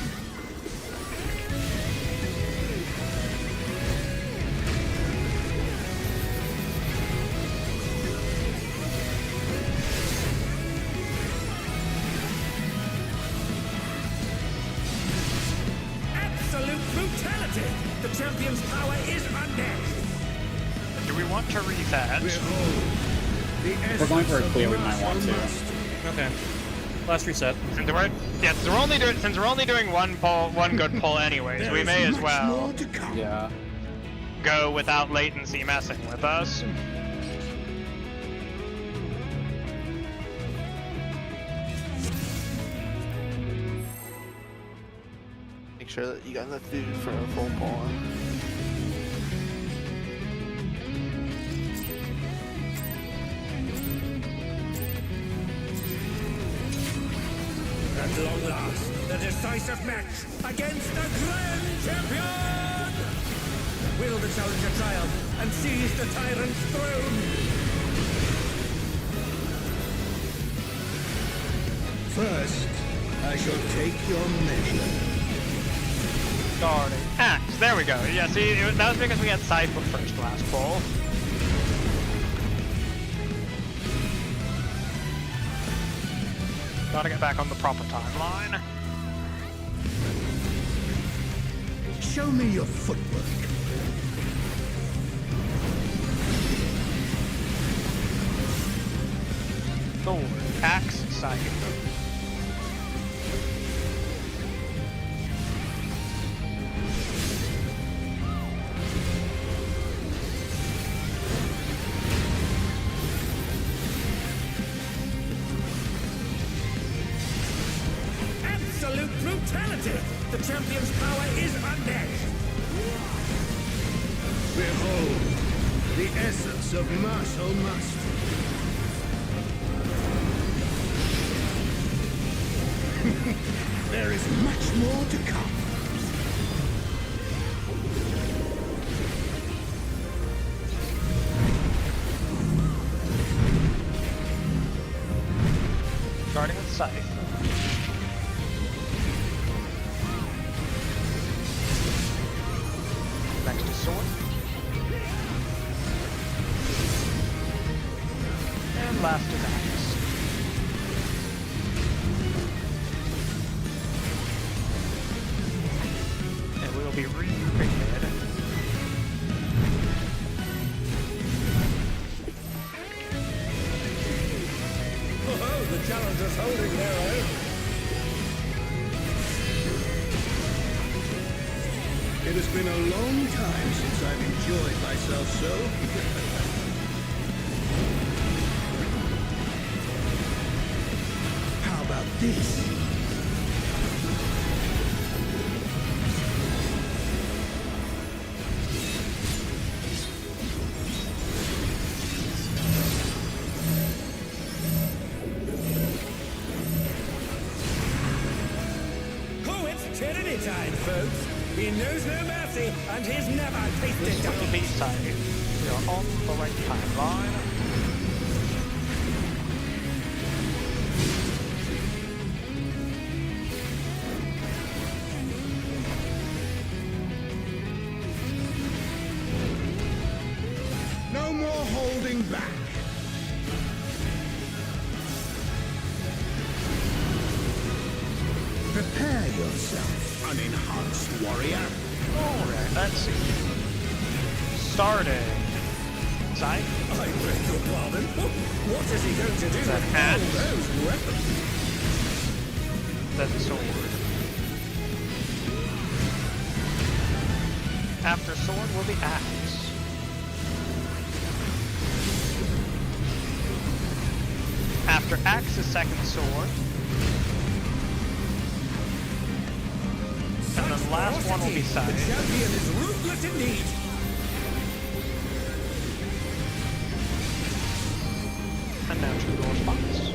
Absolute brutality! The champion's power is unmatched. Do we want to reset? Behold, the We're going for a essence of clear, we might want to. Okay. Last reset. Since we're only doing one pull, one good pull anyways, There we is may as much well more to come. Yeah. go without latency messing with us. Make sure that you got enough food for a full pull. At long last, the decisive match against the grand champion! Will the challenger triumph and seize the tyrant's throne? First, I shall take your measure. Starting. Axe, there we go. Yeah, see, that was because we had side foot first last pull. Gotta get back on the proper timeline. Show me your footwork. Sword, axe, scythe. Absolute brutality! The champion's power is unmatched! Behold, the essence of martial mastery. There is much more to come. Starting with scythe. Next is sword. last is axe. And we will be reprinted. Oh, the challenger's holding their own. It has been a long time since I've enjoyed myself so. How about this? Oh, it's tyranny time, folks. He knows no mercy, and he's never tasted This is the defeat. B-side. We are on the right timeline. No more holding back. Prepare yourself, unenhanced warrior. Alright, let's see. Starting. Side. I beg your pardon. What is he going to do That with axe. all those weapons? Then sword. After sword will be axe. After axe is second sword. And then the last one will be side. The champion is ruthless indeed. And now two door spots.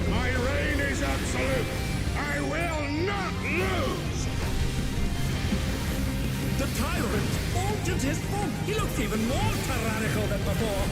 My reign is absolute. I will not lose. The tyrant altered his form. He looks even more tyrannical than before.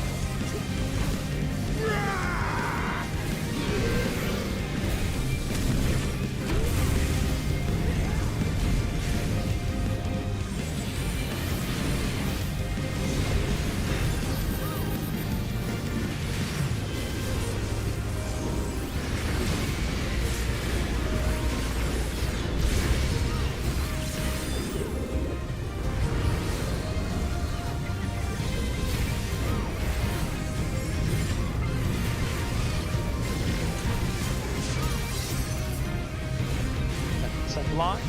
Set line.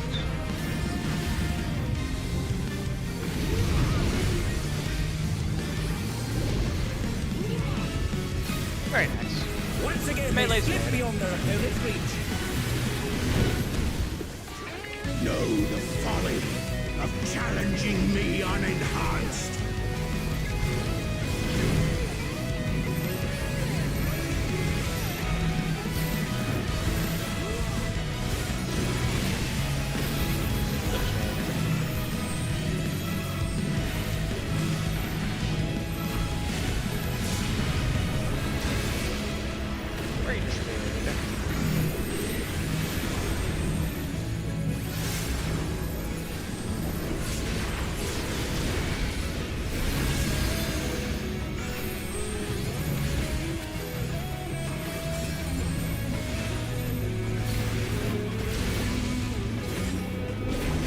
Very nice. Once again, Melee they slip sword. beyond their opponent's reach. Know the folly of challenging me unenhanced. Range mid.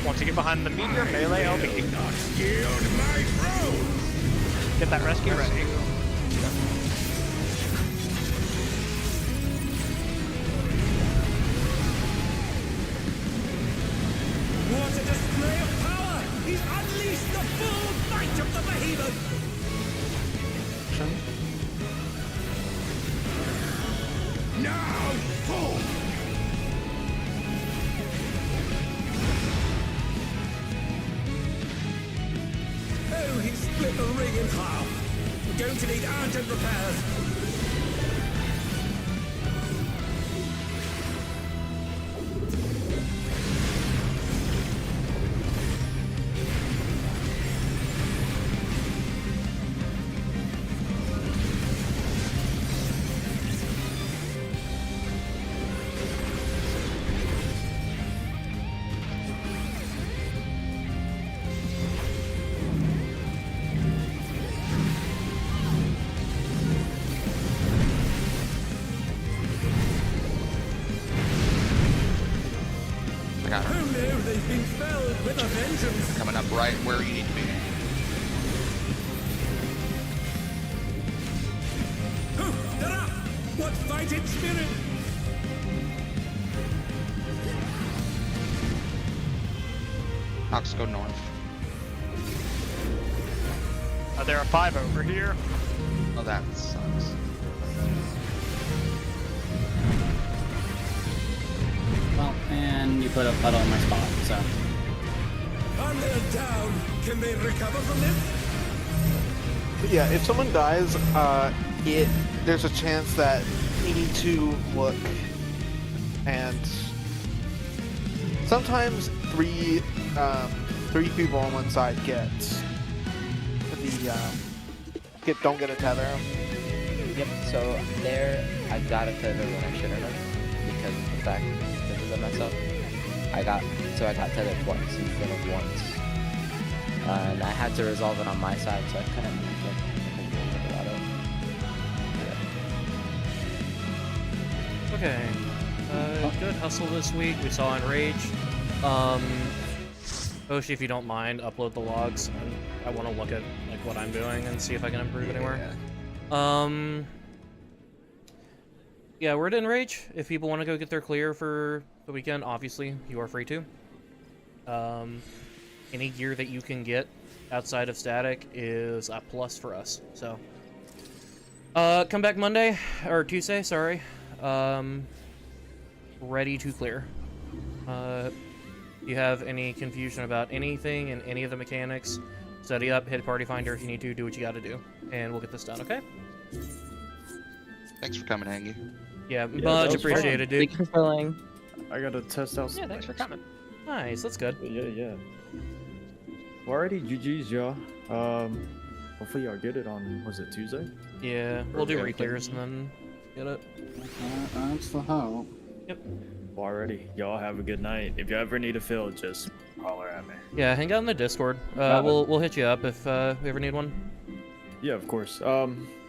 Want to get behind the meteor melee LB. Not yield my throne. Get that rescue ready. What a display of power! He's unleashed the full might of the behemoth! Now fall. Oh, he split the ring in half. We're going to need urgent repairs. fell with a vengeance. Coming up right where you need to be. They're up! What fighting spirit! Ox, go north. There are 5 over here. Oh, that sucks. Well, and you put a puddle in my spot, so. And they're down. Can they recover from this? But yeah, if someone dies, there's a chance that you need to look, and sometimes three people on one side don't get a tether. Yep, so there I got a tether when I shouldn't have, because of the fact of the mess up. I got tethered twice instead of once. And I had to resolve it on my side, so I couldn't get a lot of. Okay. Good hustle this week. We saw in Rage. Oshi, if you don't mind, upload the logs. I want to look at like what I'm doing and see if I can improve anywhere. Yeah, we're in Rage. If people want to go get their clear for the weekend, obviously you are free to. Any gear that you can get outside of static is a plus for us. So, come back Monday or Tuesday. Sorry. Ready to clear. If you have any confusion about anything and any of the mechanics, study up, hit Party Finder if you need to, do what you gotta do, and we'll get this done, okay? Thanks for coming, Hangy. Yeah, that much was appreciated, dude. Thank you for playing. I gotta test out. Yeah, thanks for coming. Nice, that's good. Yeah. Alrighty, GG's, y'all. Hopefully y'all get it on, was it Tuesday? Yeah, we'll do Okay. re-clears and then get it. That's the hope. Yep. Alrighty, y'all have a good night. If you ever need a fill, just holler at me. Yeah, hang out in the Discord. We'll hit you up if we ever need one. Yeah, of course.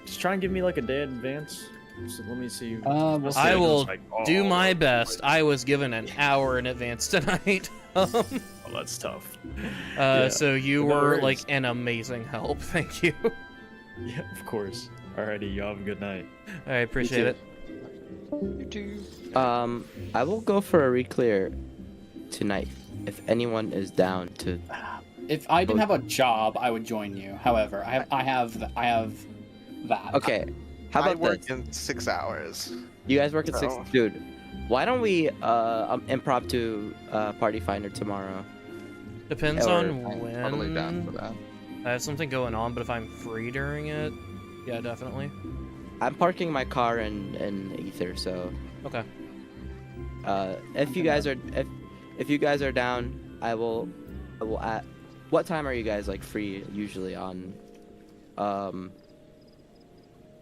Just try and give me like a day in advance. So let me see. We'll see. I will Like, do my like- best. I was given an hour in advance tonight. Oh, that's tough. So you No were worries. like an amazing help. Thank you. Yeah, of course. Alrighty, y'all have a good night. I appreciate it. You too. I will go for a re-clear tonight if anyone is down to. If I didn't have a job, I would join you. However, I have that. Okay, how I about work this? in 6 hours. You guys work at 6, So- dude. Why don't we impromptu Party Finder tomorrow? Depends Or- on I'm totally down for when. that. I have something going on, but if I'm free during it, yeah, definitely. I'm parking my car in Ether, so Okay. if you guys are down, I will at what time are you guys like free usually on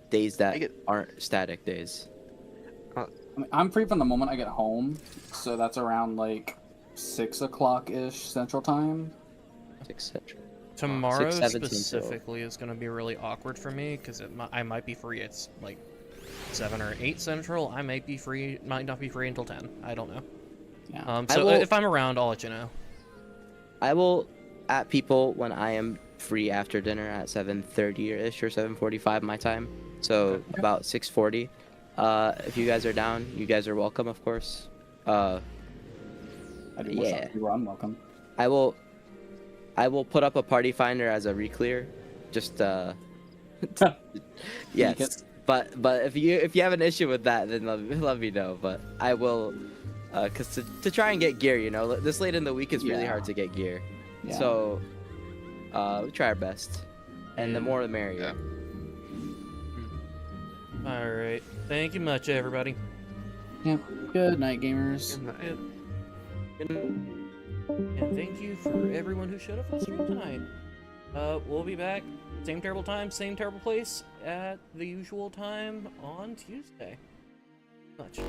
days that aren't static days? I mean, I'm free from the moment I get home, so that's around like 6 o'clock ish Central Time. 6 Central. Tomorrow 6:17 specifically is going to be really awkward for me because I might be free. It's like 7 or 8 Central. I might not be free until 10. I don't know. Yeah. So if I'm around, I'll let you know. I will at people when I am free after dinner at 7:30-ish or 7:45 my time. So about 6:40. If you guys are down, you guys are welcome, of course. I do more yeah. stuff you are unwelcome. I will put up a Party Finder as a re-clear. Just yes. But if you have an issue with that, then let me know. But I will, cause to try and get gear, you know, this late in the week is really hard to get gear. Yeah. So we try our best, and the more the merrier. All right. Thank you much, everybody. Yeah. Good night, gamers. And thank you for everyone who showed up for the stream tonight. We'll be back, same terrible time, same terrible place, at the usual time on Tuesday. Much.